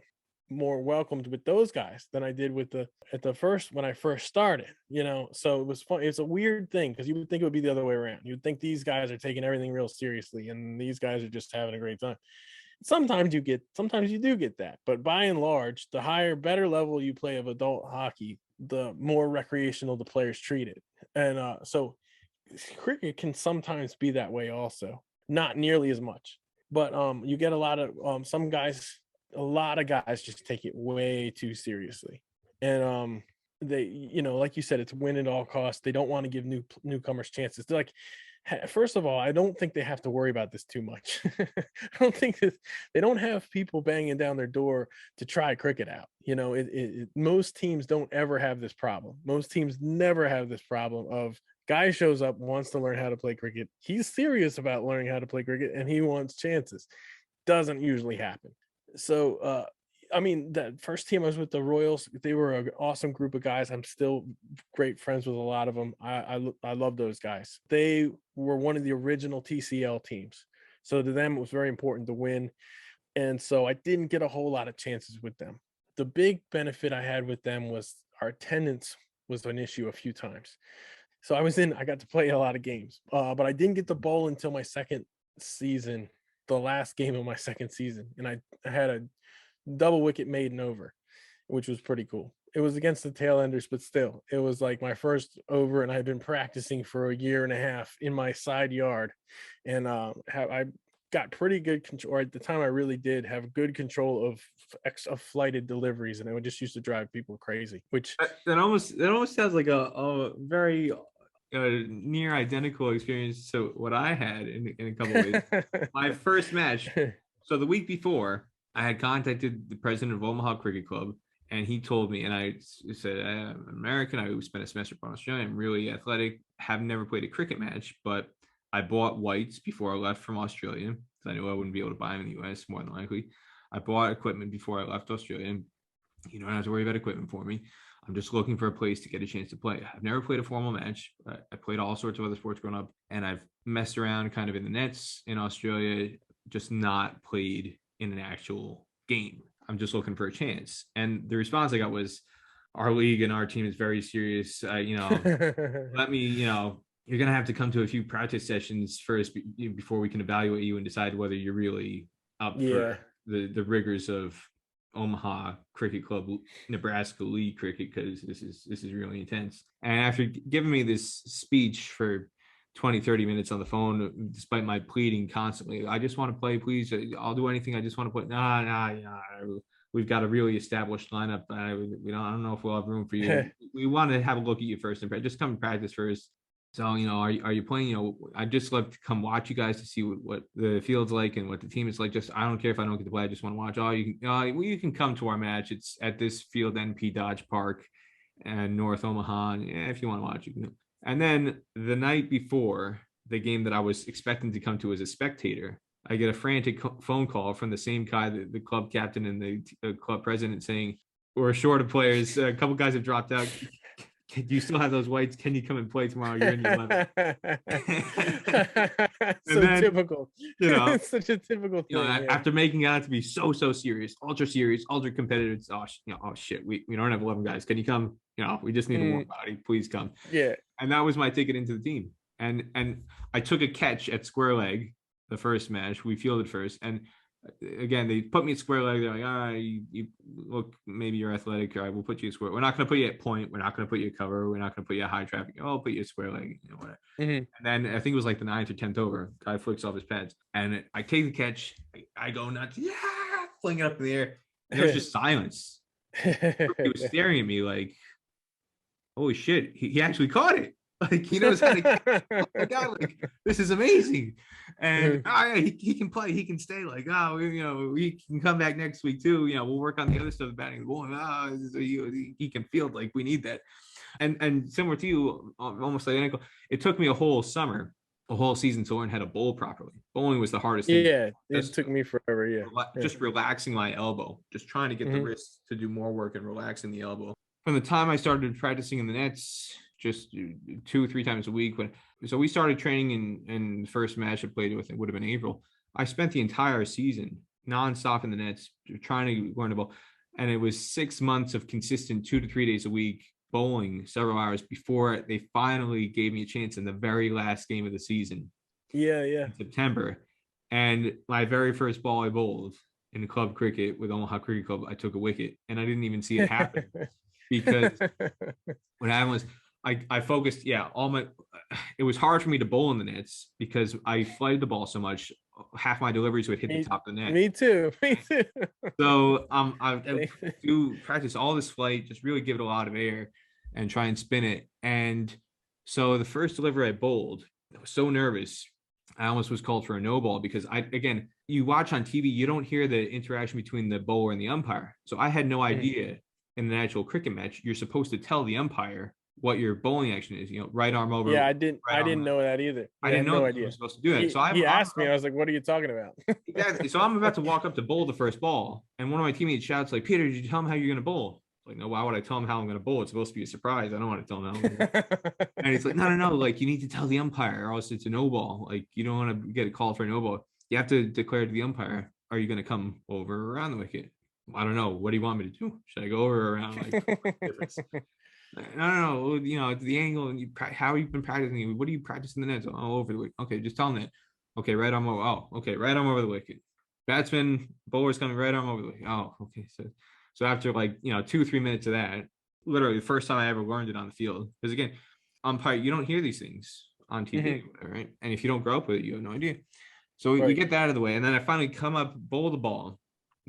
more welcomed with those guys than I did when I first started, so it was fun. It's a weird thing because you would think it would be the other way around. You would think these guys are taking everything real seriously and these guys are just having a great time. Sometimes you do get that, but by and large, the better level you play of adult hockey, the more recreational the players treat it. And so cricket can sometimes be that way also, not nearly as much, but you get a lot of a lot of guys just take it way too seriously. And they, like you said, it's win at all costs. They don't want to give newcomers chances. They're like, first of all, I don't think they have to worry about this too much. I don't think they don't have people banging down their door to try cricket out. Most teams don't ever have this problem. Most teams never have this problem of guy shows up, wants to learn how to play cricket. He's serious about learning how to play cricket and he wants chances. Doesn't usually happen. So, that first team I was with, the Royals, they were an awesome group of guys. I'm still great friends with a lot of them. I love those guys. They were one of the original TCL teams. So to them, it was very important to win. And so I didn't get a whole lot of chances with them. The big benefit I had with them was our attendance was an issue a few times. So I got to play a lot of games, but I didn't get the bowl until my second season, the last game of my second season. And I had a double wicket maiden over, which was pretty cool. It was against the Tailenders, but still, it was like my first over, and I had been practicing for a year and a half in my side yard. And I got pretty good control, or at the time I really did have good control of flighted deliveries, and I would just used to drive people crazy, which that almost sounds like a very near identical experience to what I had in a couple of ways. My first match. So the week before, I had contacted the president of Omaha Cricket Club, and he told me, and I said, I'm American. I spent a semester in Australia. I'm really athletic. Have never played a cricket match, but I bought whites before I left from Australia because I knew I wouldn't be able to buy them in the US more than likely. I bought equipment before I left Australia, and you don't have to worry about equipment for me. I'm just looking for a place to get a chance to play. I've never played a formal match. I played all sorts of other sports growing up, and I've messed around kind of in the nets in Australia, just not played in an actual game. I'm just looking for a chance. And the response I got was, our league and our team is very serious. Let me, you're going to have to come to a few practice sessions first before we can evaluate you and decide whether you're really up for the rigors of Omaha Cricket Club, Nebraska League cricket, because this is really intense. And after giving me this speech for 20-30 minutes on the phone, despite my pleading constantly, I just want to play, please, I'll do anything, I just want to play. Nah, we've got a really established lineup. I don't know if we'll have room for you. We want to have a look at you first and just come and practice first. So, are you playing? I'd just love to come watch you guys to see what the field's like and what the team is like. Just, I don't care if I don't get to play. I just want to watch. You can come to our match. It's at this field, NP Dodge Park and North Omaha. And if you want to watch, you can. And then the night before the game that I was expecting to come to as a spectator, I get a frantic phone call from the same guy, the club captain and the club president, saying, we're short of players. A couple guys have dropped out. do you still have those whites? Can you come and play tomorrow? You're in the 11. So then, typical. It's such a typical thing. After making it out to be so serious, ultra competitive, it's, oh shit, we don't have 11 guys. Can you come? We just need a warm body. Please come. Yeah. And that was my ticket into the team. And I took a catch at square leg the first match. We fielded first, and again, they put me at square leg. They're like, all right, you look, maybe you're athletic. All right, we'll put you at square. We're not going to put you at point. We're not going to put you at cover. We're not going to put you at high traffic. I'll put you at square leg, whatever. And then I think it was like the 9th or 10th over. Guy flicks off his pads, and I take the catch. I go nuts, fling it up in the air. And there's just silence. He was staring at me like, holy shit, he actually caught it. Like, he knows how to catch. Oh my God, like, this is amazing. And he can play, he can stay. Like, we can come back next week too. We'll work on the other stuff, batting the ball. He can field. Like, we need that. And similar to you, almost identical. It took me a whole summer, a whole season to learn how to bowl properly. Bowling was the hardest thing. Yeah, it took me forever. Yeah, just relaxing my elbow, just trying to get the wrist to do more work and relaxing the elbow. From the time I started practicing in the nets, just 2-3 times a week. So we started training in the first match I played with, it would have been April. I spent the entire season nonstop in the nets trying to learn to bowl. And it was 6 months of consistent 2 to 3 days a week bowling several hours before they finally gave me a chance in the very last game of the season. Yeah. In September. And my very first ball I bowled in club cricket with Omaha Cricket Club, I took a wicket, and I didn't even see it happen because what happened was I focused, it was hard for me to bowl in the nets because I flighted the ball so much. Half my deliveries would hit the top of the net. Me too. So I do practice all this flight, just really give it a lot of air and try and spin it. And so the first delivery I bowled, I was so nervous. I almost was called for a no ball because you watch on TV, you don't hear the interaction between the bowler and the umpire. So I had no idea in the actual cricket match, you're supposed to tell the umpire what your bowling action is, right arm over. Yeah, I didn't know that either. I didn't know you were supposed to do that. So he asked me, I was like, what are you talking about? Exactly. So I'm about to walk up to bowl the first ball, and one of my teammates shouts like, Peter, did you tell him how you're going to bowl? Like, no, why would I tell him how I'm going to bowl? It's supposed to be a surprise. I don't want to tell him how. And he's like, no, like, you need to tell the umpire or else it's a no ball. Like, you don't want to get a call for a no ball. You have to declare to the umpire, are you going to come over or around the wicket? I don't know. What do you want me to do? Should I go over or around? Like, difference? No. The angle and how you've been practicing. What do you practice in the net? Oh, over the wicket. Okay, just tell them that. Okay, right arm over. Oh, okay, right arm over the wicket. Batsman, bowler's coming right arm over the wicket. Oh, okay. So after 2-3 minutes of that, literally the first time I ever learned it on the field. Because again, umpire, you don't hear these things on TV, right? And if you don't grow up with it, you have no idea. So we get that out of the way, and then I finally come up, bowl the ball,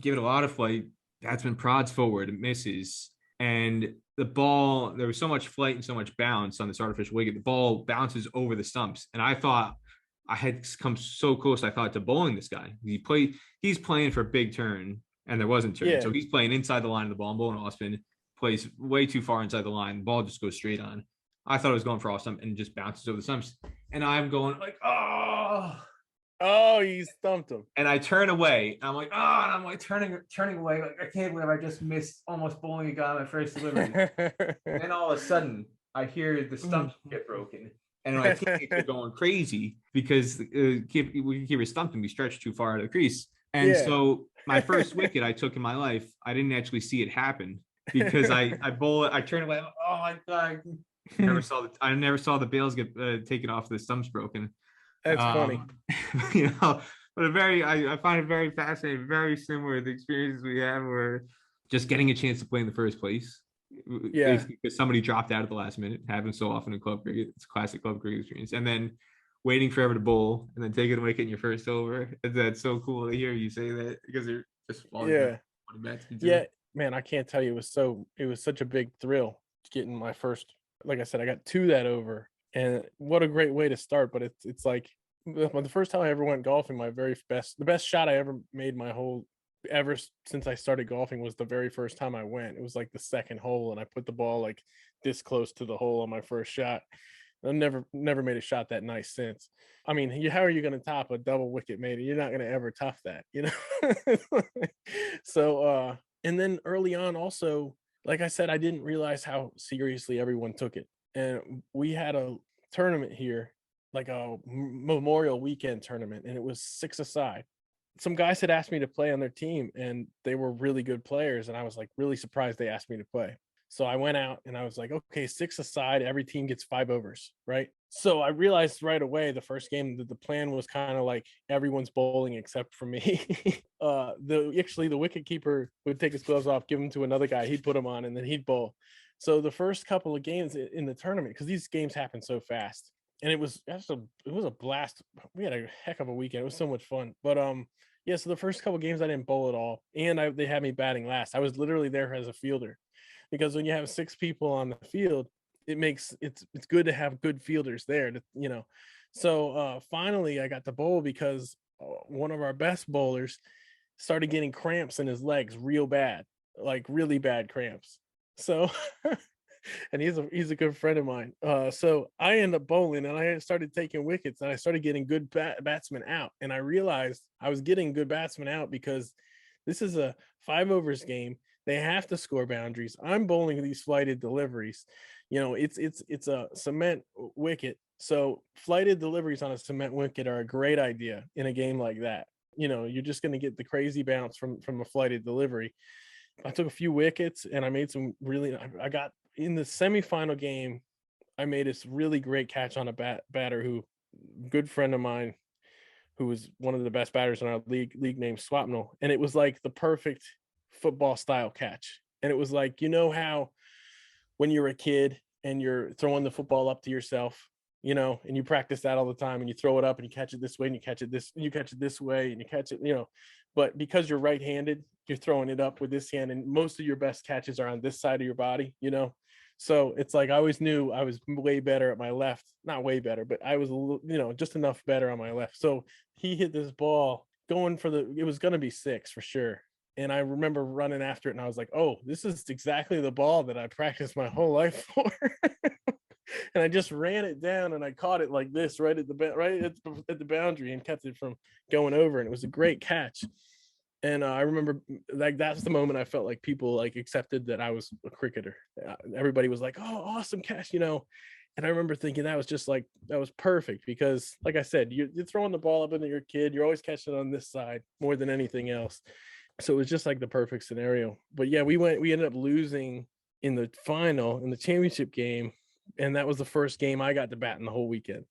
give it a lot of flight. Batsman prods forward, it misses, and the ball, there was so much flight and so much bounce on this artificial wicket, the ball bounces over the stumps. And I thought I had come so close, I thought, to bowling this guy. He's playing for a big turn, and there wasn't turn. Yeah. So he's playing inside the line of the ball, and bowling off spin, plays way too far inside the line. The ball just goes straight on. I thought it was going for off stump and just bounces over the stumps. And I'm going like, oh, you stumped him. And I turn away. I'm like, oh, and I'm like turning away. Like, I can't believe I just missed almost bowling a guy on my first delivery. And then all of a sudden, I hear the stumps get broken. And my teammates are going crazy because we keep a stump and we stretched too far out of the crease. And so my first wicket I took in my life, I didn't actually see it happen because I bowl it. I turn away. Oh my God. I never saw the bails get taken off, the stumps broken. That's funny. But I find it very fascinating, very similar to the experiences we have where just getting a chance to play in the first place. Yeah. Because somebody dropped out at the last minute, happens so often in club cricket. It's a classic club cricket experience. And then waiting forever to bowl and then taking a wicket in your first over. That's so cool to hear you say that because they're just Yeah, man, I can't tell you, it was such a big thrill getting my first, like I said, I got 2 that over. And what a great way to start. But it's like the first time I ever went golfing, the best shot I ever made ever since I started golfing was the very first time I went. It was like the second hole, and I put the ball like this close to the hole on my first shot. I've never made a shot that nice since. I mean, how are you going to top a double wicket made? You're not going to ever tough that, So, and then early on also, like I said, I didn't realize how seriously everyone took it. And we had a tournament here, like a Memorial Weekend tournament, and it was 6-a-side. Some guys had asked me to play on their team, and they were really good players, and I was like really surprised they asked me to play. So I went out and I was like, okay, 6-a-side, every team gets 5 overs, right? So I realized right away the first game that the plan was kind of like everyone's bowling except for me. The wicket keeper would take his gloves off, give them to another guy, he'd put them on, and then he'd bowl. So the first couple of games in the tournament, because these games happen so fast, and it was a blast. We had a heck of a weekend. It was so much fun. But yeah, so the first couple of games I didn't bowl at all, and they had me batting last. I was literally there as a fielder, because when you have 6 people on the field, it's good to have good fielders there to, So finally I got to bowl because one of our best bowlers started getting cramps in his legs real bad, like really bad cramps. So and he's a good friend of mine. So I ended up bowling, and I started taking wickets, and I started getting good batsmen out. And I realized I was getting good batsmen out because this is a 5 overs game. They have to score boundaries. I'm bowling these flighted deliveries. It's a cement wicket. So flighted deliveries on a cement wicket are a great idea in a game like that. You're just going to get the crazy bounce from a flighted delivery. I took a few wickets, and I made some I got in the semifinal game. I made this really great catch on a batter good friend of mine, who was one of the best batters in our league named Swapnil. And it was like the perfect football style catch. And it was like, how when you're a kid and you're throwing the football up to yourself, and you practice that all the time, and you throw it up and you catch it this way, and you catch it this way, and you catch it, but because you're right-handed, you're throwing it up with this hand, and most of your best catches are on this side of your body, So it's like I always knew I was way better at my left, not way better, but I was, just enough better on my left. So he hit this ball going it was going to be 6 for sure. And I remember running after it, and I was like, oh, this is exactly the ball that I practiced my whole life for. And I just ran it down, and I caught it like this right at the boundary, and kept it from going over. And it was a great catch. And I remember that's the moment I felt like people like accepted that I was a cricketer. Everybody was like, oh, awesome catch, And I remember thinking that was perfect, because like I said, you're throwing the ball up into your kid, you're always catching it on this side more than anything else. So it was just like the perfect scenario. But yeah, we ended up losing in the final, in the championship game. And that was the first game I got to bat in the whole weekend.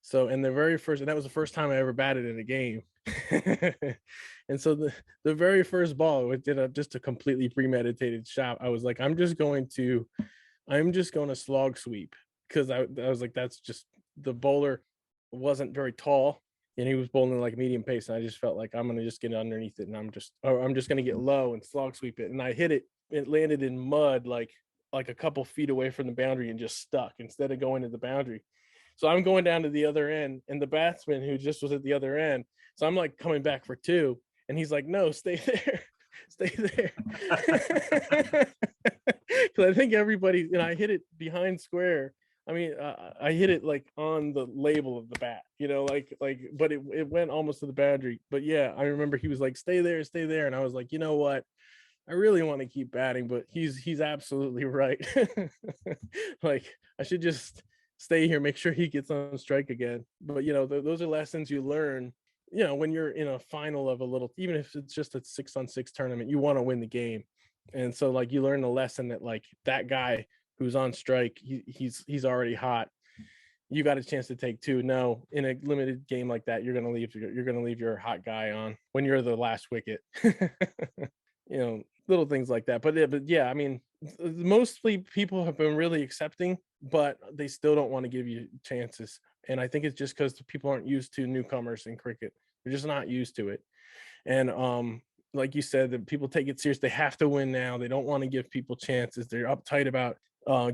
So, and that was the first time I ever batted in a game. And so the very first ball, we did just a completely premeditated shot. I was like, I'm just going to slog sweep, because I was like, that's just, the bowler wasn't very tall, and he was bowling like medium pace, and I just felt like I'm gonna just get underneath it, and I'm just gonna get low and slog sweep it, and I hit it. It landed in mud like a couple feet away from the boundary, and just stuck instead of going to the boundary. So I'm going down to the other end, and the batsman who just was at the other end. So I'm like coming back for 2, and he's like, no, stay there. Stay there. Because I think everybody, I hit it behind square. I mean, I hit it like on the label of the bat, but it went almost to the boundary. But yeah, I remember he was like, stay there. And I was like, you know what? I really want to keep batting, but he's absolutely right. Like, I should just stay here, make sure he gets on strike again. But those are lessons you learn. When you're in a final of even if it's just a 6-on-6 tournament, you want to win the game. And so like you learn the lesson that like that guy who's on strike, he's already hot. You got a chance to take 2. No, in a limited game like that, you're gonna leave your hot guy on when you're the last wicket. Little things like that. But yeah, I mean, mostly people have been really accepting, but they still don't want to give you chances. And I think it's just because people aren't used to newcomers in cricket. They're just not used to it. And like you said, that people take it serious. They have to win now. They don't want to give people chances. They're uptight about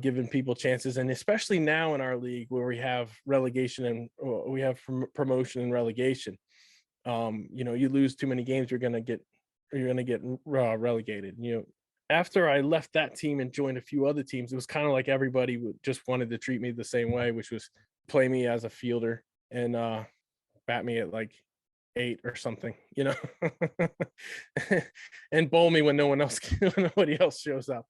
giving people chances. And especially now in our league where we have relegation and we have promotion and relegation. You lose too many games, you're gonna get relegated. After I left that team and joined a few other teams, it was kind of like everybody just wanted to treat me the same way, which was play me as a fielder and bat me at like 8 or something, and bowl me when when nobody else shows up.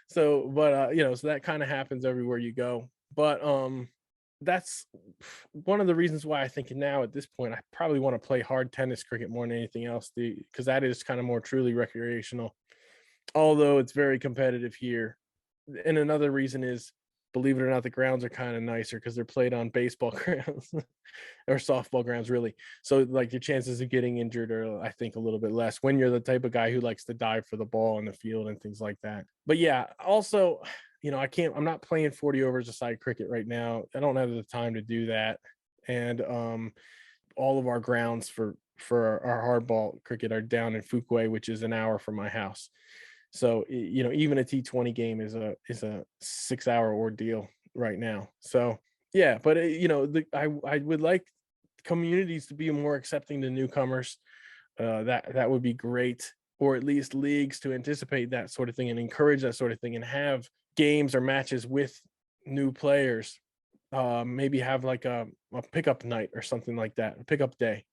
So, but so that kind of happens everywhere you go. But that's one of the reasons why I think now at this point I probably want to play hard tennis cricket more than anything else, because that is kind of more truly recreational, although it's very competitive here. And another reason is, believe it or not, the grounds are kind of nicer because they're played on baseball grounds or softball grounds, really. So like your chances of getting injured are, I think, a little bit less when you're the type of guy who likes to dive for the ball in the field and things like that. But yeah, also, I'm not playing 40 overs a side cricket right now. I don't have the time to do that. And all of our grounds for our hardball cricket are down in Fuquay, which is an hour from my house. So, even a T20 game is a 6-hour ordeal right now. So, yeah, but I would like communities to be more accepting to newcomers. That would be great, or at least leagues to anticipate that sort of thing and encourage that sort of thing, and have games or matches with new players. Maybe have like a pickup night or something like that, a pickup day,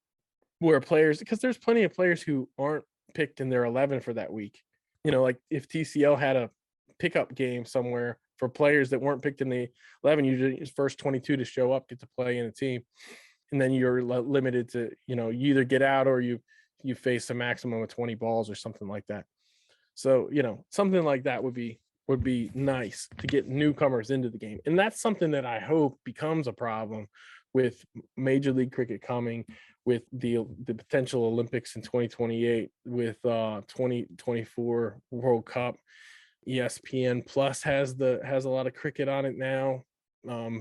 where players, because there's plenty of players who aren't picked in their 11 for that week. Like if TCL had a pickup game somewhere for players that weren't picked in the 11, you first 22 to show up get to play in a team, and then you're limited to, you either get out or you face a maximum of 20 balls or something like that. So, something like that would be nice to get newcomers into the game. And that's something that I hope becomes a problem with Major League Cricket coming, with the potential Olympics in 2028, with 2024 World Cup. ESPN Plus has a lot of cricket on it now.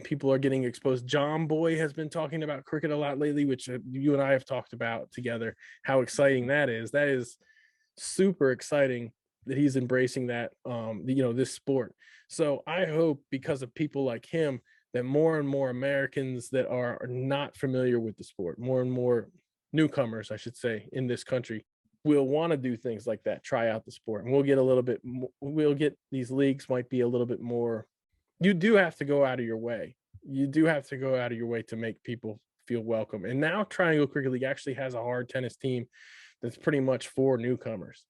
People are getting exposed. John Boy has been talking about cricket a lot lately, which you and I have talked about together, how exciting that is. That is super exciting that he's embracing that, this sport. So I hope, because of people like him, that more and more Americans that are not familiar with the sport, more and more newcomers, I should say, in this country, will want to do things like that, try out the sport. And we'll get these leagues might be a little bit more. You do have to go out of your way. You do have to go out of your way to make people feel welcome. And now Triangle Cricket League actually has a hard tennis team that's pretty much for newcomers.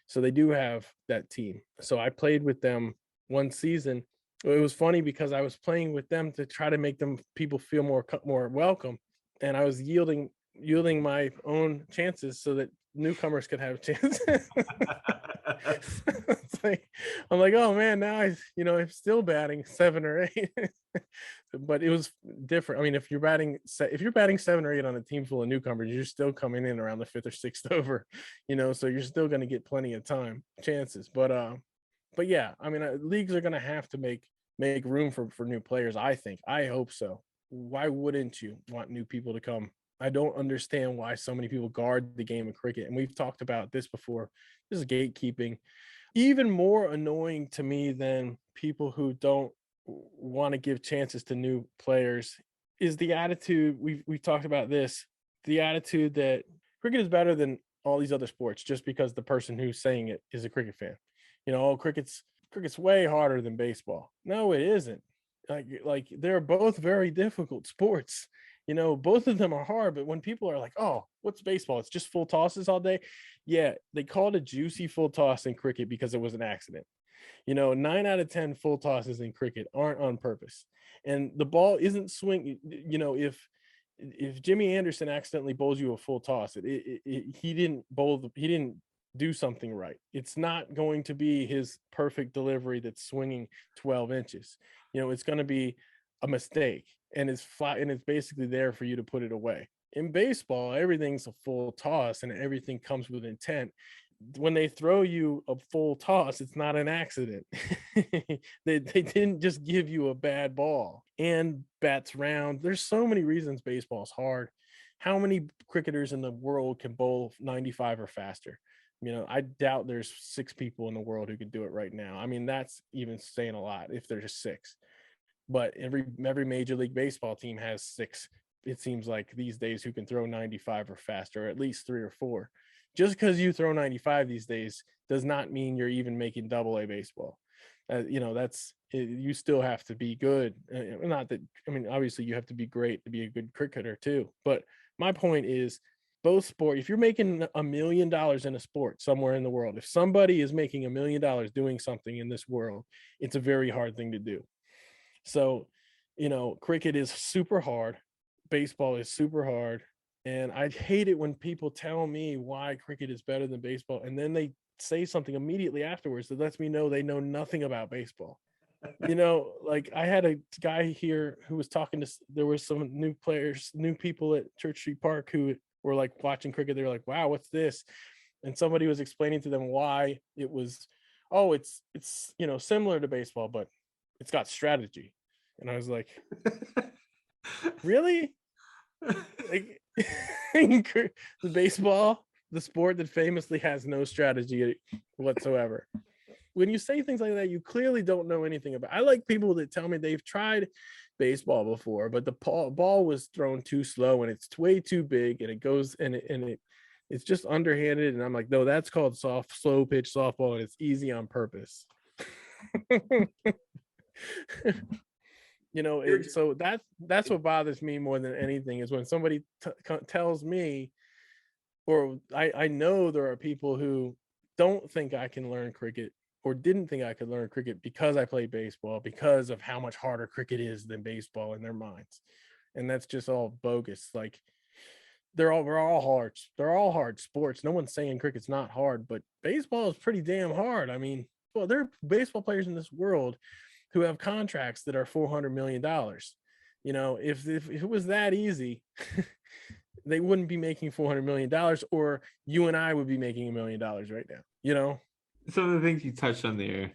So they do have that team. So I played with them one season. It was funny because I was playing with them to try to make people feel more welcome, and I was yielding my own chances so that newcomers could have a chance. I'm like, oh man, now I'm still batting 7 or 8. But it was different. I mean, if you're batting 7 or 8 on a team full of newcomers, you're still coming in around the 5th or 6th over, so you're still going to get plenty of chances. But yeah, I mean, leagues are going to have to make room for new players. I hope so. Why wouldn't you want new people to come? I don't understand why so many people guard the game of cricket. And we've talked about this before. This is gatekeeping. Even more annoying to me than people who don't want to give chances to new players is the attitude. We've talked about this, the attitude that cricket is better than all these other sports just because the person who's saying it is a cricket fan. Cricket's way harder than baseball. No, it isn't. Like they're both very difficult sports. Both of them are hard, but when people are like, oh, what's baseball? It's just full tosses all day. Yeah, they called it juicy full toss in cricket because it was an accident. 9 out of 10 full tosses in cricket aren't on purpose. And the ball isn't swinging. If Jimmy Anderson accidentally bowls you a full toss, he didn't do something right. It's not going to be his perfect delivery that's swinging 12 inches. It's going to be a mistake, and it's flat, and it's basically there for you to put it away. In baseball, everything's a full toss and everything comes with intent. When they throw you a full toss, it's not an accident. they didn't just give you a bad ball. And bats round. There's so many reasons baseball's hard. How many cricketers in the world can bowl 95 or faster? I doubt there's 6 people in the world who could do it right now. I mean, that's even saying a lot if there's 6. But every Major League Baseball team has 6, it seems like, these days, who can throw 95 or faster, or at least 3 or 4. Just because you throw 95 these days does not mean you're even making Double-A baseball. You still have to be good. Not that, I mean, obviously you have to be great to be a good cricketer too. But my point is, both sport, if you're making $1 million in a sport somewhere in the world, if somebody is making $1 million doing something in this world, it's a very hard thing to do. So, cricket is super hard. Baseball is super hard. And I hate it when people tell me why cricket is better than baseball. And then they say something immediately afterwards that lets me know they know nothing about baseball. Like I had a guy here who was talking to, there were some new people at Church Street Park who were like watching cricket. They were like, wow, what's this? And somebody was explaining to them why it was, it's similar to baseball, but it's got strategy. And I was like, really? Like the baseball, the sport that famously has no strategy whatsoever. When you say things like that, you clearly don't know anything about. I like people that tell me they've tried baseball before, but the ball was thrown too slow and it's way too big and it goes and it's just underhanded. And I'm like, no, that's called slow pitch softball, and it's easy on purpose. So that's what bothers me more than anything is when somebody tells me, or I know there are people who don't think I can learn cricket or didn't think I could learn cricket because I played baseball, because of how much harder cricket is than baseball in their minds. And that's just all bogus. Like they're all hard sports. No one's saying cricket's not hard, but baseball is pretty damn hard. I mean, there are baseball players in this world who have contracts that are $400 million. If it was that easy, they wouldn't be making $400 million, or you and I would be making $1 million right now, Some of the things you touched on there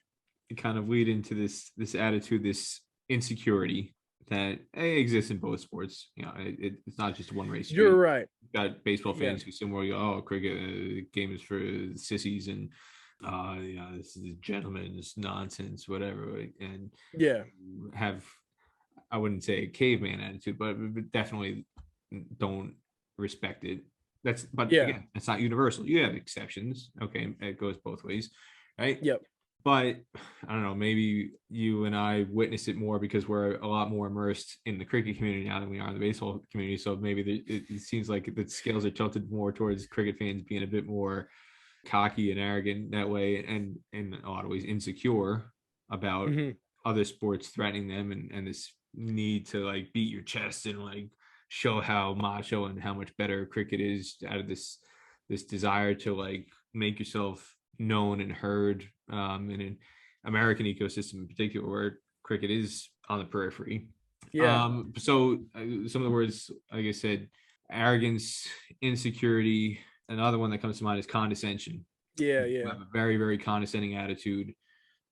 kind of lead into this attitude, this insecurity that exists in both sports. It's not just one race. You're right. You've got baseball fans who similarly go, cricket game is for sissies and this is gentleman's nonsense, whatever. And have, I wouldn't say a caveman attitude, but definitely don't respect it. Again, it's not universal. You have exceptions. Okay, it goes both ways, right? Yep. But I don't know, maybe you and I witness it more because we're a lot more immersed in the cricket community now than we are in the baseball community. So maybe it seems like the scales are tilted more towards cricket fans being a bit more cocky and arrogant that way, and in a lot of ways insecure about other sports threatening them, and this need to like beat your chest and like show how macho and how much better cricket is, out of this desire to like make yourself known and heard in an American ecosystem in particular, where cricket is on the periphery. So some of the words, like I said, arrogance, insecurity. Another one that comes to mind is condescension. You have a very, very condescending attitude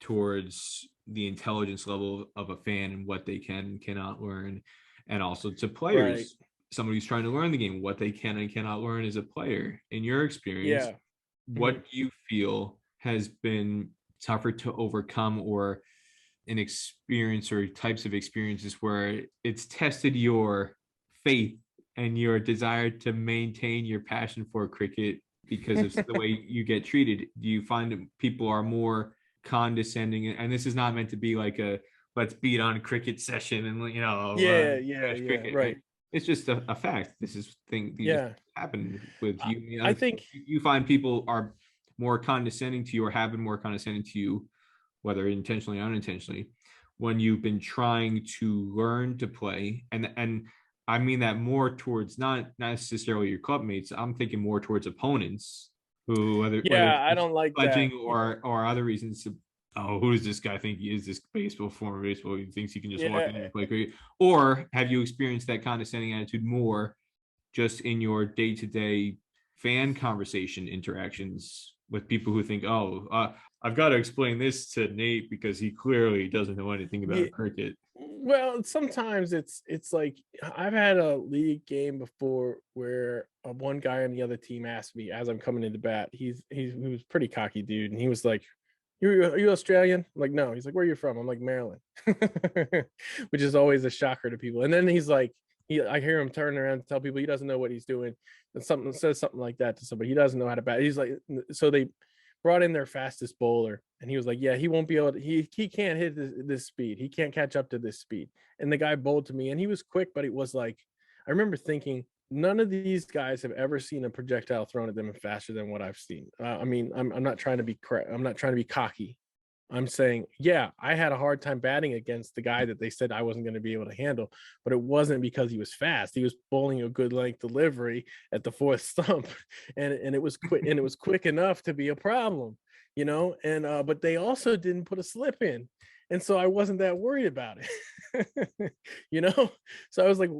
towards the intelligence level of a fan and what they can and cannot learn, and also to players, somebody who's trying to learn the game, what they can and cannot learn as a player. In your experience, what do you feel has been tougher to overcome, or an experience or types of experiences where it's tested your faith and your desire to maintain your passion for cricket because of the way you get treated? Do you find that people are more condescending? And this is not meant to be like a let's beat on cricket session and cricket. Right. It's just a fact. This is thing that happened with you. I think you find people are more condescending to you, or have been more condescending to you, whether intentionally or unintentionally, when you've been trying to learn to play. And I mean that more towards not necessarily your club mates. I'm thinking more towards opponents who, whether I don't like pledging or other reasons to, who does this guy think he is? This former baseball, he thinks he can just walk in and play cricket? Or have you experienced that condescending attitude more just in your day-to-day fan conversation interactions with people who think, I've got to explain this to Nate because he clearly doesn't know anything about cricket? Well, sometimes it's like, I've had a league game before where one guy on the other team asked me as I'm coming into bat, he was a pretty cocky dude, and he was like, are you Australian? I'm like, no. He's like, where are you from? I'm like, Maryland, which is always a shocker to people. And then he's like, I hear him turn around and tell people he doesn't know what he's doing, and says something like that to somebody. He doesn't know how to bat. He's like, so they brought in their fastest bowler, and he was like, yeah, he won't be able to, he can't hit this speed. He can't catch up to this speed. And the guy bowled to me, and he was quick, but it was like, I remember thinking, none of these guys have ever seen a projectile thrown at them faster than what I've seen. I mean, I'm not trying to be I'm not trying to be cocky. I'm saying, yeah, I had a hard time batting against the guy that they said I wasn't going to be able to handle, but it wasn't because he was fast. He was bowling a good length delivery at the fourth stump, and it was quick, and it was quick enough to be a problem, you know. And but they also didn't put a slip in, and so I wasn't that worried about it, you know. So I was like,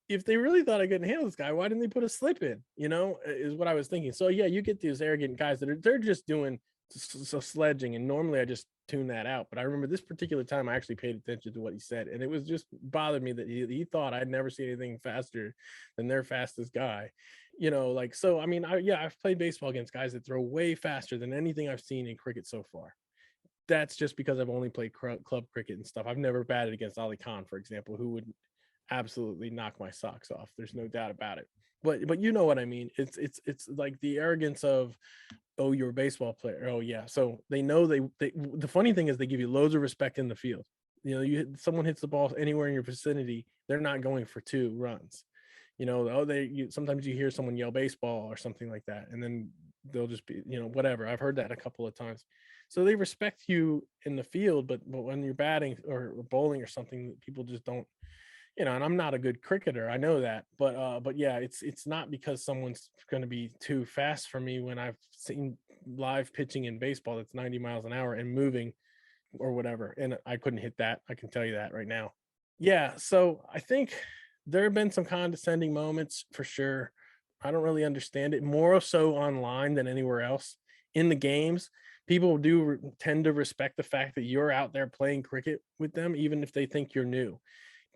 if they really thought I couldn't handle this guy, why didn't they put a slip in? You know, is what I was thinking. So yeah, you get these arrogant guys that they're just doing so sledging, and normally I just tune that out. But I remember this particular time I actually paid attention to what he said, and it was just bothered me that he thought I'd never see anything faster than their fastest guy. You know, like, so I mean, I've played baseball against guys that throw way faster than anything I've seen in cricket so far. That's just because I've only played club cricket and stuff. I've never batted against Ali Khan, for example, who would absolutely knock my socks off. There's no doubt about it. But you know what I mean. It's like the arrogance of, oh, you're a baseball player. Oh yeah. So they know they the funny thing is they give you loads of respect in the field. You know, someone hits the ball anywhere in your vicinity, they're not going for 2 runs. You know, sometimes you hear someone yell baseball or something like that, and then they'll just be, you know, whatever. I've heard that a couple of times. So they respect you in the field, but when you're batting or bowling or something, people just don't, you know. And I'm not a good cricketer, I know that, but yeah, it's not because someone's going to be too fast for me when I've seen live pitching in baseball that's 90 miles an hour and moving or whatever, and I couldn't hit that. I can tell you that right now. Yeah, so I think there have been some condescending moments for sure. I don't really understand it, more so online than anywhere else. In the games, people do tend to respect the fact that you're out there playing cricket with them, even if they think you're new.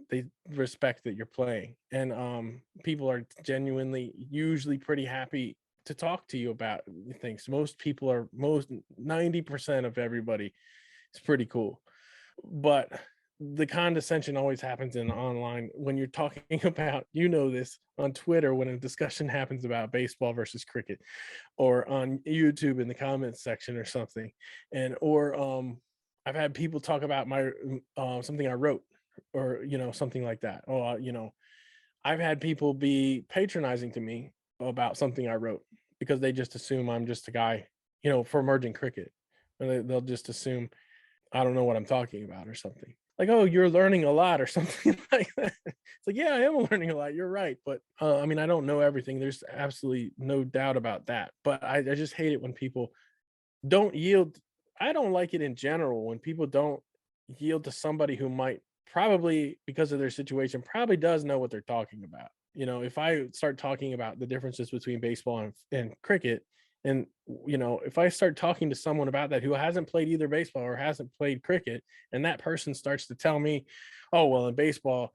They respect that you're playing, and people are genuinely usually pretty happy to talk to you about things. Most 90% of everybody is pretty cool, but the condescension always happens in online when you're talking about, you know, this on Twitter, when a discussion happens about baseball versus cricket, or on YouTube in the comments section or something. And or I've had people talk about my something I wrote, or, you know, something like that. Oh, you know, I've had people be patronizing to me about something I wrote because they just assume I'm just a guy, you know, for emerging cricket. And they'll just assume I don't know what I'm talking about or something. Like, oh, you're learning a lot or something like that. It's like, yeah, I am learning a lot. You're right. But I mean, I don't know everything. There's absolutely no doubt about that. But I just hate it when people don't yield. I don't like it in general when people don't yield to somebody who might probably, because of their situation, probably does know what they're talking about. You know, if I start talking about the differences between baseball and cricket, and, you know, if I start talking to someone about that who hasn't played either baseball or hasn't played cricket, and that person starts to tell me, oh, well, in baseball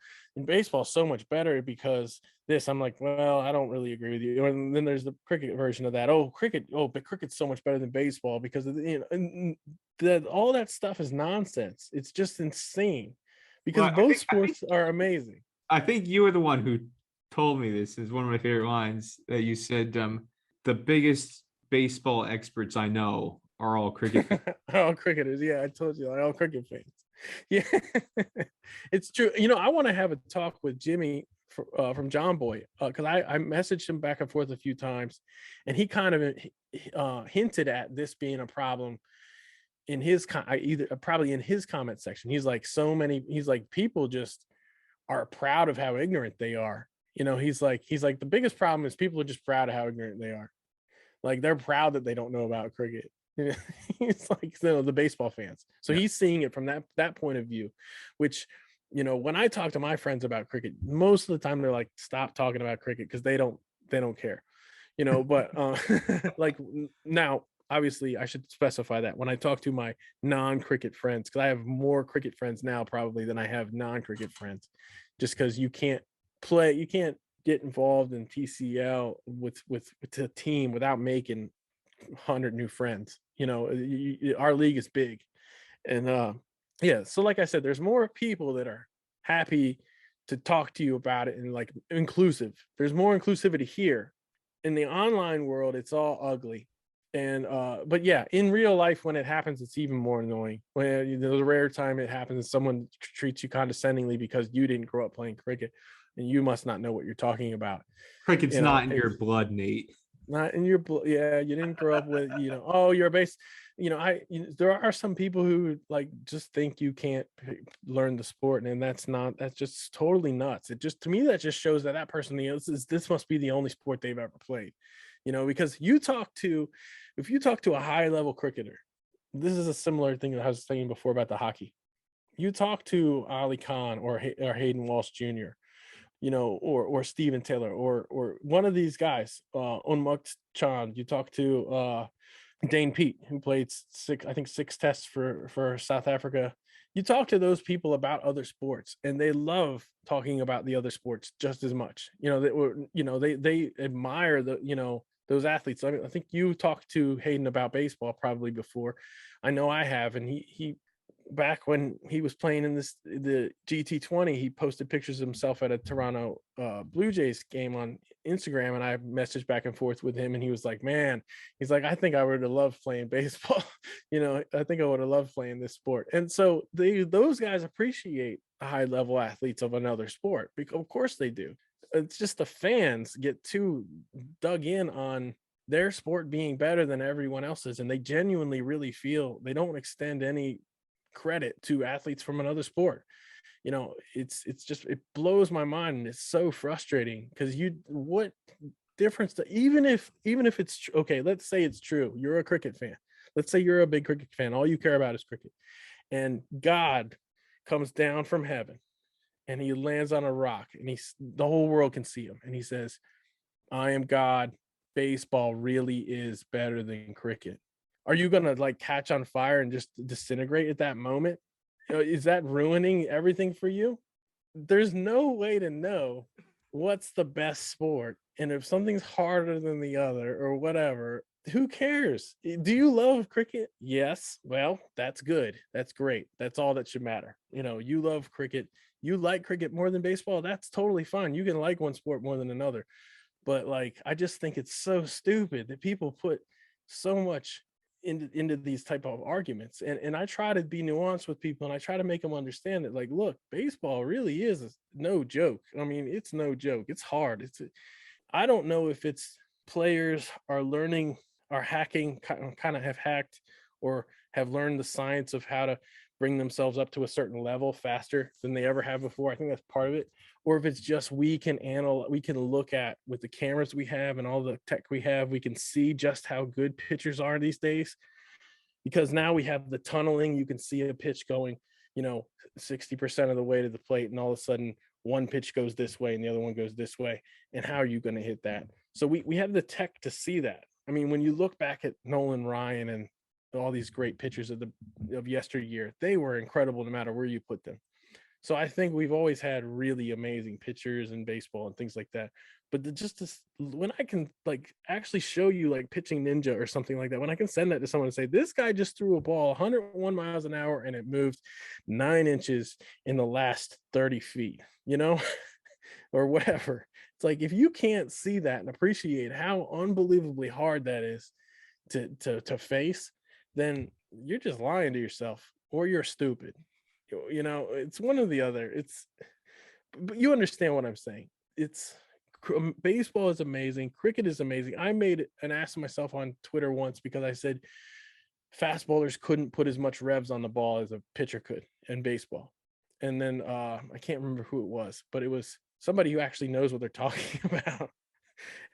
so much better because this, I'm like, well, I don't really agree with you. And then there's the cricket version of that. But cricket's so much better than baseball because of the, you know, and all that stuff is nonsense. It's just insane because both sports are amazing. I think you were the one who told me this. Is one of my favorite lines that you said. The biggest baseball experts I know are all cricket fans. All cricketers. Yeah, I told you, like, all cricket fans. Yeah, it's true. You know, I want to have a talk with Jimmy from John Boy, because I messaged him back and forth a few times, and he kind of hinted at this being a problem in his probably in his comment section. He's like, people just are proud of how ignorant they are. You know, he's like the biggest problem is people are just proud of how ignorant they are. Like, they're proud that they don't know about cricket. It's like, you know, the baseball fans. So yeah, he's seeing it from that point of view, which, you know, when I talk to my friends about cricket, most of the time they're like, stop talking about cricket, because they don't care, you know. But like, now, obviously, I should specify that when I talk to my non-cricket friends, because I have more cricket friends now probably than I have non-cricket friends, just because you can't get involved in TCL with a team without making 100 new friends. You know, our league is big, and yeah. So like I said, there's more people that are happy to talk to you about it, and like inclusive. There's more inclusivity here. In the online world, it's all ugly. And but yeah, in real life, when it happens, it's even more annoying. When there's a rare time it happens and someone treats you condescendingly because you didn't grow up playing cricket, and you must not know what you're talking about. Cricket's not in your blood, Nate. Not in your blood. Yeah, you didn't grow up with, oh, you're a base. There are some people who like just think you can't learn the sport, and that's just totally nuts. It just, to me, that just shows that person, this must be the only sport they've ever played, because if you talk to a high level cricketer, this is a similar thing that I was saying before about the hockey. You talk to Ali Khan or Hayden Walsh Jr., or Steven Taylor, or one of these guys, Unmukt Chand. You talk to Dane Pete, who played six tests for South Africa. You talk to those people about other sports, and they love talking about the other sports just as much. They admire those athletes. I think you talked to Hayden about baseball probably before. I know I have, and he back when he was playing in the GT20, he posted pictures of himself at a Toronto Blue Jays game on Instagram, and I messaged back and forth with him, and he was like, man, he's like, I think I would have loved playing baseball. I think I would have loved playing this sport. And so those guys appreciate high level athletes of another sport, because of course they do. It's just the fans get too dug in on their sport being better than everyone else's, and they genuinely really feel they don't extend any credit to athletes from another sport. It's just, it blows my mind, and it's so frustrating, because what difference even if it's okay, let's say it's true, you're a cricket fan, let's say you're a big cricket fan, all you care about is cricket, and God comes down from heaven and he lands on a rock, and the whole world can see him, and he says, I am God, baseball really is better than cricket. Are you going to like catch on fire and just disintegrate at that moment? Is that ruining everything for you? There's no way to know what's the best sport. And if something's harder than the other or whatever, who cares? Do you love cricket? Yes. Well, that's good. That's great. That's all that should matter. You love cricket. You like cricket more than baseball. That's totally fine. You can like one sport more than another. But like, I just think it's so stupid that people put so much into these type of arguments, and I try to be nuanced with people, and I try to make them understand that, like, look, baseball really is no joke. I mean, it's no joke. It's hard. I don't know if it's players are hacking, kind of have hacked, or have learned the science of how to bring themselves up to a certain level faster than they ever have before. I think that's part of it. Or if it's just we can look at, with the cameras we have and all the tech we have, we can see just how good pitchers are these days. Because now we have the tunneling, you can see a pitch going, 60% of the way to the plate, and all of a sudden one pitch goes this way and the other one goes this way. And how are you going to hit that? So we have the tech to see that. I mean, when you look back at Nolan Ryan and all these great pitchers of yesteryear, they were incredible no matter where you put them. So I think we've always had really amazing pitchers in baseball and things like that. But when I can like actually show you like Pitching Ninja or something like that, when I can send that to someone and say, this guy just threw a ball 101 miles an hour and it moved 9 inches in the last 30 feet, or whatever. It's like, if you can't see that and appreciate how unbelievably hard that is to face, then you're just lying to yourself, or you're stupid. It's one or the other. But you understand what I'm saying. Baseball is amazing. Cricket is amazing. I made an ass of myself on Twitter once because I said fast bowlers couldn't put as much revs on the ball as a pitcher could in baseball. And then I can't remember who it was, but it was somebody who actually knows what they're talking about.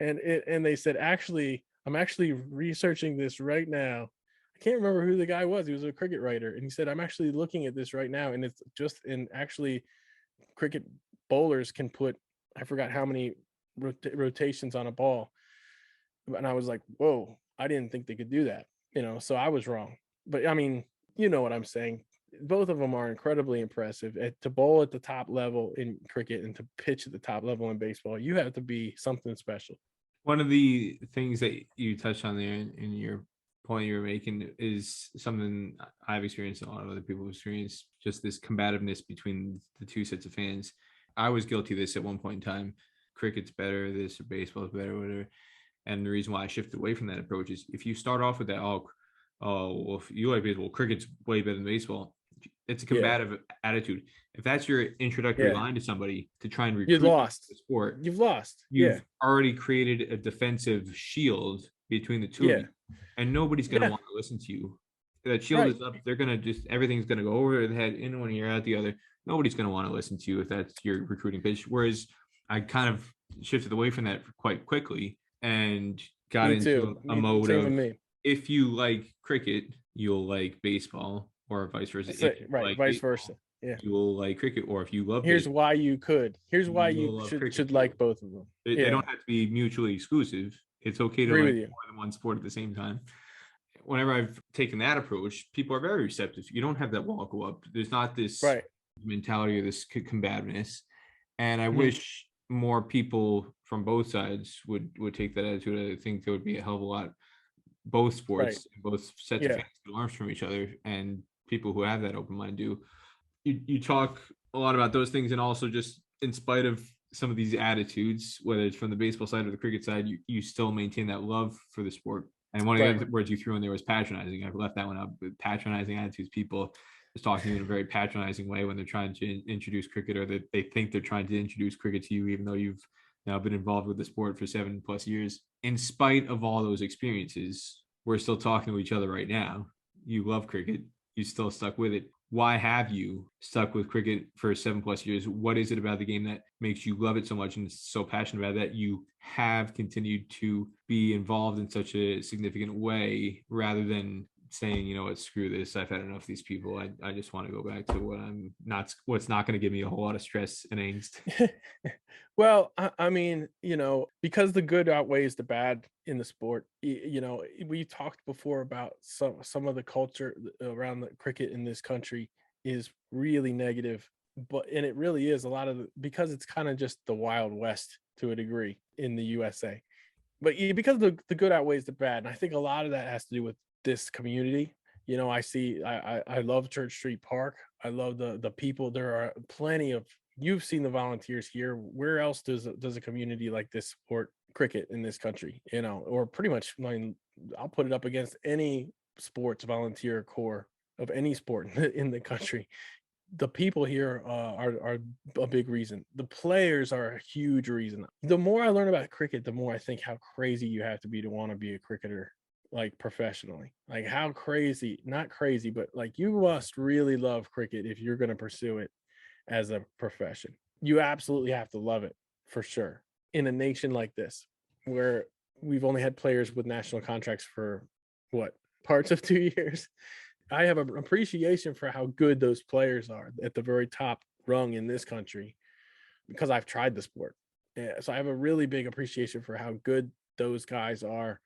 And they said, actually, I'm actually researching this right now. I can't remember who the guy was. He was a cricket writer, and he said, I'm actually looking at this right now, and it's just actually cricket bowlers can put, I forgot how many rotations on a ball. And I was like, whoa, I didn't think they could do that. So I was wrong. But I mean, you know what I'm saying. Both of them are incredibly impressive. To bowl at the top level in cricket and to pitch at the top level in baseball, you have to be something special. One of the things that you touched on there in your point you were making is something I've experienced, a lot of other people have experienced, just this combativeness between the two sets of fans. I was guilty of this at one point in time. Cricket's better, this, or baseball's better, whatever. And the reason why I shifted away from that approach is, if you start off with that, well, if you like baseball, cricket's way better than baseball. It's a combative attitude. If that's your introductory line to somebody to try and recruit You've lost the sport, you've lost you've already created a defensive shield between the two of you, and nobody's going to want to listen to you. That shield is up. They're going to everything's going to go over their head in one ear, out the other. Nobody's going to want to listen to you if that's your recruiting pitch. Whereas I kind of shifted away from that quite quickly and got into a mode of, if you like cricket, you'll like baseball, or vice versa. Vice versa. Yeah. You'll like cricket, or if you love Here's baseball, why you could. Here's why you should like both of them. They don't have to be mutually exclusive. It's okay to like more than one sport at the same time. Whenever I've taken that approach, people are very receptive. You don't have that wall go up. There's not this mentality or this combativeness. And I wish more people from both sides would take that attitude. I think there would be a hell of a lot. Both sports, both sets of fans could learn from each other, and people who have that open mind do. You talk a lot about those things, and also just in spite of some of these attitudes, whether it's from the baseball side or the cricket side, you still maintain that love for the sport. And one of the other words you threw in there was patronizing. I've left that one up. But patronizing attitudes, people just talking to you in a very patronizing way when they're trying to introduce cricket, or that they think they're trying to introduce cricket to you, even though you've now been involved with the sport for 7+ years. In spite of all those experiences, we're still talking to each other right now. You love cricket. You still stuck with it. Why have you stuck with cricket for 7+ years? What is it about the game that makes you love it so much and so passionate about it that you have continued to be involved in such a significant way, rather than saying, you know what, screw this, I've had enough of these people. I just want to go back to what's not going to give me a whole lot of stress and angst. Well, I mean, because the good outweighs the bad in the sport. We talked before about some of the culture around the cricket in this country is really negative, and it really is a lot of because it's kind of just the Wild West to a degree in the USA. But because the good outweighs the bad, and I think a lot of that has to do with this community. I love Church Street Park. I love the people. There are plenty of, you've seen the volunteers here. Where else does a community like this support cricket in this country? Or pretty much, I'll put it up against any sports volunteer corps of any sport in the country. The people here are a big reason. The players are a huge reason. The more I learn about cricket, the more I think how crazy you have to want to be a cricketer, like professionally. Like how crazy, not crazy, but like you must really love cricket if you're going to pursue it as a profession. You absolutely have to love it, for sure. In a nation like this, where we've only had players with national contracts for parts of 2 years. I have an appreciation for how good those players are at the very top rung in this country, because I've tried the sport. So I have a really big appreciation for how good those guys are.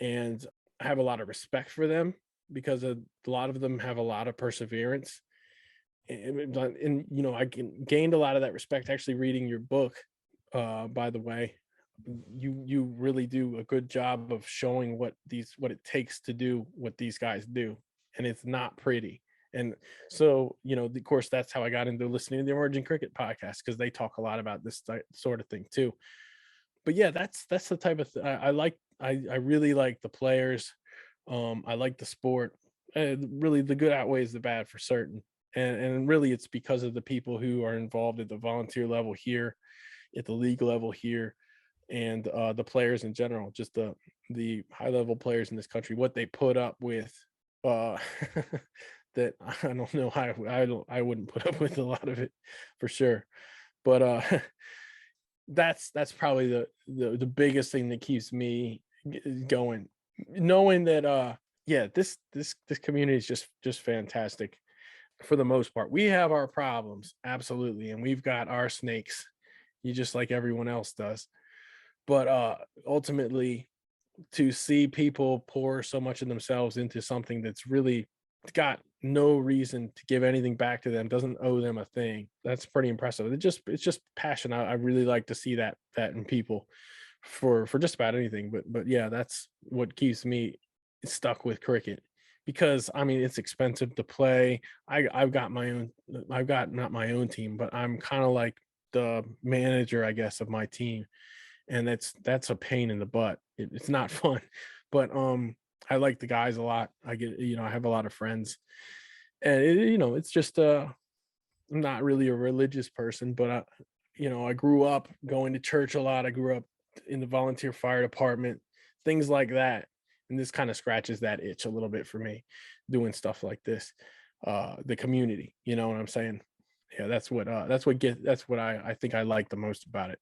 And I have a lot of respect for them, because a lot of them have a lot of perseverance. And I gained a lot of that respect actually reading your book. By the way, you really do a good job of showing what it takes to do what these guys do. And it's not pretty. And so, of course, that's how I got into listening to the Emerging Cricket podcast, because they talk a lot about this sort of thing too. But yeah, that's the type of I like. I really like the players. I like the sport. Really, the good outweighs the bad for certain. And really, it's because of the people who are involved at the volunteer level here, at the league level here, and the players in general, just the high level players in this country, what they put up with. That I don't know how I wouldn't put up with a lot of it, for sure. But that's probably the biggest thing that keeps me going, knowing that this community is just fantastic for the most part. We have our problems, absolutely, and we've got our snakes, just like everyone else does. But ultimately, to see people pour so much of themselves into something that's really got no reason to give anything back to them, doesn't owe them a thing, that's pretty impressive. It's just passion. I really like to see that in people for just about anything. But yeah, that's what keeps me stuck with cricket, because I mean, it's expensive to play. I've got not my own team, but I'm kind of like the manager, I guess, of my team. And that's a pain in the butt. It's not fun, but I like the guys a lot. I have a lot of friends, And it's just I'm not really a religious person, but I grew up going to church a lot. I grew up in the volunteer fire department, things like that. And this kind of scratches that itch a little bit for me, doing stuff like this. The community, you know what I'm saying? Yeah, that's what I think I like the most about it.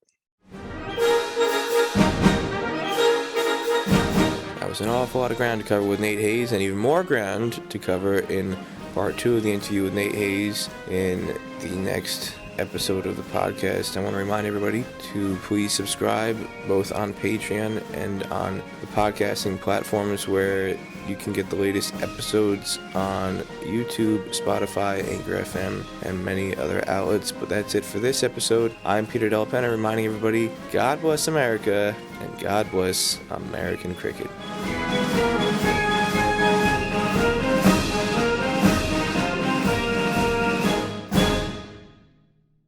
That was an awful lot of ground to cover with Nate Hayes, and even more ground to cover in part 2 of the interview with Nate Hayes in the next episode of the podcast. I want to remind everybody to please subscribe both on Patreon and on the podcasting platforms where you can get the latest episodes on YouTube, Spotify, Anchor FM, and many other outlets. But that's it for this episode. I'm Peter Del Penna, reminding everybody, God bless America, and God bless American cricket.